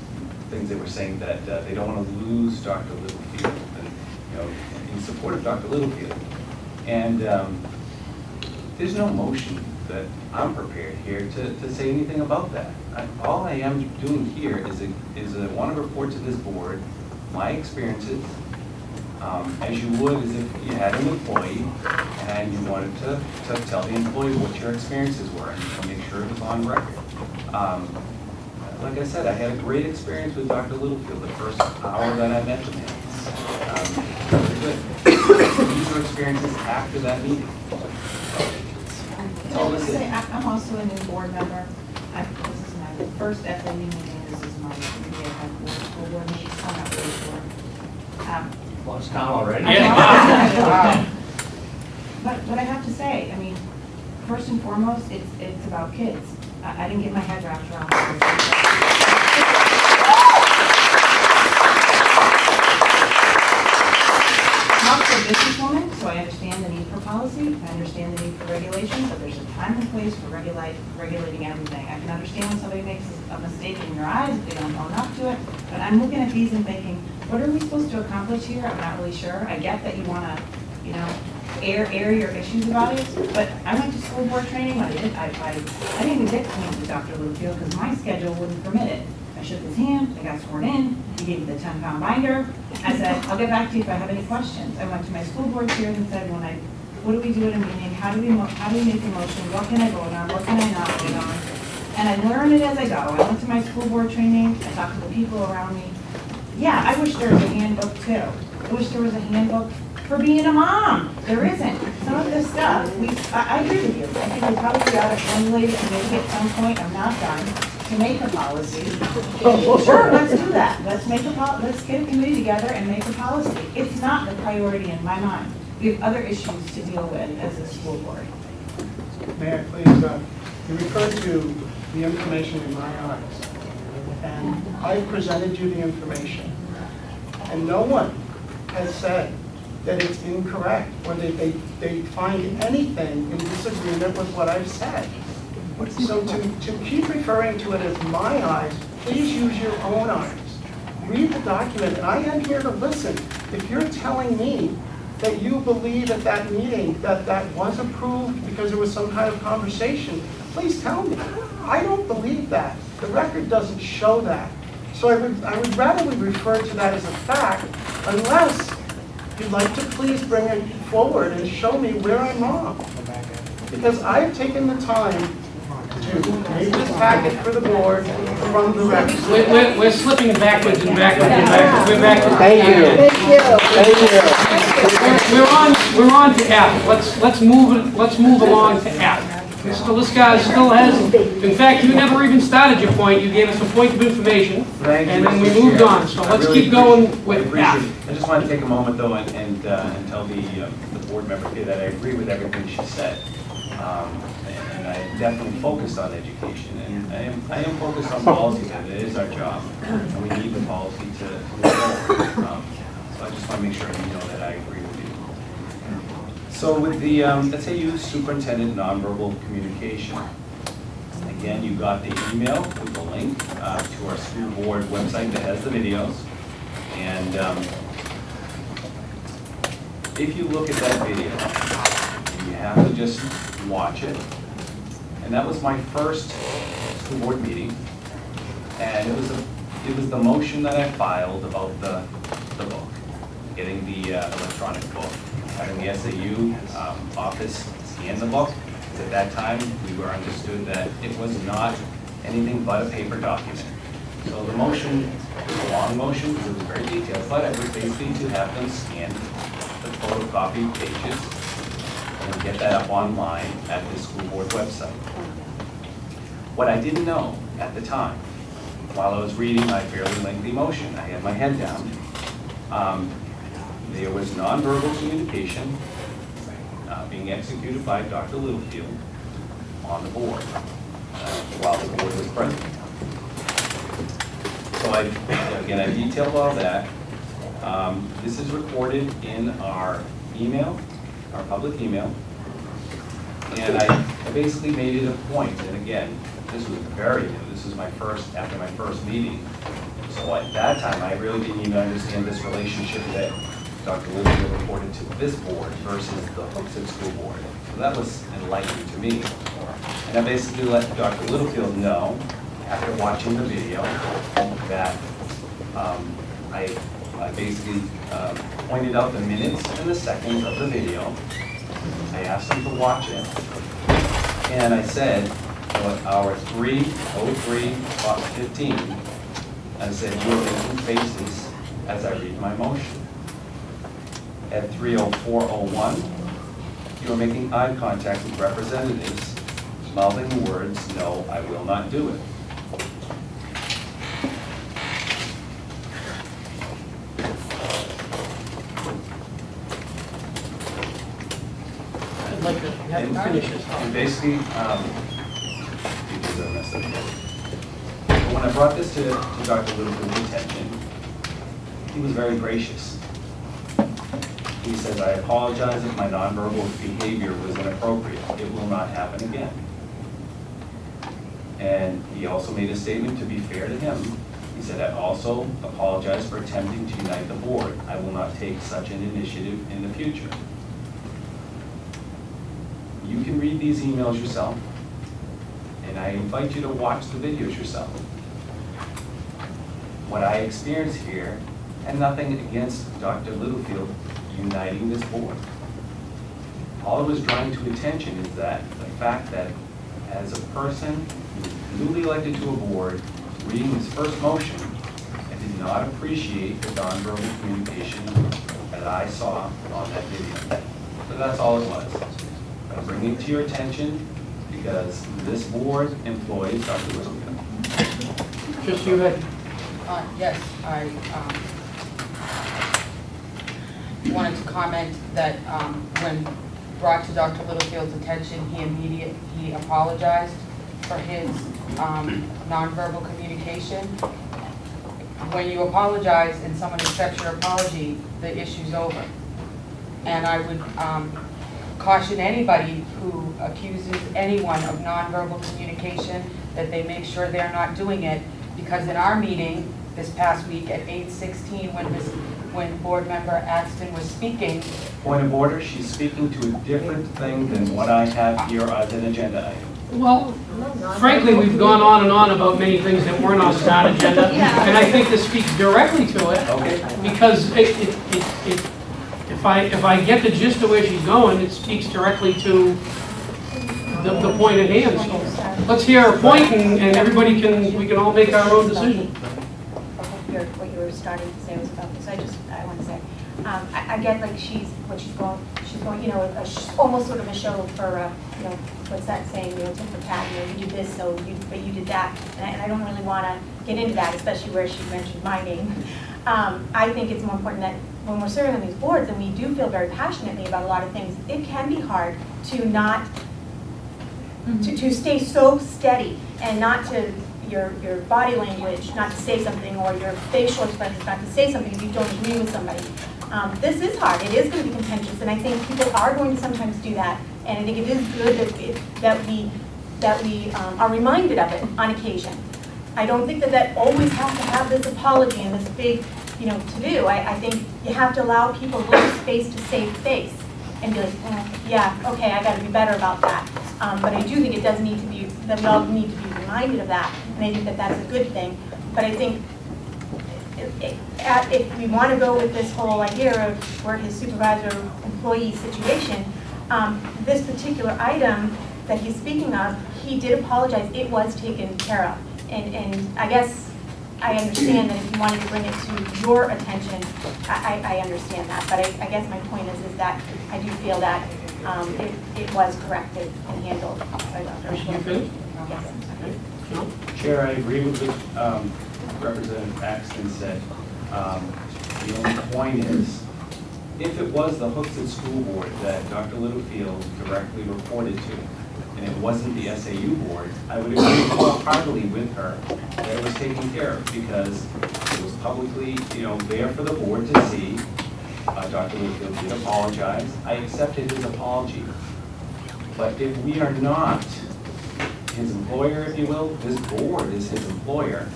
S14: things they were saying, that they don't want to lose Dr. Littlefield, and in support of Dr. Littlefield. And there's no motion that I'm prepared here to say anything about that. All I am doing here is I want to report to this board my experiences, as you would as if you had an employee and you wanted to tell the employee what your experiences were and make sure it was on record. Like I said, I had a great experience with Dr. Littlefield the first hour that I met the man. Very good. These are experiences after that meeting.
S17: I'm also a new board member. This is my first FAU meeting. This is my school board meeting, so I'm not really sure.
S6: Lost count already?
S17: But I have to say, I mean, first and foremost, it's about kids. I didn't get my head wrapped around it. I'm also a businesswoman, so I understand the need for policy, I understand the need for regulation, but there's a time and place for regulating everything. I can understand when somebody makes a mistake in your eyes, if they don't own up to it, but I'm looking at these and thinking, what are we supposed to accomplish here? I'm not really sure. I get that you want to, you know, air your issues about it, but I went to school board training, I didn't even get to meet with Dr. Littlefield because my schedule wouldn't permit it. I shook his hand, I got sworn in, he gave me the 10-pound binder. I said, I'll get back to you if I have any questions. I went to my school board chairs and said, what do we do at a meeting? How do we make a motion? What can I vote on? What can I not vote on? And I learned it as I go. I went to my school board training, I talked to the people around me. Yeah, I wish there was a handbook too. I wish there was a handbook for being a mom. There isn't. Some of this stuff, I agree with you. I think we probably ought to formulate it and maybe at some point, I'm not done, to make a policy. Sure, let's do that. Let's get a committee together and make a policy. It's not the priority in my mind. We have other issues to deal with as a school board.
S15: May I please, you referred to the information in my eyes, and I presented you the information, and no one has said that it's incorrect, or they find anything in disagreement with what I've said. So to keep referring to it as my eyes, please use your own eyes. Read the document, and I am here to listen. If you're telling me that you believe at that meeting that was approved because there was some kind of conversation, please tell me. I don't believe that. The record doesn't show that. So I would rather we refer to that as a fact, unless you'd like to please bring it forward and show me where I'm wrong. Because I've taken the time to make this packet for the board from the record.
S3: We're slipping backwards and backwards and backwards. We're back to
S2: Thank you. Thank you.
S3: We're on to F. Let's move along to F. Mr. Liscar still has, in fact, you never even started your point. You gave us a point of information, and then we moved on. So let's keep going with F.
S14: I just want to take a moment, though, and tell the board member here that I agree with everything she said. And I definitely focused on education, and I am focused on policy, that it is our job, and we need the policy to move forward. So I just want to make sure you know that I agree with you. So with the SAU superintendent nonverbal communication, again, you got the email with the link to our school board website that has the videos. And if you look at that video, you have to just watch it. And that was my first school board meeting. And it was the motion that I filed about the book, getting the electronic book, having the SAU office scan the book. At that time, we were understood that it was not anything but a paper document. So the motion was a long motion because it was very detailed, but it was basically to have them scan the photocopied pages and get that up online at the school board website. What I didn't know at the time, while I was reading my fairly lengthy motion, I had my head down, there was nonverbal communication being executed by Dr. Littlefield on the board while the board was present. So I detailed all that. This is recorded in our email, our public email. And I basically made it a point, and again, this was very new. This was after my first meeting. So at that time, I really didn't even understand this relationship that Dr. Littlefield reported to this board versus the Hooksett School Board. So that was enlightening to me. And I basically let Dr. Littlefield know, after watching the video, that I basically pointed out the minutes and the seconds of the video. I asked him to watch it. And I said, at hour 3:03:15, I said, you're making faces as I read my motion. At 3:04:01, you are making eye contact with representatives, mouthing the words, no, I will not do it.
S3: I'd like to have him finish his
S14: And
S3: thought.
S14: basically, because I messed up here. But when I brought this to Dr. Littlefield's attention, he was very gracious. He says, I apologize if my nonverbal behavior was inappropriate. It will not happen again. And he also made a statement, to be fair to him, he said, I also apologize for attempting to unite the board. I will not take such an initiative in the future. You can read these emails yourself, and I invite you to watch the videos yourself. What I experienced here, and nothing against Dr. Littlefield uniting this board. All I was drawing to attention is that the fact that as a person who was newly elected to a board, reading his first motion, I did not appreciate the nonverbal communication that I saw on that video. But that's all it was. I'm bringing it to your attention because this board employs Dr. Littlefield.
S3: Just you had.
S13: Yes, I wanted to comment that when brought to Dr. Littlefield's attention, he apologized for his nonverbal communication. When you apologize and someone accepts your apology, the issue's over. And I would caution anybody who accuses anyone of nonverbal communication that they make sure they're not doing it, because in our meeting this past week at 8:16, when board member Axton was speaking.
S14: Point of order, she's speaking to a different thing than what I have here as an agenda item.
S3: Well, frankly, we've gone on and on about many things that weren't on the town agenda, and I think this speaks directly to it.
S14: Okay.
S3: Because if I get the gist of where she's going, it speaks directly to the point at hand. So let's hear her point, and everybody we can all make our own decision.
S9: What you were starting to say was about this. I want to say, I get like she's going, you know, almost sort of a show for, you know, what's that saying, you know, tit for tat, you know, you did this, but you did that. And I don't really want to get into that, especially where she mentioned my name. I think it's more important that when we're serving on these boards and we do feel very passionately about a lot of things, it can be hard to not, to stay so steady and not to, your body language not to say something, or your facial expressions not to say something if you don't agree with somebody. This is hard. It is going to be contentious, and I think people are going to sometimes do that. And I think it is good that we are reminded of it on occasion. I don't think that always has to have this apology and this big, you know, to do. I think you have to allow people a little space to save face and be like, yeah, okay, I got to be better about that. But I do think it does need to be, that we all need to be reminded of that, and I think that that's a good thing. But I think if we want to go with this whole idea of we're his supervisor-employee situation, this particular item that he's speaking of, he did apologize. It was taken care of. And I guess I understand that if you wanted to bring it to your attention, I understand that. But I guess my point is that I do feel that it was corrected and handled by Dr.
S3: You
S9: Yes.
S14: Chair, I agree with what Representative Axton said. The only point is, if it was the Hooksett School Board that Dr. Littlefield directly reported to, and it wasn't the SAU board, I would agree wholeheartedly with her that it was taken care of, because it was publicly, you know, there for the board to see. Dr. Littlefield did apologize. I accepted his apology. But if we are not his employer, if you will, this board is his employer,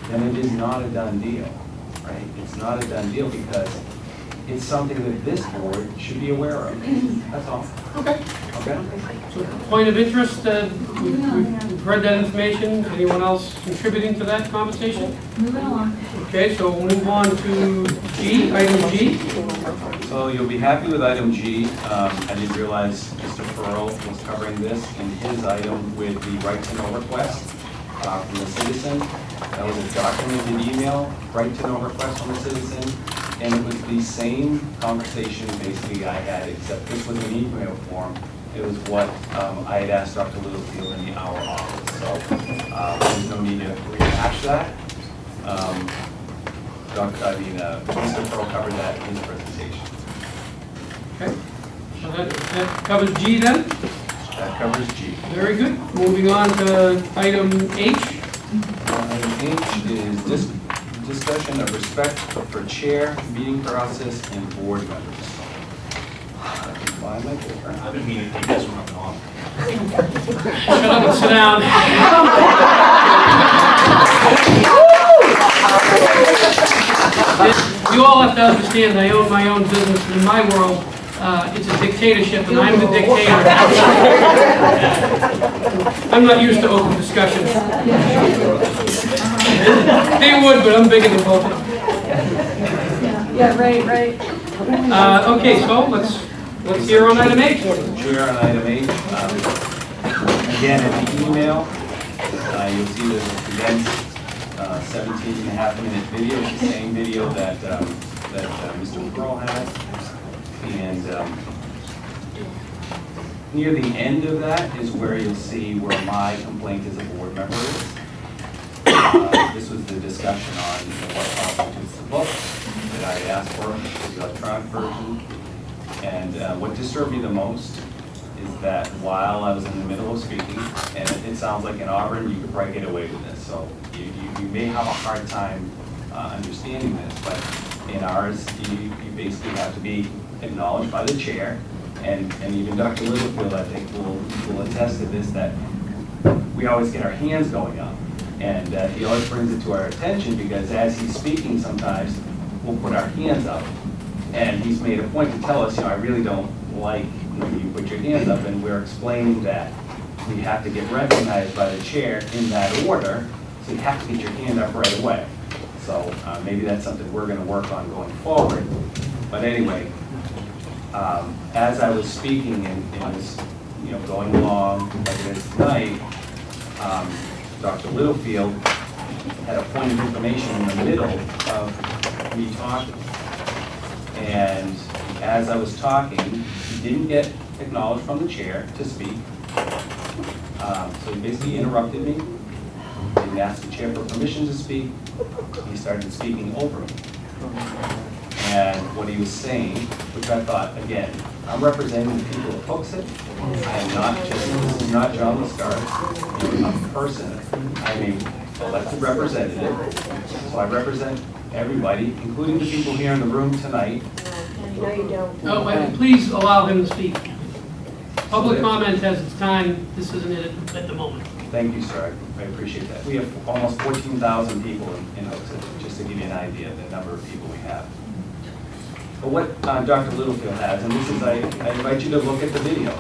S14: then it is not a done deal, right? It's not a done deal because it's something that this board should be aware of. That's all.
S3: Okay.
S14: Okay?
S3: So, point of interest, we've heard that information. Anyone else contributing to that conversation?
S4: Moving along.
S3: Okay, so we'll move on to G, item G.
S14: So you'll be happy with item G. I didn't realize Mr. Pearl was covering this in his item with the right to know request from the citizen. That was a documented email, right to know request from the citizen. And it was the same conversation basically I had, except this was an email form. It was what I had asked Dr. Littlefield in our office. So there's no need to rehash that. Mr. Pearl covered that in his presentation.
S3: Okay. So that covers G then?
S14: That covers G.
S3: Very good. Moving on to item H.
S14: Item H is discussion of respect for chair, meeting process, and board members. I can find my paper.
S6: I've been meaning to take this one up and on.
S3: Shut up and sit down. You all have to understand, I own my own business, and in my world, it's a dictatorship, and I'm the dictator. I'm not used to open discussions. They would, but I'm bigger than both of them.
S4: Yeah, right.
S3: Okay, so let's hear on item H.
S14: Chair on item H. Again, in the email, you'll see there's a condensed 17.5-minute video. It's the same video that Mr. Pearl has. And near the end of that is where you'll see where my complaint as a board member is. This was the discussion on what constitutes the book that I asked for, the electronic version. And what disturbed me the most is that while I was in the middle of speaking, and it sounds like in Auburn, you could probably get away with this, so you may have a hard time understanding this, but in ours, you basically have to be acknowledged by the chair, and even Dr. Littlefield, I think, will attest to this, that we always get our hands going up. And he always brings it to our attention because as he's speaking sometimes, we'll put our hands up. And he's made a point to tell us, I really don't like when you put your hands up, and we're explaining that we have to get recognized by the chair in that order, so you have to get your hand up right away. So maybe that's something we're going to work on going forward. But anyway, as I was speaking and was going along like it is tonight, Dr. Littlefield had a point of information in the middle of me talking. And as I was talking, he didn't get acknowledged from the chair to speak. So he basically interrupted me, didn't ask the chair for permission to speak. He started speaking over me. And what he was saying, which I thought, again, I'm representing the people of Hooksett. I am not just, this is not John Lascard. I'm a person. I'm an elected representative. So I represent everybody, including the people here in the room tonight.
S16: No, you don't.
S3: No, but please allow him to speak. Public comment has its time. This isn't it at the moment.
S14: Thank you, sir. I appreciate that. We have almost 14,000 people in Hooksett, just to give you an idea of the number of people we have. But what Dr. Littlefield has, and this is, I invite you to look at the video,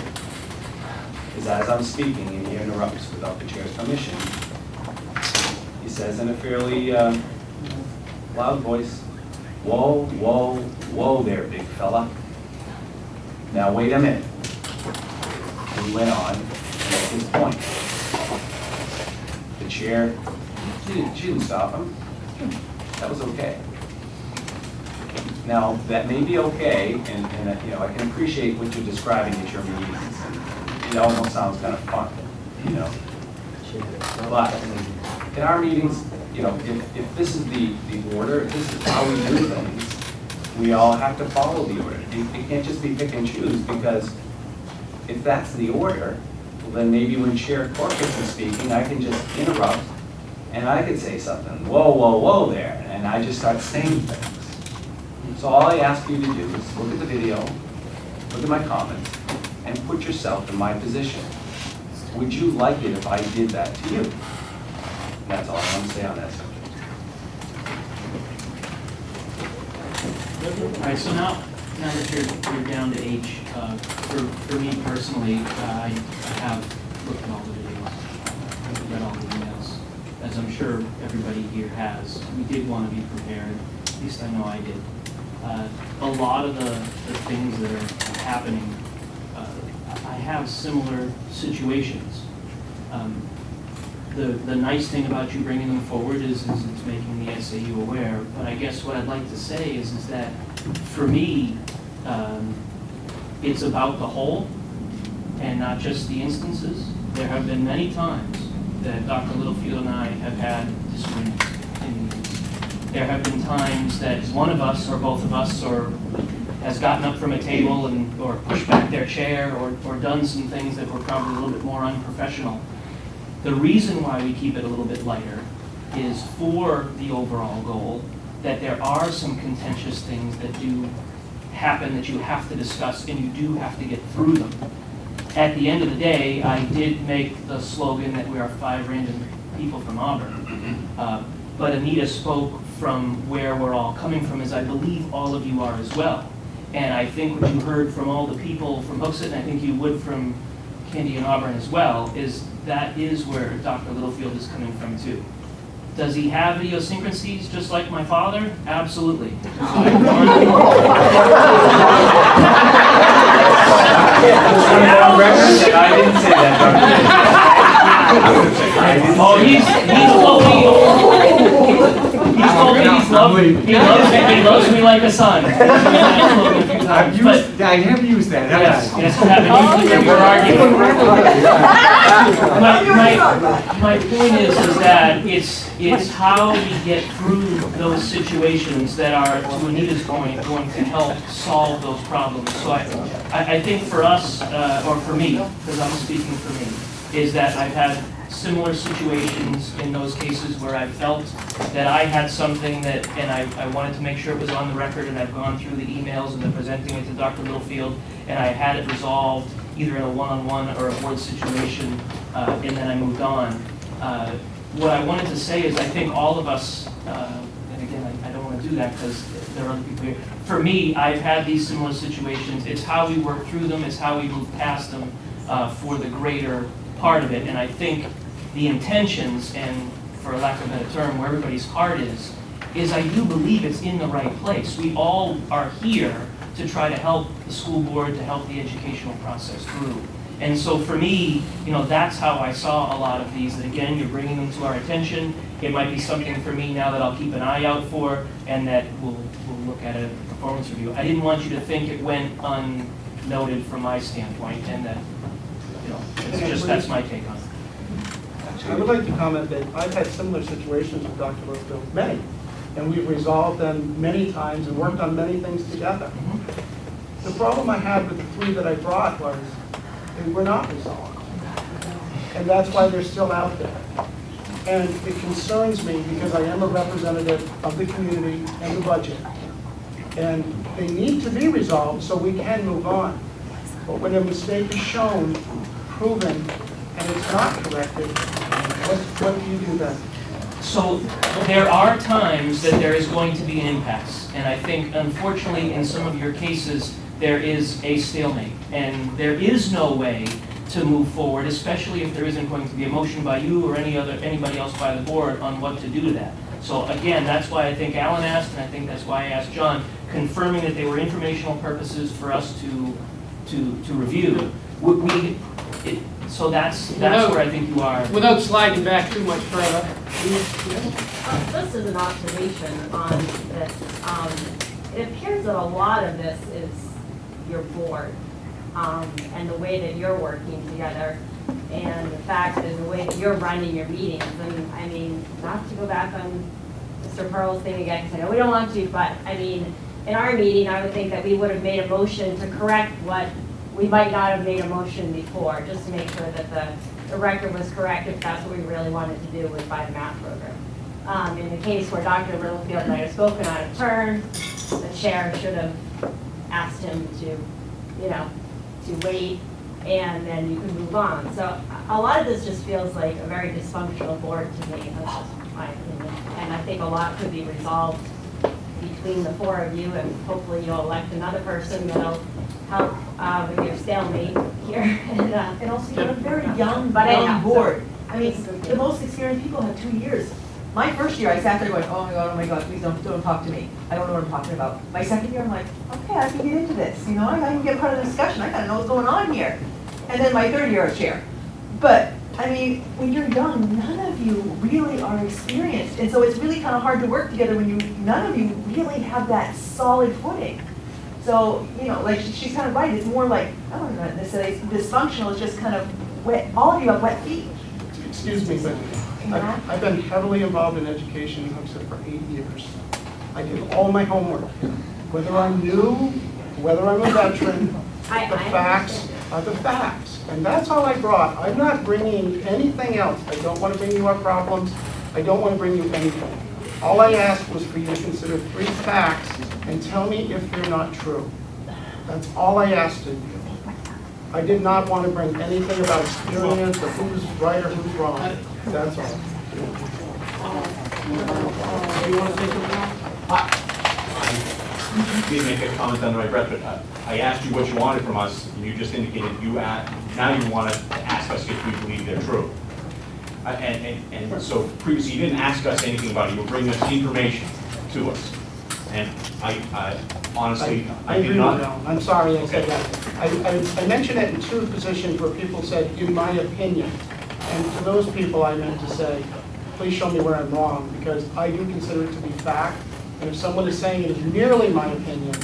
S14: is as I'm speaking and he interrupts without the chair's permission, he says in a fairly loud voice, "Whoa, whoa, whoa there, big fella. Now wait a minute." And he went on to make his point. The chair, she didn't stop him. That was okay. Now, that may be okay, and I can appreciate what you're describing at your meetings. It almost sounds kind of fun, But in our meetings, if this is the order, if this is how we do things, we all have to follow the order. It can't just be pick and choose, because if that's the order, well, then maybe when Chair Corpus is speaking, I can just interrupt and I could say something, whoa, whoa, whoa there, and I just start saying things. So all I ask you to do is look at the video, look at my comments, and put yourself in my position. Would you like it if I did that to you? And that's all I want to say on that subject.
S19: All right, so now that you're down to H, for me personally, I have looked at all the videos, read all the emails, as I'm sure everybody here has. We did want to be prepared, at least I know I did. A lot of the things that are happening, I have similar situations. The nice thing about you bringing them forward is it's making the SAU aware, but I guess what I'd like to say is that for me, it's about the whole and not just the instances. There have been many times that Dr. Littlefield and I have had disagreements in meetings. There have been times that one of us or both of us or has gotten up from a table or pushed back their chair or done some things that were probably a little bit more unprofessional. The reason why we keep it a little bit lighter is for the overall goal that there are some contentious things that do happen that you have to discuss and you do have to get through them. At the end of the day, I did make the slogan that we are 5 random people from Auburn. But Anita spoke from where we're all coming from, as I believe all of you are as well. And I think what you heard from all the people from Hooksett, and I think you would from Candy and Auburn as well, is that is where Dr. Littlefield is coming from too. Does he have idiosyncrasies just like my father? Absolutely. I didn't say that, Dr. Oh, he's told me he loves me like a son.
S11: I have used that.
S19: Yes, I have. We're arguing. My point is that it's how we get through those situations that are, to Anita's point, going to help solve those problems. So I think for us, or for me, because I'm speaking for me, is that I've had similar situations in those cases where I felt that I had something that, and I wanted to make sure it was on the record, and I've gone through the emails and then presenting it to Dr. Littlefield, and I had it resolved either in a one-on-one or a board situation, and then I moved on. What I wanted to say is I think all of us, and again, I don't want to do that because there are other people here. For me, I've had these similar situations. It's how we work through them, it's how we move past them for the greater part of it. And I think the intentions, and for lack of a better term, where everybody's heart is I do believe it's in the right place. We all are here to try to help the school board, to help the educational process through. And so for me, that's how I saw a lot of these, that again, you're bringing them to our attention. It might be something for me now that I'll keep an eye out for, and that we'll look at a performance review. I didn't want you to think it went unnoted from my standpoint, and that, it's just, that's my take on it.
S15: I would like to comment that I've had similar situations with Dr. Littlefield, many, and we've resolved them many times and worked on many things together. The problem I had with the 3 that I brought was they were not resolved, and that's why they're still out there. And it concerns me because I am a representative of the community and the budget, and they need to be resolved so we can move on. But when a mistake is shown, proven, and it's not corrected, what do you do then?
S19: So there are times that there is going to be an impasse, and I think unfortunately in some of your cases there is a stalemate, and there is no way to move forward, especially if there isn't going to be a motion by you or anybody else by the board on what to do to that. So again, that's why I think Alan asked, and I think that's why I asked John, confirming that they were informational purposes for us to review. So that's where I think you are.
S3: Without sliding back too much further.
S18: Just as an observation on this, it appears that a lot of this is your board and the way that you're working together, and the fact that the way that you're running your meetings. And I mean, not to go back on Mr. Pearl's thing again, because I know we don't want to, but I mean, in our meeting, I would think that we would have made a motion to correct what we might not have made a motion before, just to make sure that the record was correct, if that's what we really wanted to do was by the math program. In the case where Dr. Littlefield and I have spoken out of turn, the chair should have asked him to wait, and then you can move on. So a lot of this just feels like a very dysfunctional board to me, that's just my opinion. And I think a lot could be resolved between the 4 of you, and hopefully you'll elect another person that'll help with your stalemate here.
S20: And also, you're a very young board. I mean, the most experienced people have 2 years. My first year, I sat there going, oh my God, please don't talk to me. I don't know what I'm talking about. My second year, I'm like, okay, I can get into this. I can get part of the discussion. I gotta know what's going on here. And then my third year, I chair. But, I mean, when you're young, none of you really are experienced. And so it's really kind of hard to work together when none of you really have that solid footing. So, like she's kind of right. It's more like, I don't know, necessarily dysfunctional. It's just kind of wet. All of you have wet feet.
S15: Excuse me, but I've been heavily involved in education in Hooksett for 8 years. I did all my homework. Whether I knew whether I'm a veteran,
S16: I
S15: the facts are the facts. And that's all I brought. I'm not bringing anything else. I don't want to bring you our problems. I don't want to bring you anything. All I asked was for you to consider 3 facts and tell me if they're not true. That's all I asked of you. I did not want to bring anything about experience or who's right or who's wrong. That's all.
S3: Do you want to say something?
S10: I did make a comment under my breath, but I asked you what you wanted from us, and you just indicated now you want to ask us if we believe they're true. And so previously you didn't ask us anything about it. You were bringing us information to us. And I honestly,
S15: I
S10: did
S15: agree
S10: not.
S15: with Al. I'm sorry I said that. I mentioned it in 2 positions where people said, in my opinion. And to those people I meant to say, please show me where I'm wrong, because I do consider it to be fact. And if someone is saying it is merely my opinion,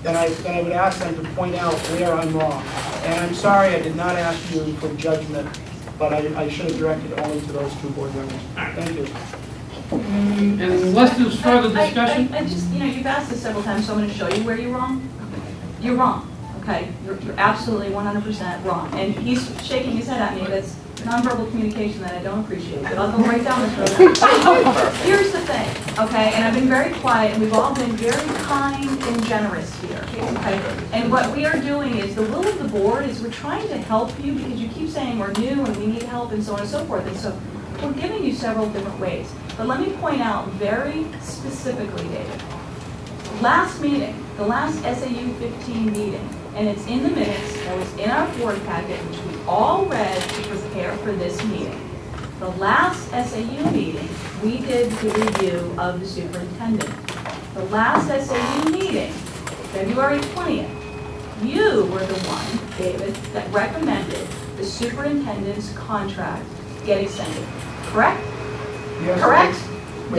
S15: then I would ask them to point out where I'm wrong. And I'm sorry I did not ask you for judgment, but I should have directed only to those 2 board members. Thank you.
S3: And unless there's further discussion?
S4: I just, you've asked this several times, so I'm going to show you where you're wrong. You're wrong, okay? You're absolutely 100% wrong. And he's shaking his head at me. That's nonverbal communication that I don't appreciate. But I'll go right down this road. Here's the thing, okay? And I've been very quiet, and we've all been very kind and generous here, okay? And what we are doing is, the will of the board is we're trying to help you because you keep saying we're new and we need help and so on and so forth. And so we're giving you several different ways. But let me point out very specifically, David. Last meeting, the last SAU-15 meeting, and it's in the minutes, that was in our board packet, which we all read to prepare for this meeting. The last SAU meeting, we did the review of the superintendent. The last SAU meeting, February 20th, you were the one, David, that recommended the superintendent's contract get extended, correct?
S15: Yes.
S4: Correct?
S15: If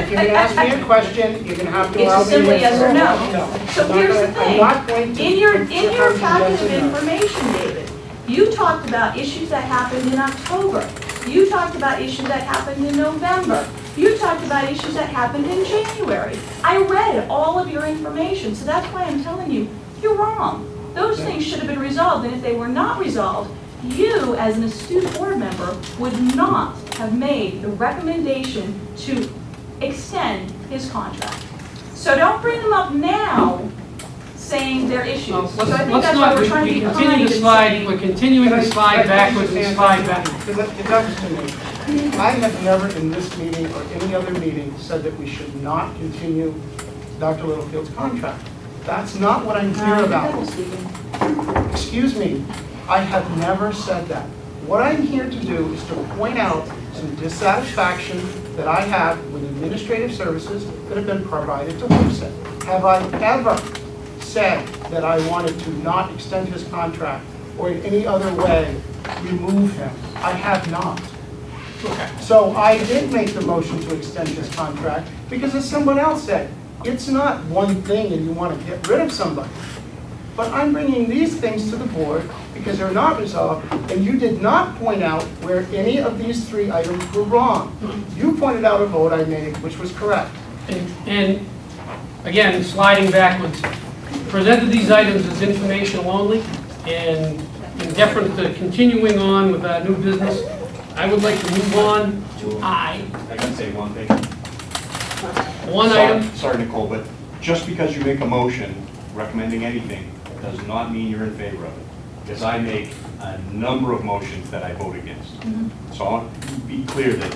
S15: you're going to ask me a question, you're going to have to allow me
S4: It's simply
S15: to
S4: yes or
S15: answer.
S4: no. So here's the
S15: I'm not going
S4: thing.
S15: to.
S4: In your packet of information, David, you talked about issues that happened in October. You talked about issues that happened in November. You talked about issues that happened in January. I read all of your information, so that's why I'm telling you, you're wrong. Those things should have been resolved, and if they were not resolved, you, as an astute board member, would not have made the recommendation to extend his contract. So don't bring them up now saying they're issues. So I think that's why we're trying to be kind and saying.
S3: We're continuing to slide backwards and slide backwards.
S15: It comes to me. I have never in this meeting or any other meeting said that we should not continue Dr. Littlefield's contract. That's not what I'm here about. Excuse me. I have never said that. What I'm here to do is to point out some dissatisfaction that I have with administrative services that have been provided to Hoopset. Have I ever said that I wanted to not extend his contract or in any other way remove him? I have not. Okay. So I did make the motion to extend his contract because, as someone else said, it's not one thing and you want to get rid of somebody. But I'm bringing these things to the board because they're not resolved, and you did not point out where any of these 3 items were wrong. You pointed out a vote I made, which was correct.
S3: And again, sliding backwards, presented these items as informational only, and in deference to continuing on with our new business, I would like to move on to I.
S10: I can say one thing.
S3: One item.
S10: Sorry, Nicole, but just because you make a motion recommending anything does not mean you're in favor of it. Because I make a number of motions that I vote against. So I want to be clear that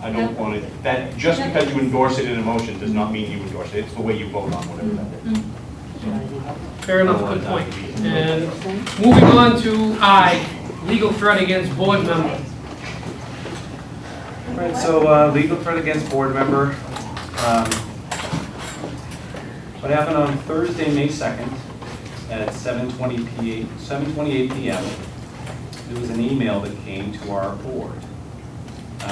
S10: I don't want to, that just because you endorse it in a motion does not mean you endorse it. It's the way you vote on whatever that is.
S3: Fair enough, good point. And moving on to I, legal threat against board member.
S6: All right, so legal threat against board member. What happened on Thursday, May 2nd at 7:28 p.m. There was an email that came to our board.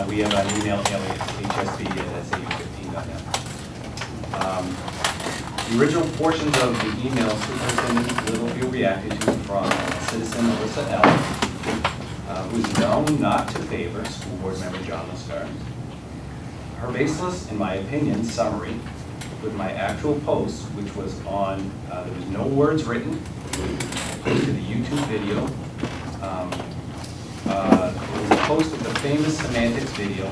S6: We have an email hsb@sau15.net. The original portions of the email Superintendent Littlefield reacted to from citizen Alyssa L., who's known not to favor school board member John Lascar. Her baseless, in my opinion, summary
S14: with my actual post, which was on, there was no words written, I posted a YouTube video. It was a post of the famous semantics video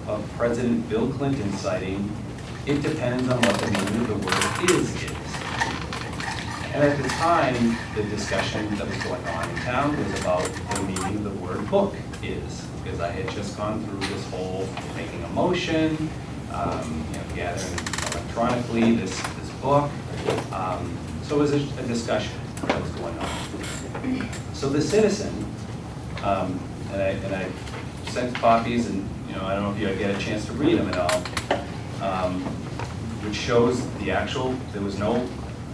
S14: of President Bill Clinton citing, "It depends on what the meaning of the word is." And at the time, the discussion that was going on in town was about the meaning of the word book is, because I had just gone through this whole making a motion, gathering electronically this book. So it was a discussion that was going on. So the citizen, and I sent copies, and I don't know if you get a chance to read them at all, which shows the actual, there was no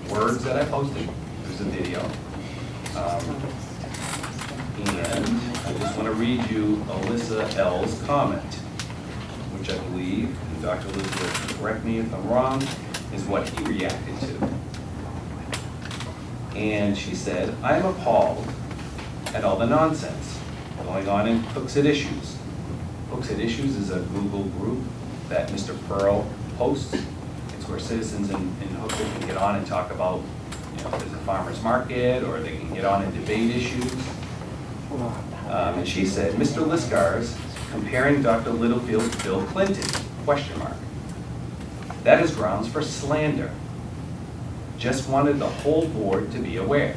S14: words that I posted, there's a video. And I just want to read you Alyssa L's comment, which I believe, and Dr. Elizabeth will correct me if I'm wrong, is what he reacted to. And she said, "I'm appalled at all the nonsense going on in Hooks at Issues." Hooks at Issues is a Google group that Mr. Pearl hosts. It's where citizens in Hooksett can get on and talk about, if there's a farmer's market, or they can get on and debate issues. And she said, "Mr. Liscars comparing Dr. Littlefield to Bill Clinton, ? That is grounds for slander. Just wanted the whole board to be aware."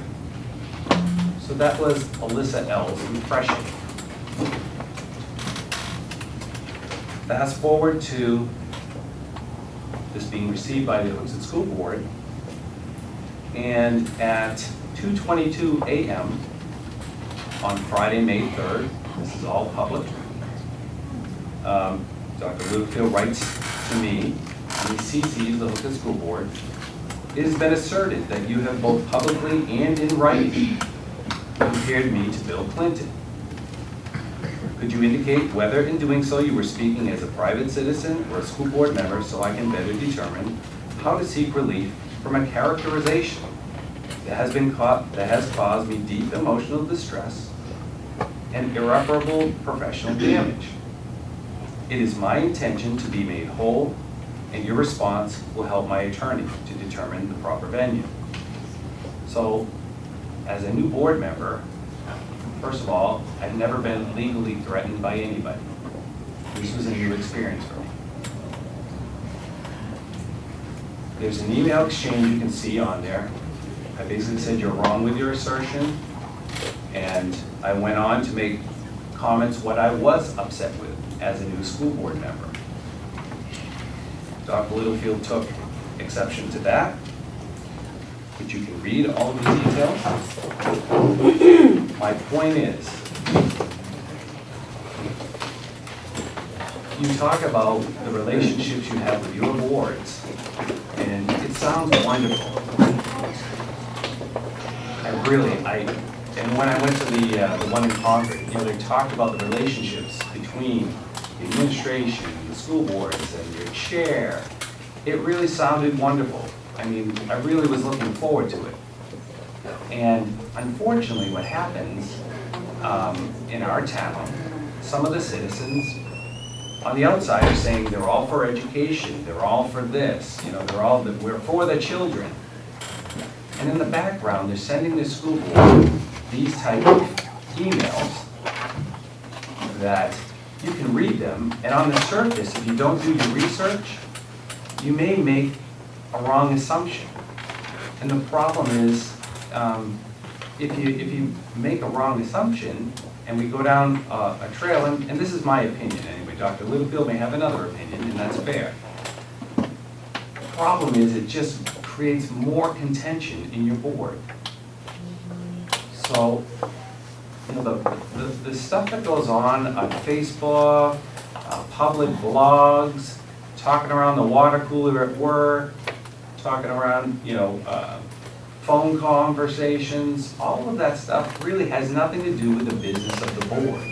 S14: So that was Alyssa L's impression. Fast forward to this being received by the Hooksett School Board, and at 2:22 a.m. on Friday, May 3rd, this is all public, Dr. Littlefield writes to me, and he CCs the Hooksett School Board, "It has been asserted that you have both publicly and in writing compared me to Bill Clinton. Could you indicate whether in doing so you were speaking as a private citizen or a school board member, so I can better determine how to seek relief from a characterization that has caused me deep emotional distress and irreparable professional damage? It is my intention to be made whole, and your response will help my attorney to determine the proper venue." So, as a new board member, first of all, I've never been legally threatened by anybody. This was a new experience for me. There's an email exchange you can see on there. I basically said you're wrong with your assertion, and I went on to make comments what I was upset with as a new school board member. Dr. Littlefield took exception to that, but you can read all of the details. My point is, you talk about the relationships you have with your boards, and it sounds wonderful. And when I went to the one in Concord, they talked about the relationships between the administration, the school boards, and your chair. It really sounded wonderful. I mean, I really was looking forward to it. And unfortunately, what happens in our town, some of the citizens on the outside are saying they're all for education, they're all for this, we're for the children. And in the background, they're sending the school board these type of emails that you can read them, and on the surface, if you don't do your research, you may make a wrong assumption. And the problem is, if you make a wrong assumption, and we go down a trail, and this is my opinion anyway, Dr. Littlefield may have another opinion, and that's fair. The problem is it just creates more contention in your board. So, the stuff that goes on Facebook, public blogs, talking around the water cooler at work, talking around, phone conversations, all of that stuff really has nothing to do with the business of the board.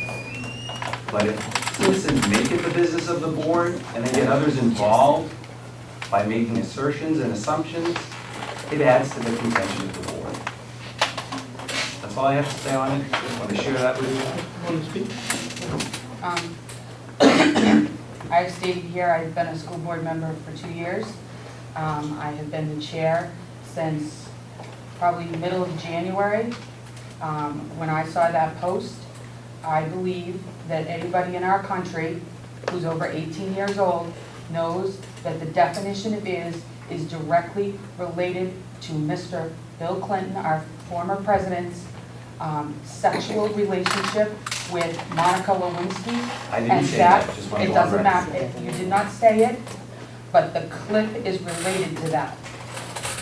S14: But if citizens make it the business of the board and they get others involved by making assertions and assumptions, it adds to the contention of the board. That's all I have to say on it. Just want to share that with you.
S3: Want to speak?
S13: I've stated here, I've been a school board member for 2 years. I have been the chair since probably middle of January. When I saw that post, I believe that everybody in our country who's over 18 years old knows that the definition of is directly related to Mr. Bill Clinton, our former president's sexual relationship with Monica Lewinsky.
S14: I didn't say that, just want to
S13: It
S14: go on
S13: doesn't
S14: record.
S13: matter, you did not say it, but the clip is related to that.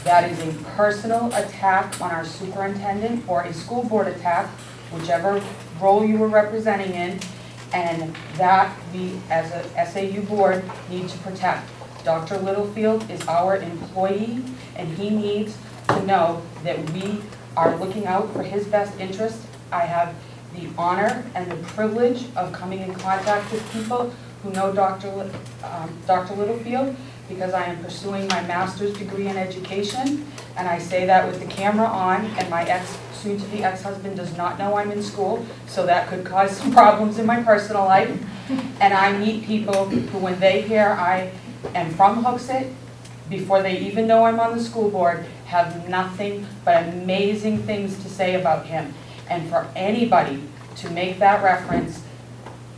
S13: That is a personal attack on our superintendent, or a school board attack, whichever role you were representing in, and that we, as a SAU board, need to protect. Dr. Littlefield is our employee, and he needs to know that we are looking out for his best interest. I have the honor and the privilege of coming in contact with people who know Dr. Littlefield, because I am pursuing my master's degree in education, and I say that with the camera on, and my soon-to-be ex-husband does not know I'm in school, so that could cause some problems in my personal life. And I meet people who, when they hear I am from Hooksett, before they even know I'm on the school board, have nothing but amazing things to say about him. And for anybody to make that reference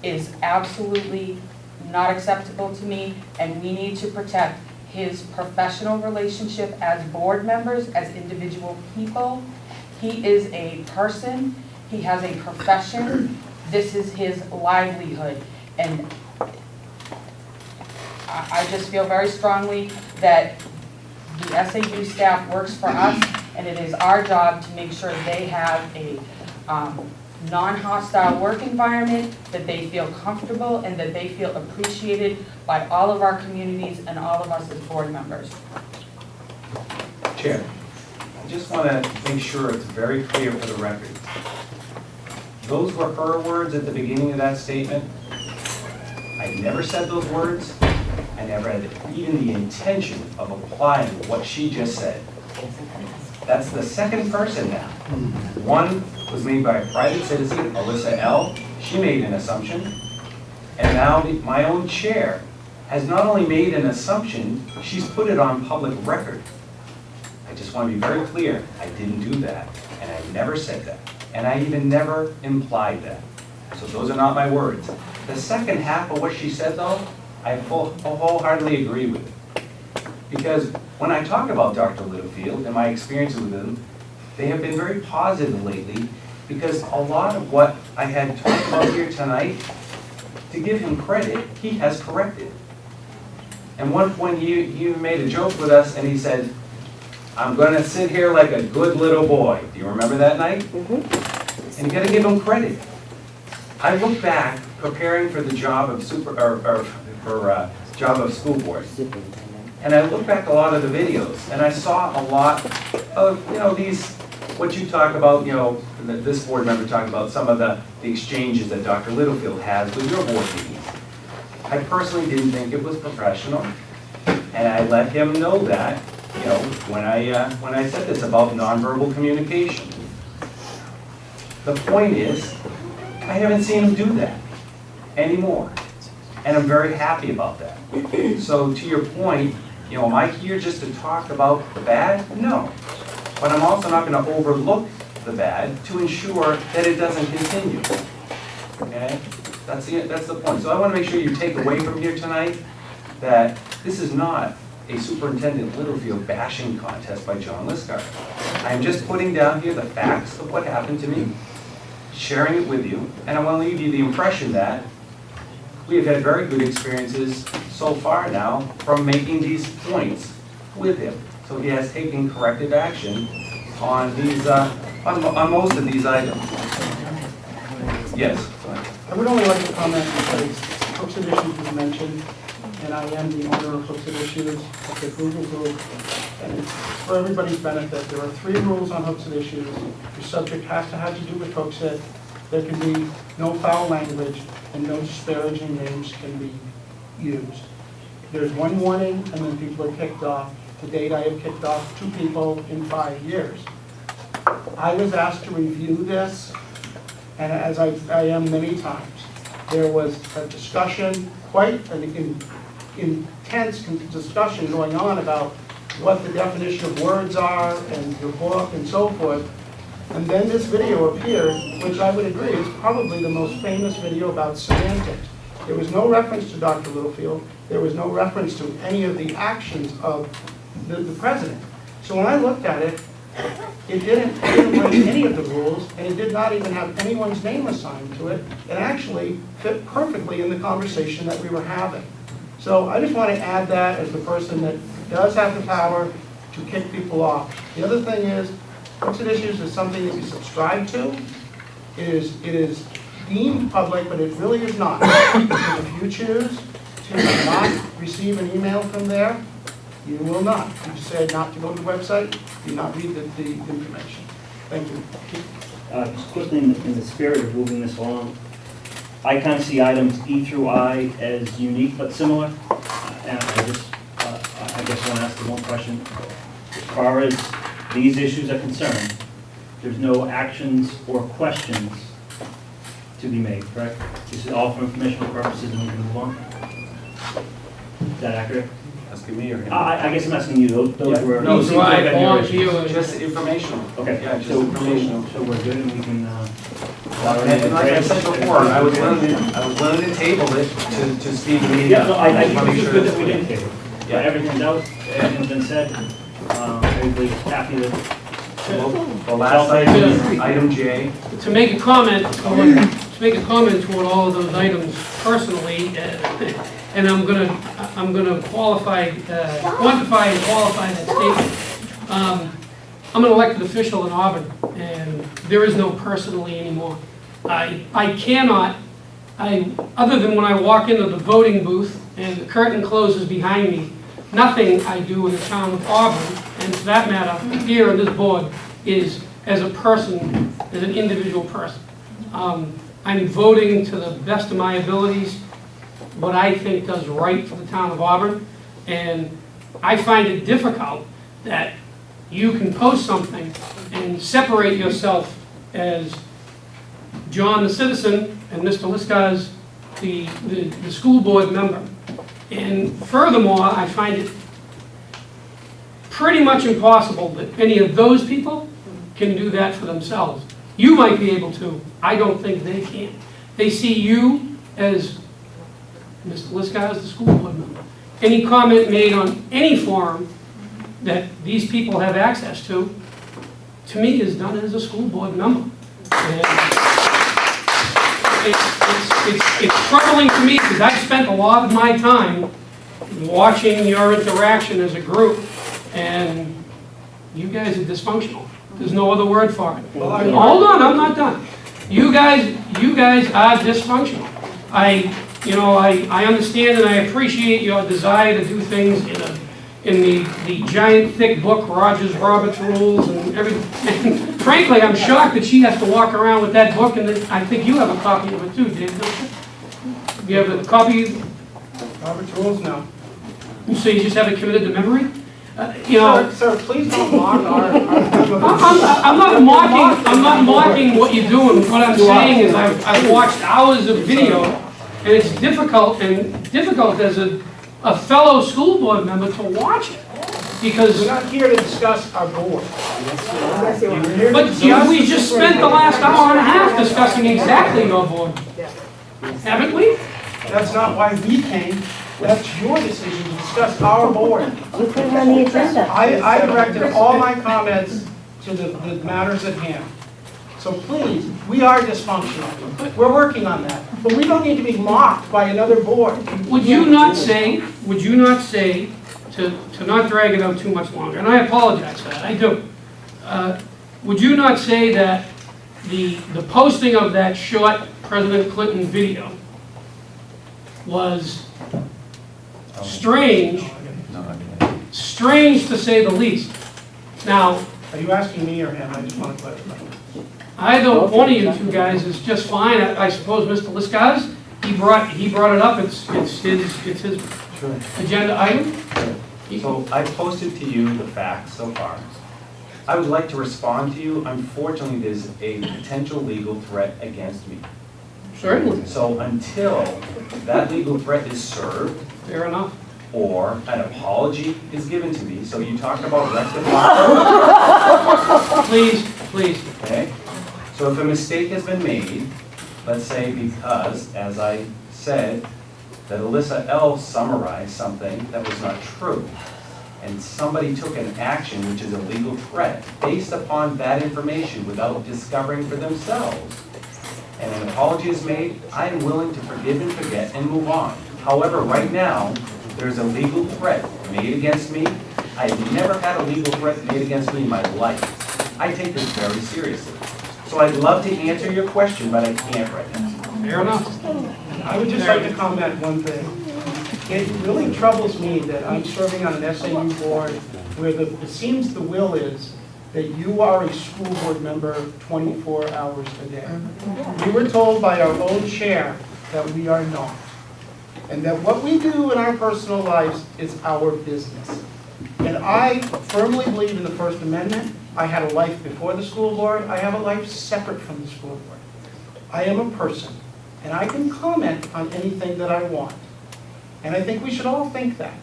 S13: is absolutely not acceptable to me, and we need to protect his professional relationship as board members, as individual people. He is a person, he has a profession, this is his livelihood. And I just feel very strongly that the SAU staff works for us, and it is our job to make sure they have a non-hostile work environment, that they feel comfortable, and that they feel appreciated by all of our communities and all of us as board members.
S14: Chair, I just want to make sure it's very clear for the record. Those were her words at the beginning of that statement. I never said those words. I never had even the intention of applying what she just said. That's the second person now. One was made by a private citizen, Alyssa L. She made an assumption. And now my own chair has not only made an assumption, she's put it on public record. I just want to be very clear, I didn't do that, and I never said that. And I even never implied that. So those are not my words. The second half of what she said, though, I wholeheartedly agree with it. Because when I talk about Dr. Littlefield and my experiences with him, they have been very positive lately, because a lot of what I had talked about here tonight, to give him credit, he has corrected. And one point he made a joke with us, and he said, "I'm going to sit here like a good little boy." Do you remember that night? And you got to give him credit. I look back preparing for the job of job of school board, and I look back a lot of the videos, and I saw a lot of these, what you talk about, this board member talked about some of the exchanges that Dr. Littlefield has with your board meetings. I personally didn't think it was professional, and I let him know that, when I said this about nonverbal communication. The point is, I haven't seen him do that anymore, and I'm very happy about that. So to your point, am I here just to talk about the bad? No. But I'm also not going to overlook the bad to ensure that it doesn't continue. Okay? That's the point. So I want to make sure you take away from here tonight that this is not a Superintendent Littlefield bashing contest by John Lisgar. I'm just putting down here the facts of what happened to me, sharing it with you, and I want to leave you the impression that we have had very good experiences so far now from making these points with him. So he has taken corrective action on these, on most of these items. Yes?
S15: I would only like to comment because Hooksett Issues was mentioned, and I am the owner of Hooksett Issues of the Google Group. And for everybody's benefit, there are 3 rules on Hooksett Issues. Your subject has to have to do with Hooksett. There can be no foul language, and no disparaging names can be used. There's 1 warning, and then people are kicked off. To date, I have kicked off 2 people in 5 years. I was asked to review this, and as I am many times, there was a discussion, quite an intense discussion going on about what the definition of words are and your book and so forth. And then this video appeared, which I would agree is probably the most famous video about semantics. There was no reference to Dr. Littlefield. There was no reference to any of the actions of the president. So when I looked at it, it didn't break any of the rules, and it did not even have anyone's name assigned to it. It actually fit perfectly in the conversation that we were having. So I just want to add that as the person that does have the power to kick people off. The other thing is, Books and Issues is something that you subscribe to. It is deemed public, but it really is not. Because if you choose to not receive an email from there, you will not. You decide not to go to the website, do not read the information. Thank you.
S7: Just quickly, in the spirit of moving this along, I kind of see items E through I as unique but similar. And I guess want to ask the one question. As far as these issues are concerned, there's no actions or questions to be made, correct? This is all for informational purposes and we can move on? Is that accurate?
S14: Asking me or him?
S7: I guess I'm asking you. Those were...
S14: No,
S7: these seem to have been your issues.
S14: just informational.
S7: Okay.
S14: Yeah, just
S7: So
S14: informational.
S7: So we're good and we can...
S14: And like I said before, I was willing to table it to speed the meeting.
S7: Yeah, no, I
S14: just wanna
S7: think
S14: make
S7: it's
S14: sure
S7: good
S14: that's
S7: that we
S14: clear.
S7: didn't table. Yeah, everything's been said. Everybody's happy that...
S14: The last item, item J.
S3: To make a comment toward all of those items personally, and I'm gonna quantify and qualify that statement. I'm an elected official in Auburn, and there is no personally anymore. I cannot, other than when I walk into the voting booth and the curtain closes behind me, nothing I do in the town of Auburn, and for that matter, here on this board, is as a person, as an individual person. I'm voting to the best of my abilities, what I think does right for the town of Auburn, and I find it difficult that you can post something and separate yourself as John the citizen and Mr. Liskars the school board member. And furthermore, I find it pretty much impossible that any of those people can do that for themselves. You might be able to. I don't think they can. They see you as Mr. Liskars, the school board member. Any comment made on any forum that these people have access to me is done as a school board member. And it's troubling to me because I've spent a lot of my time watching your interaction as a group, and you guys are dysfunctional. There's no other word for it. Hold on, I'm not done. You guys are dysfunctional. I understand and I appreciate your desire to do things in the giant thick book, Robert's Rules and everything. And frankly, I'm shocked that she has to walk around with that book, and I think you have a copy of it too, Dave, don't you? You have a copy?
S15: Robert's Rules, no.
S3: So you just have it committed to memory?
S15: Sir, please don't mock our
S3: I'm not mocking what you're doing. What I'm saying is I've watched hours of video, and it's difficult as a fellow school board member to watch it. Because
S15: we're not here to discuss our board.
S3: But we just spent the last hour and a half discussing exactly your board. Haven't we?
S15: That's not why we came. That's your decision to discuss our board.
S8: We put it on the agenda.
S15: I directed all my comments to the matters at hand. So please, we are dysfunctional. We're working on that. But we don't need to be mocked by another board.
S3: Would you not say, to not drag it out too much longer, and I apologize for that, I do. Would you not say that the posting of that short President Clinton video was strange to say the least? Now,
S15: are you asking me or him? I just want to clarify.
S3: Either one of you two guys is just fine. I suppose Mr. Liskars, he brought it up. It's his agenda item.
S14: So I posted to you the facts so far. I would like to respond to you. Unfortunately, there's a potential legal threat against me.
S3: Certainly.
S14: So until that legal threat is served,
S3: fair enough.
S14: or an apology is given to me. So you talk about rectifying.
S3: Please.
S14: Okay? So if a mistake has been made, let's say because, as I said, that Alyssa L. summarized something that was not true, and somebody took an action which is a legal threat based upon that information without discovering for themselves, and an apology is made, I am willing to forgive and forget and move on. However, right now, there's a legal threat made against me. I've never had a legal threat made against me in my life. I take this very seriously. So I'd love to answer your question, but I can't right now.
S3: Fair enough.
S15: I would just like to comment one thing. It really troubles me that I'm serving on an SAU board where it seems the will is that you are a school board member 24 hours a day. We were told by our own chair that we are not. And that what we do in our personal lives is our business. And I firmly believe in the First Amendment. I had a life before the school board. I have a life separate from the school board. I am a person, and I can comment on anything that I want. And I think we should all think that.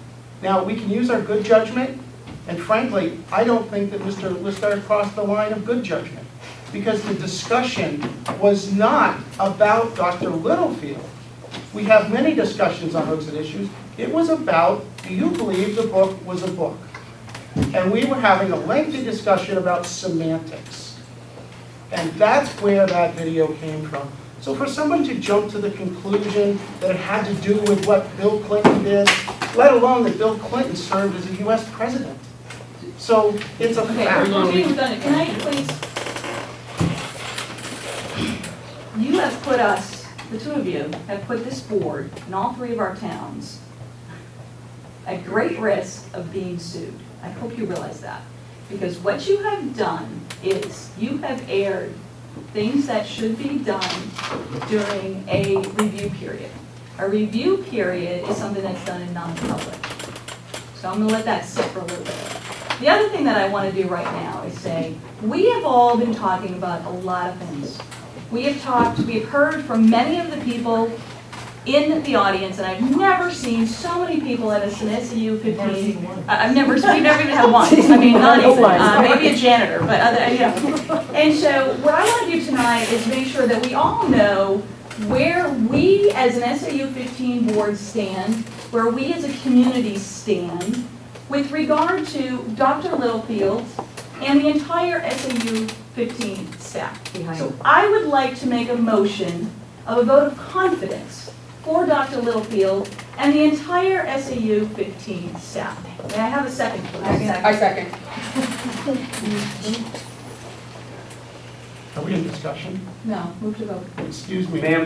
S15: Now, we can use our good judgment, and frankly, I don't think that Mr. Lister crossed the line of good judgment, because the discussion was not about Dr. Littlefield. We have many discussions on hooks and issues. It was about, do you believe the book was a book? And we were having a lengthy discussion about semantics. And that's where that video came from. So for someone to jump to the conclusion that it had to do with what Bill Clinton did, let alone that Bill Clinton served as a US president. So it's a fact.
S4: Can I please? You have put us, the two of you, have put this board in all three of our towns at great risk of being sued. I hope you realize that. Because what you have done is you have aired things that should be done during a review period. A review period is something that's done in non-public. So I'm going to let that sit for a little bit. The other thing that I want to do right now is say, we have all been talking about a lot of things. We have heard from many of the people in the audience, and I've never seen so many people at an SAU 15. We've never even had one. I mean, not even. Maybe a janitor, but And so what I want to do tonight is make sure that we all know where we as an SAU 15 board stand, where we as a community stand with regard to Dr. Littlefield and the entire SAU 15 staff. So I would like to make a motion of a vote of confidence for Dr. Littlefield and the entire SAU 15 staff. May I have a second, please?
S13: I second.
S15: Are we in discussion?
S4: No, move to vote.
S15: Excuse me.
S14: Ma'am,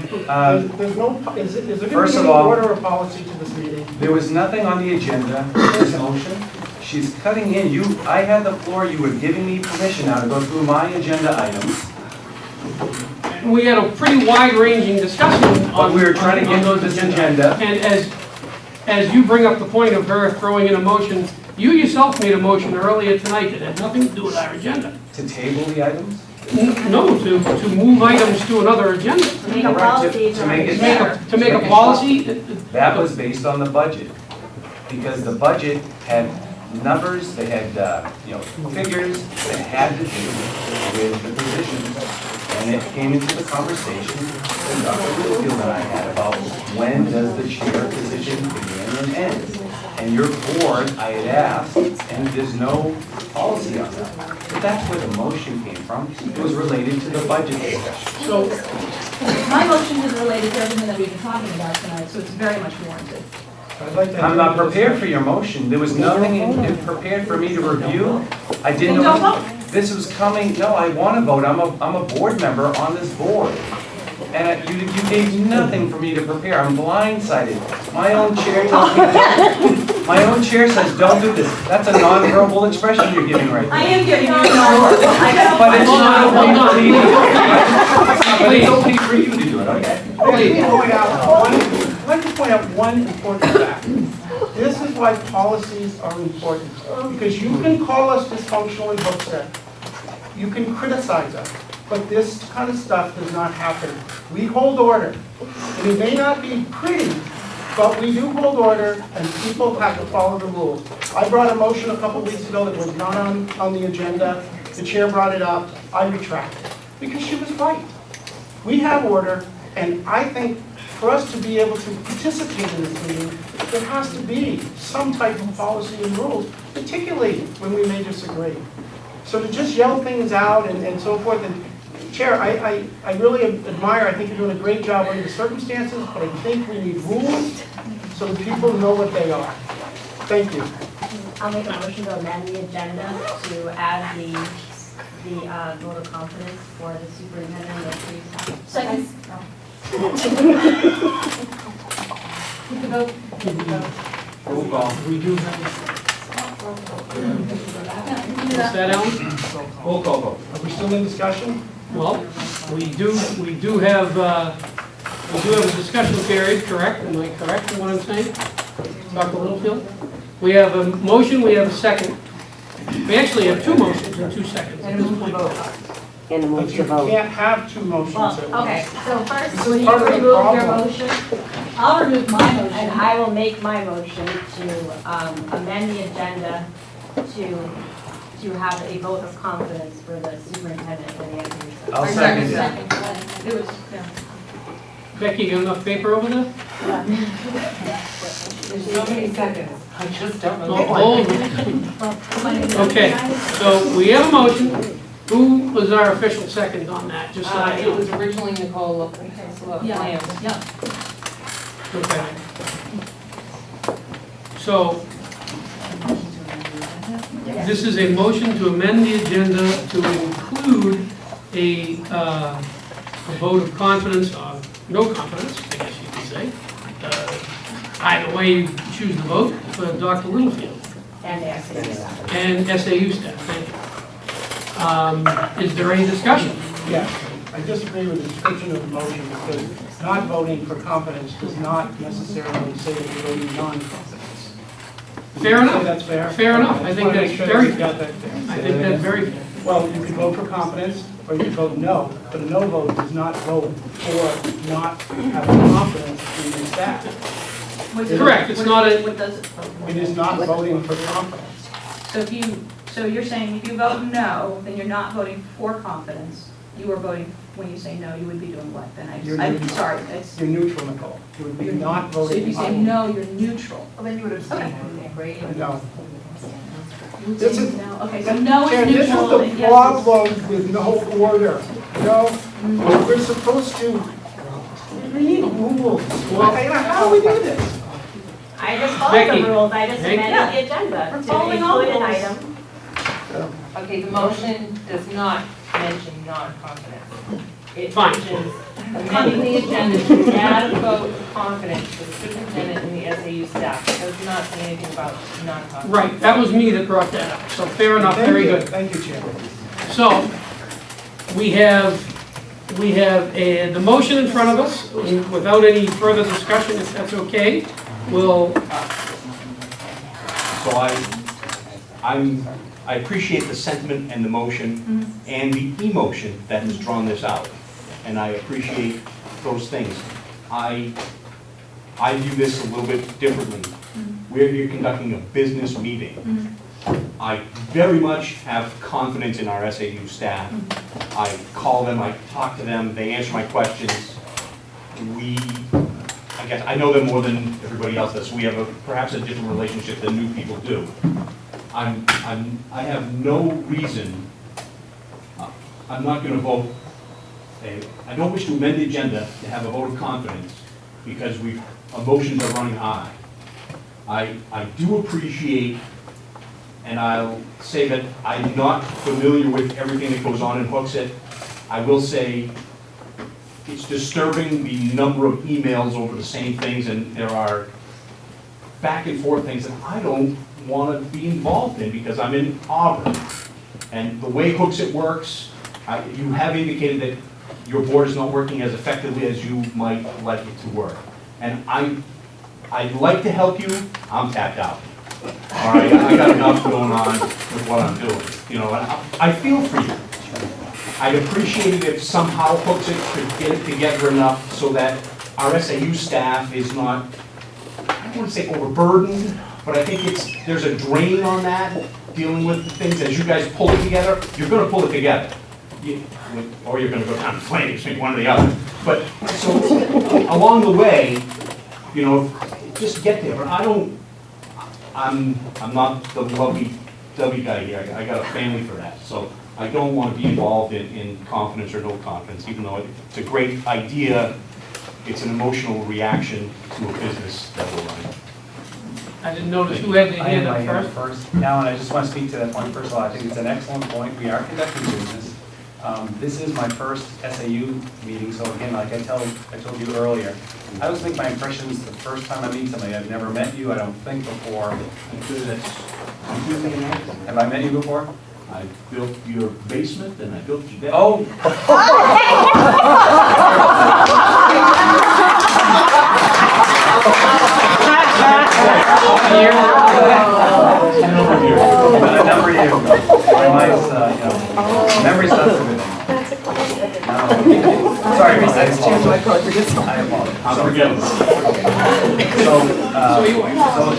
S15: There's no, is there going to
S14: first
S15: be
S14: of
S15: any
S14: all,
S15: order or policy to this meeting?
S14: there was nothing on the agenda for this motion. She's cutting in. I had the floor. You were giving me permission now to go through my agenda items.
S3: We had a pretty wide-ranging discussion on.
S14: But we were trying to get
S3: on
S14: to this agenda.
S3: And as you bring up the point of her throwing in a motion, you yourself made a motion earlier tonight that had nothing to do with our agenda.
S14: To table the items?
S3: No, to move items to another agenda.
S18: To make a policy.
S14: To make it
S3: To make a policy.
S14: That was based on the budget, because the budget had numbers, they had, figures that had to do with the positions. And it came into the conversation that Dr. Littlefield and I had about when does the chair position begin and end. And your board, I had asked, and there's no policy on that. But that's where the motion came from. It was related to the budget discussion.
S4: So my motion is related to everything that we've been talking about tonight, so it's very much warranted.
S14: I'm not prepared for your motion. There was nothing prepared for me to review. I didn't know.
S4: Then don't vote.
S14: This was coming. No, I want to vote. I'm a board member on this board. And you gave nothing for me to prepare. I'm blindsided. My own chair tells me my own chair says don't do this. That's a non-verbal expression you're giving right now.
S4: I am giving you a non-verbal.
S14: But it's not okay. It's okay for you to do it, okay?
S15: I'd like to point out one important fact. This is why policies are important. Because you can call us dysfunctional and Hooksett. You can criticize us. But this kind of stuff does not happen. We hold order. And it may not be pretty, But we do hold order, and people have to follow the rules. I brought a motion a couple weeks ago that was not on the agenda. The chair brought it up. I retracted it, because she was right. We have order, and I think for us to be able to participate in this meeting, there has to be some type of policy and rules, particularly when we may disagree. So to just yell things out and so forth, and Chair, I really admire, I think you're doing a great job under the circumstances, but I think we need rules so that people know what they are. Thank you.
S18: I'll make a motion to amend the agenda to add the vote of confidence for the superintendent of police.
S4: Second.
S18: Keep the vote.
S1: Roll call.
S3: We do have. What's that, Alan?
S1: Roll call vote.
S15: Are we still in discussion?
S3: Well, we do have a discussion period, correct? Am I correct in what I'm saying? Dr. Littlefield? We have a motion, we have a second. We actually have two motions in 2 seconds at this point.
S15: And move to vote. You can't have two motions at once.
S18: Okay, so first,
S15: This
S18: will
S15: is
S18: you
S15: part of the
S18: remove your
S15: problem.
S18: motion?
S4: I'll remove my motion.
S18: And I will make my motion to amend the agenda to have a vote of confidence for the superintendent and the SAU.
S1: I'll second it.
S4: It was, yeah.
S3: Becky, you got enough paper over there?
S21: There's so many seconds. I just don't know.
S3: Okay, so we have a motion. Who was our official second on that? Just so I
S21: It
S3: know.
S21: was originally Nicole Lamb.
S4: Yeah.
S3: Okay. So, this is a motion to amend the agenda to include a vote of confidence, no confidence, I guess you could say. Either way you choose to vote for Dr. Littlefield.
S18: And the SAU staff.
S3: And SAU staff, thank you. Is there any discussion?
S15: Yes, I disagree with the description of the motion because not voting for confidence does not necessarily say that you're voting non-confidence.
S3: Fair
S15: Would you
S3: enough.
S15: say that's fair?
S3: Fair enough. I
S15: just
S3: think
S15: wanna
S3: that's
S15: make sure
S3: very
S15: that you got that fair.
S3: I think that's very fair.
S15: Well, you could vote for confidence, or you could vote no, but a no vote does not vote for not having confidence in your staff.
S3: Correct, it's not a,
S4: What does it?
S15: It is not voting for confidence.
S4: So you're saying if you vote no, then you're not voting for confidence. You are voting, when you say no, you would be doing what then? I'm
S15: neutral.
S4: sorry, it's,
S15: You're neutral, Nicole. You would be not
S4: so
S15: voting.
S4: if you say no, you're neutral.
S20: Well, then you would abstain.
S15: No.
S4: You would
S15: This
S4: say
S15: is-
S4: no. Okay, so no
S15: Chair,
S4: is
S15: this
S4: neutral
S15: is
S4: and
S15: the
S4: yes is.
S15: problem with no order. You know, we're supposed to, we need rules. Well, how do we do this?
S18: I just followed
S3: Becky.
S18: the rules, I just
S3: Becky.
S18: amended the agenda
S4: We're
S18: to
S4: following all
S18: include an
S4: rules.
S18: item.
S21: Okay, the motion does not mention non-confidence. It
S3: Fine.
S21: mentions amending the agenda to add a vote of confidence for the superintendent and the SAU staff. It does not say anything about non-confidence.
S3: right, that was me that brought that up. So fair enough,
S15: Thank
S3: very
S15: you.
S3: good.
S15: Thank you, Chair.
S3: So, we have the motion in front of us, without any further discussion, if that's okay. We'll,
S10: So I appreciate the sentiment and the motion and the emotion that has drawn this out. And I appreciate those things. I view this a little bit differently. We're here conducting a business meeting. I very much have confidence in our SAU staff. I call them, I talk to them, they answer my questions. I guess I know them more than everybody else does, so we have perhaps a different relationship than new people do. I have no reason, I'm not going to vote, I don't wish to amend the agenda to have a vote of confidence because emotions are running high. I do appreciate, and I'll say that I'm not familiar with everything that goes on in Hooksett. I will say it's disturbing the number of emails over the same things, and there are back and forth things that I don't want to be involved in because I'm in Auburn. And the way Hooksett works, you have indicated that your board is not working as effectively as you might like it to work. And I'd like to help you, I'm tapped out. All right, I got enough going on with what I'm doing. You know, and I feel for you. I'd appreciate it if somehow Hooksett could get it together enough so that our SAU staff is not don't want to say overburdened, but I think there's a drain on that, dealing with the things. As you guys pull it together, you're going to pull it together. Or you're going to go down in flames, maybe one or the other. But, so, along the way, you know, just get there. But I'm not the lovey-dovey guy here. I got a family for that. So I don't want to be involved in confidence or no confidence, even though it's a great idea. It's an emotional reaction to a business that we're running.
S3: I didn't notice who had their
S14: I had
S3: hand
S14: my
S3: up
S14: hand
S3: first.
S14: first. Alan, I just want to speak to that point. First of all, I think it's an excellent point. We are conducting business. This is my first SAU meeting, so again, like I told you earlier, I always make my impressions the first time I meet somebody. I've never met you, I don't think, before. Have I met you before?
S10: I built your basement and I built your deck.
S14: Oh! Number you. Memory stuff's everything. Sorry, I apologize.
S10: I'm forgetting.
S14: So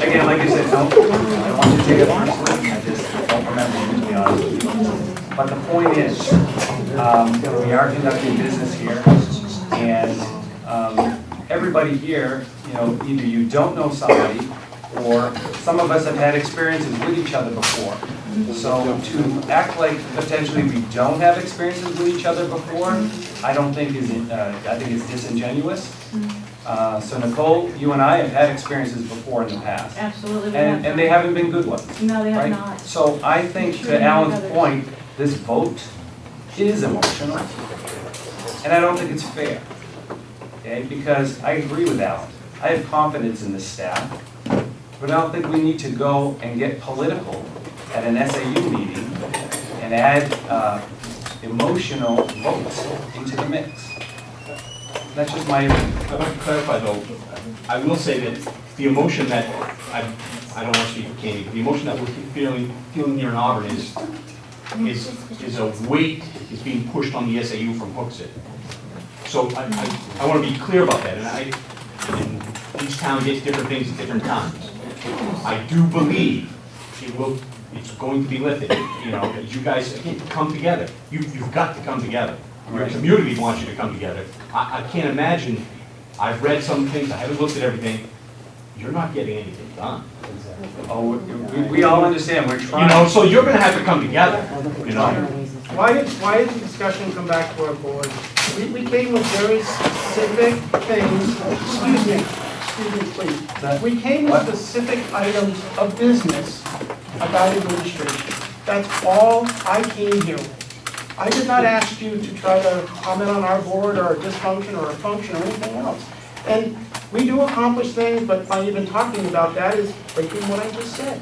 S14: again, like I said, I don't want you to take it personally. I just don't remember you, to be honest with you. But the point is, we are conducting business here, and everybody here, either you don't know somebody, or some of us have had experiences with each other before. So to act like potentially we don't have experiences with each other before, I don't think I think it's disingenuous. So Nicole, you and I have had experiences before in the past.
S4: Absolutely.
S14: And they haven't been good ones.
S4: No, they have
S14: right?
S4: not.
S14: So I think, to Alan's point, this vote is emotional, and I don't think it's fair. Okay, because I agree with Alan. I have confidence in this staff, but I don't think we need to go and get political at an SAU meeting and add emotional votes into the mix. That's just my opinion.
S10: I'd like to clarify though, I will say that the emotion that, I don't want to speak for Katie, but the emotion that we're feeling here in Auburn is a weight is being pushed on the SAU from Hooksett. So I want to be clear about that, and each town gets different things at different times. I do believe it's going to be lifted. You guys come together. You've got to come together. Your community wants you to come together. I can't imagine. I've read some things. I haven't looked at everything. You're not getting anything done.
S14: Oh, we all understand. We're trying.
S10: So you're going to have to come together.
S15: Why did the discussion come back to our board? We came with very specific things. Excuse me, please. We came with specific items of business about administration. That's all I came here with. I did not ask you to try to comment on our board or a dysfunction or a function or anything else. And we do accomplish things, but by even talking about that is breaking what I just said.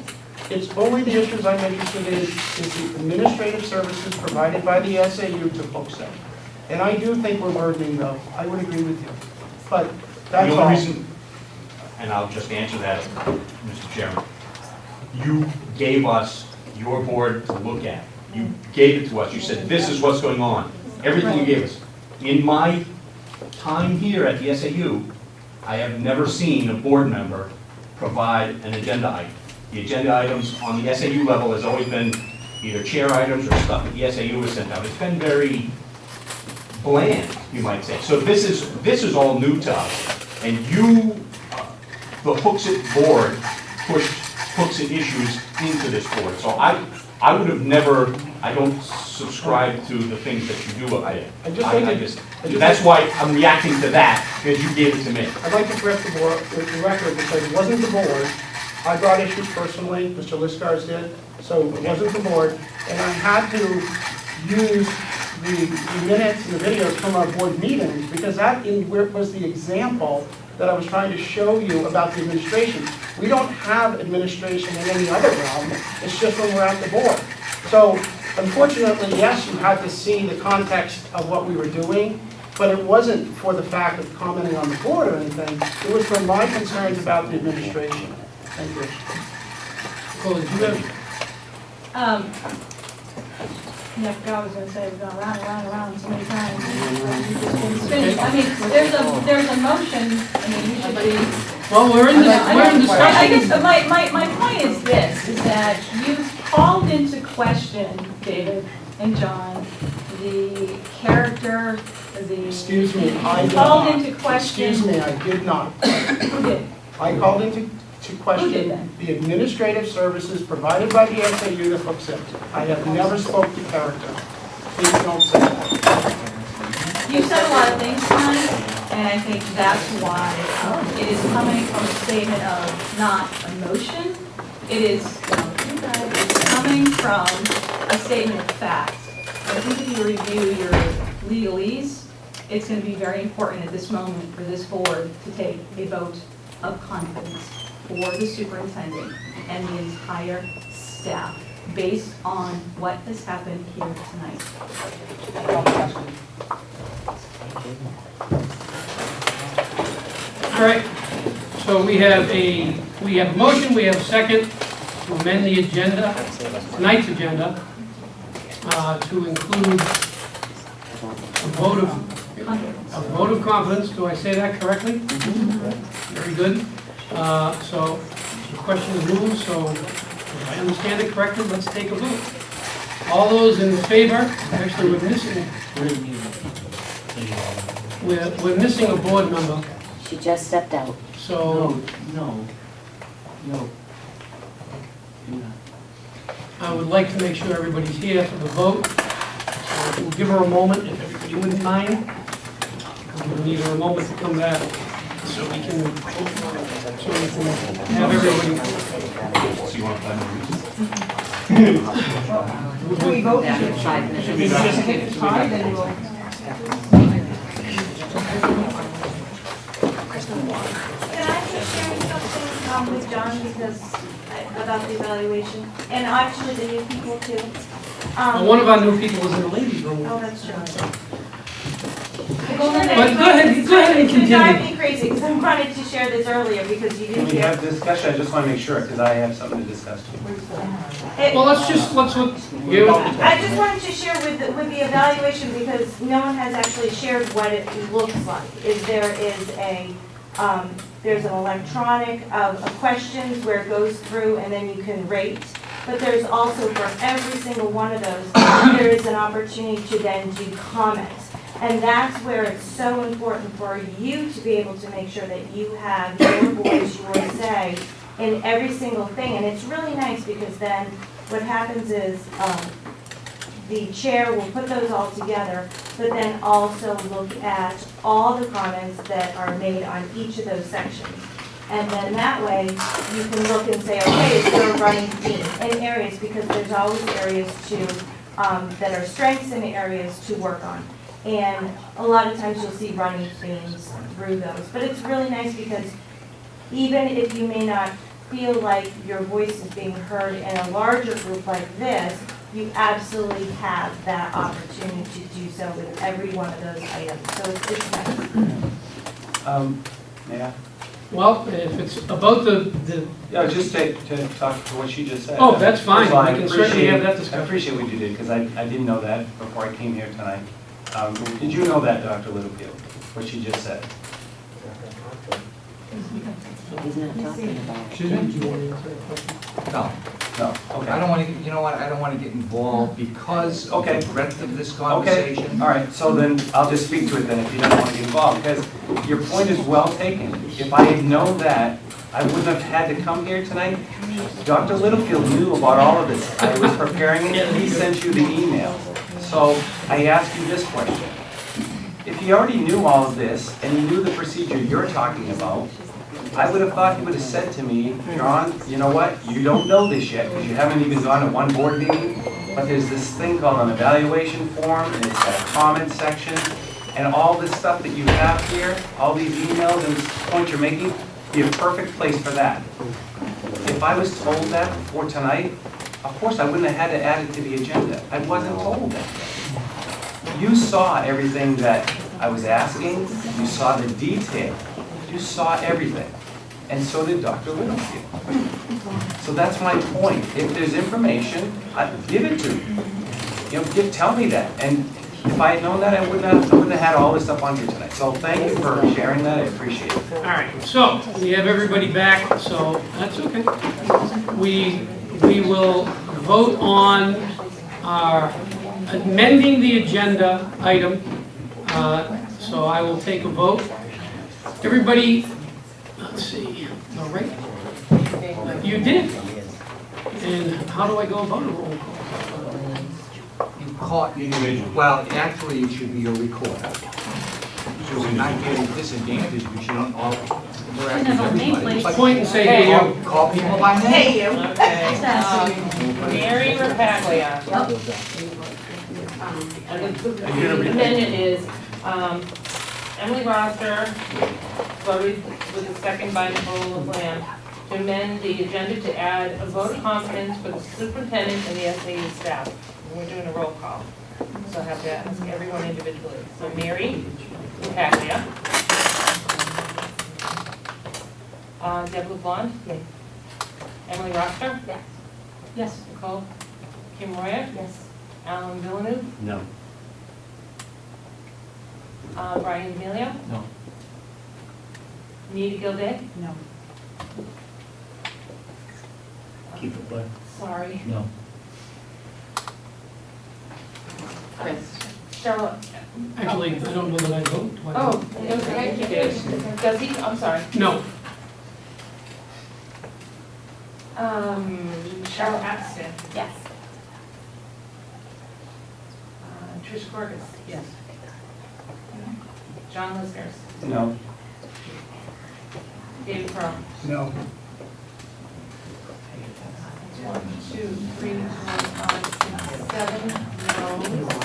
S15: It's only the issues I'm interested in is the administrative services provided by the SAU to Hooksett. And I do think we're burdening those. I would agree with you. But that's all.
S10: The only reason, and I'll just answer that, Mr. Chairman, you gave us your board to look at. You gave it to us. You said, this is what's going on. Everything you gave us. In my time here at the SAU, I have never seen a board member provide an agenda item. The agenda items on the SAU level has always been either chair items or stuff that the SAU has sent out. It's been very bland, you might say. So this is all new to us. And the Hooksett board pushed Hooksett issues into this board. So I would have never, I don't subscribe to the things that you do. That's why I'm reacting to that, because you gave it to me.
S15: I'd like to correct the record, because it wasn't the board. I brought issues personally, Mr. Liscars did, so it wasn't the board. And I had to use the minutes and the videos from our board meetings, because that was the example that I was trying to show you about the administration. We don't have administration in any other realm. It's just when we're at the board. So unfortunately, yes, you had to see the context of what we were doing, but it wasn't for the fact of commenting on the board or anything. It was from my concerns about the administration. Thank you.
S3: Well, did you have?
S4: Yeah, I forgot what I was going to say. We've gone around and around and around so many times. I mean, there's a motion. I mean, we should be
S3: Well, we're in discussion.
S4: I guess my point is this, is that you've called into question, David and John, the character, the...
S15: Excuse me, I
S4: You
S15: did
S4: called
S15: not.
S4: into question...
S15: Excuse me, I did not.
S4: Who did?
S15: I called into
S4: Who did
S15: question
S4: then?
S15: the administrative services provided by the SAU to Hooksett. I have never spoke to character. Please don't say that.
S4: You've said a lot of things tonight, and I think that's why it is coming from a statement of not emotion. It is coming from a statement of fact. I think if you review your legalese, it's going to be very important at this moment for this board to take a vote of confidence for the superintendent and the entire staff based on what has happened here tonight.
S3: All right, so we have a motion, we have a second to amend the agenda, tonight's agenda, to include a vote of confidence. Do I say that correctly? Very good. So the question is moved, so if I understand it correctly, let's take a vote. All those in favor, actually we're missing a board member.
S8: She just stepped out.
S3: So
S6: No.
S3: I would like to make sure everybody's here for the vote. So we'll give her a moment, if everybody wouldn't mind. We'll need her a moment to come back so we can have everybody.
S10: So you want 5 minutes?
S20: Can we vote?
S10: Should be 5 minutes. Should be
S20: Just
S10: back.
S20: hit the time, then we'll...
S16: Can I just share something with John because about the evaluation, and actually the new people too?
S3: One of our new people is in the ladies' room.
S16: Oh, that's true.
S3: But go ahead and continue.
S16: It drives me crazy because I wanted to share this earlier because you
S14: Can
S16: didn't
S14: we
S16: hear.
S14: have discussion? I just want to make sure, because I have something to discuss.
S3: Well, let's you.
S16: I just wanted to share with the evaluation because no one has actually shared what it looks like. There's an electronic of questions where it goes through and then you can rate. But there's also for every single one of those, there is an opportunity to then do comments. And that's where it's so important for you to be able to make sure that you have your voice, your say in every single thing. And it's really nice because then what happens is the chair will put those all together, but then also look at all the comments that are made on each of those sections. And then that way, you can look and say, okay, is there a running theme in areas, because there's always areas that are strengths and areas to work on. And a lot of times you'll see running themes through those. But it's really nice because even if you may not feel like your voice is being heard in a larger group like this, you absolutely have that opportunity to do so with every one of those items. So it's nice.
S14: May I?
S3: Well, if it's about the
S14: Yeah, just to talk to what she just said.
S3: Oh, that's fine.
S14: First of all, I
S3: We can certainly have that
S14: appreciate-
S3: discussion.
S14: I appreciate what you did, because I didn't know that before I came here tonight. Did you know that, Dr. Littlefield, what she just said?
S8: He's not talking about it.
S1: No.
S14: No, okay.
S1: I don't want to, you know what, I don't want to get involved because of the breadth of this conversation.
S14: Okay, all right, so then I'll just speak to it then if you don't want to get involved, because your point is well taken. If I had known that, I wouldn't have had to come here tonight. Dr. Littlefield knew about all of this. I was preparing it, he sent you the email. So I ask you this question. If he already knew all of this and he knew the procedure you're talking about, I would have thought he would have said to me, John, you know what, you don't know this yet because you haven't even gone to one board meeting, but there's this thing called an evaluation form, and it's got a comment section, and all this stuff that you have here, all these emails and this point you're making, be a perfect place for that. If I was told that before tonight, of course I wouldn't have had to add it to the agenda. I wasn't told that. You saw everything that I was asking, you saw the detail, you saw everything. And so did Dr. Littlefield. So that's my point. If there's information, give it to me. You know, tell me that. And if if I had known that, I wouldn't have had all this stuff on here tonight. So thank you for sharing that, I appreciate it.
S3: All right, so we have everybody back, so that's okay. We will vote on our amending the agenda item. So I will take a vote. Everybody, let's see, all right? You did. And how do I go about a roll call?
S1: Well, actually, it should be a recorder. So we're not getting disadvantaged, we should all interact with everybody.
S3: Just point and say, hey, you.
S1: Call people by name.
S20: Hey, you.
S21: Mary Rapaglia. The amendment is, Emily Roster voted with a second by Nicole LaFlamme to amend the agenda to add a vote of confidence for the superintendent and the SAU staff. We're doing a roll call, so I have to ask everyone individually. So Mary Rapaglia. Deb LaFlamme?
S20: Yes.
S21: Emily Roster?
S20: Yes.
S21: Yes. Nicole Kim Royer?
S20: Yes.
S21: Alan Villeneuve?
S6: No.
S21: Brian D'Amelio?
S6: No.
S21: Nita Gilday?
S20: No.
S7: Keep it clear.
S21: Sorry.
S6: No.
S21: Chris? Charlotte?
S3: Actually, I don't know that I vote. Do I
S21: Oh,
S3: vote?
S21: okay, he did. Does he? I'm sorry.
S3: No.
S21: Charlotte Axton?
S9: Yes.
S21: Trish Corgus?
S20: Yes.
S21: John Liskers?
S14: No.
S21: David Pearl?
S15: No.
S21: 1, 2, 3, 4, 5, 6, 7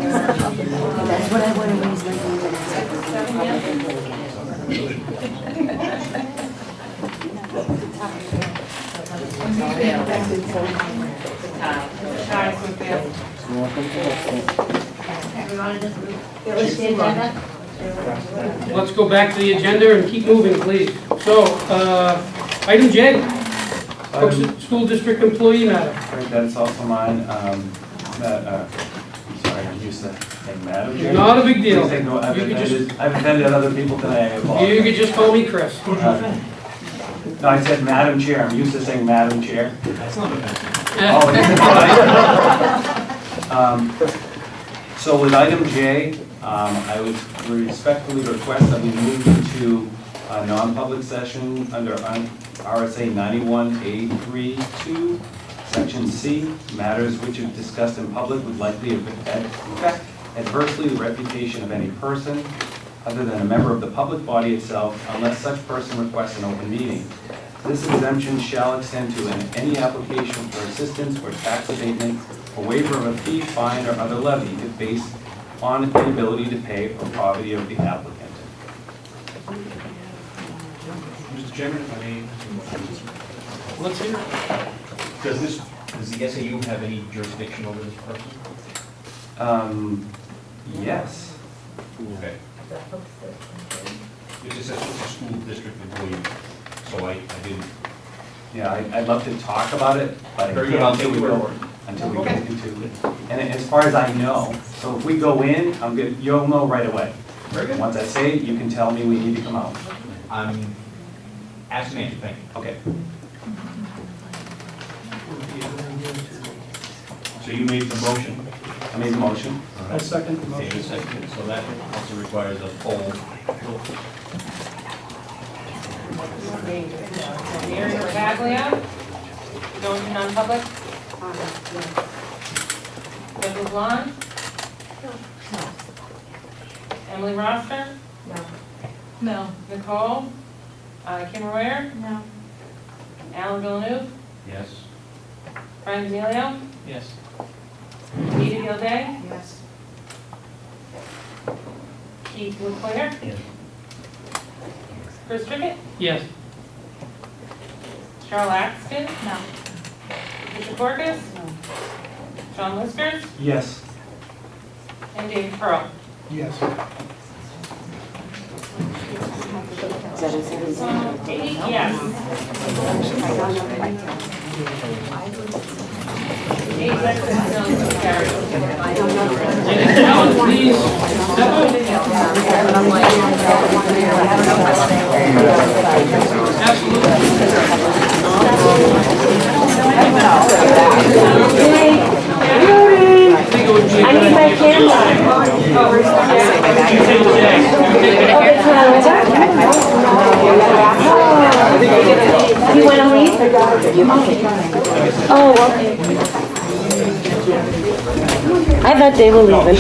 S8: That's what I want to raise my hand and ask.
S21: 7 yes?
S3: Let's go back to the agenda and keep moving, please. So, item J, school district employee matter.
S14: Right, that's also mine. I'm sorry, I'm used to saying Madam Chair.
S3: Not a big deal.
S14: Please take no- I've
S3: You could
S14: I've offended other people today, I apologize.
S3: You could just call me Chris.
S14: No, I said Madam Chair, I'm used to saying Madam Chair.
S6: That's not a
S14: Oh, it isn't. So with item J, I would respectfully request that we move into a non-public session under RSA 91A32, Section C, matters which if discussed in public would likely affect adversely the reputation of any person other than a member of the public body itself, unless such person requests an open meeting. This exemption shall extend to any application for assistance or tax abatement or waiver of a fee, fine, or other levy if based on inability to pay or poverty of the applicant.
S6: Mr. Chairman, if I may.
S3: Let's hear it.
S6: Does the SAU have any jurisdiction over this person?
S14: Yes.
S6: Okay. It's a school district employee, so I didn't.
S14: Yeah, I'd love to talk about it, but
S6: Very good, I'll take your word for it.
S14: until we go into it. And as far as I know, so if we go in, I'm good, you'll know right away.
S6: Very good.
S14: Once I say it, you can tell me we need to come out.
S6: Ask me, thank you.
S14: Okay.
S6: So you made the motion?
S14: I made the motion.
S15: I second the motion.
S6: David seconded, so that also requires a poll.
S21: Mary Rapaglia? Going to non-public? Deb LaFlamme?
S20: No.
S21: Emily Roster?
S20: No.
S21: No. Nicole? Kim Royer?
S20: No.
S21: Alan Villeneuve?
S6: Yes.
S21: Brian D'Amelio?
S19: Yes.
S21: Nita Gilday?
S20: Yes.
S21: Keith LeClaire?
S6: Yes.
S21: Chris Trickett?
S3: Yes.
S21: Charlotte Axton?
S9: No.
S21: Tricia Corgus?
S20: No.
S21: John Liskers?
S14: Yes.
S21: And David Pearl?
S15: Yes.
S21: Yes. 8 yes, no, carried.
S3: Alan, please step up.
S2: I need my camera. You want to leave? Oh, okay. I thought they were leaving.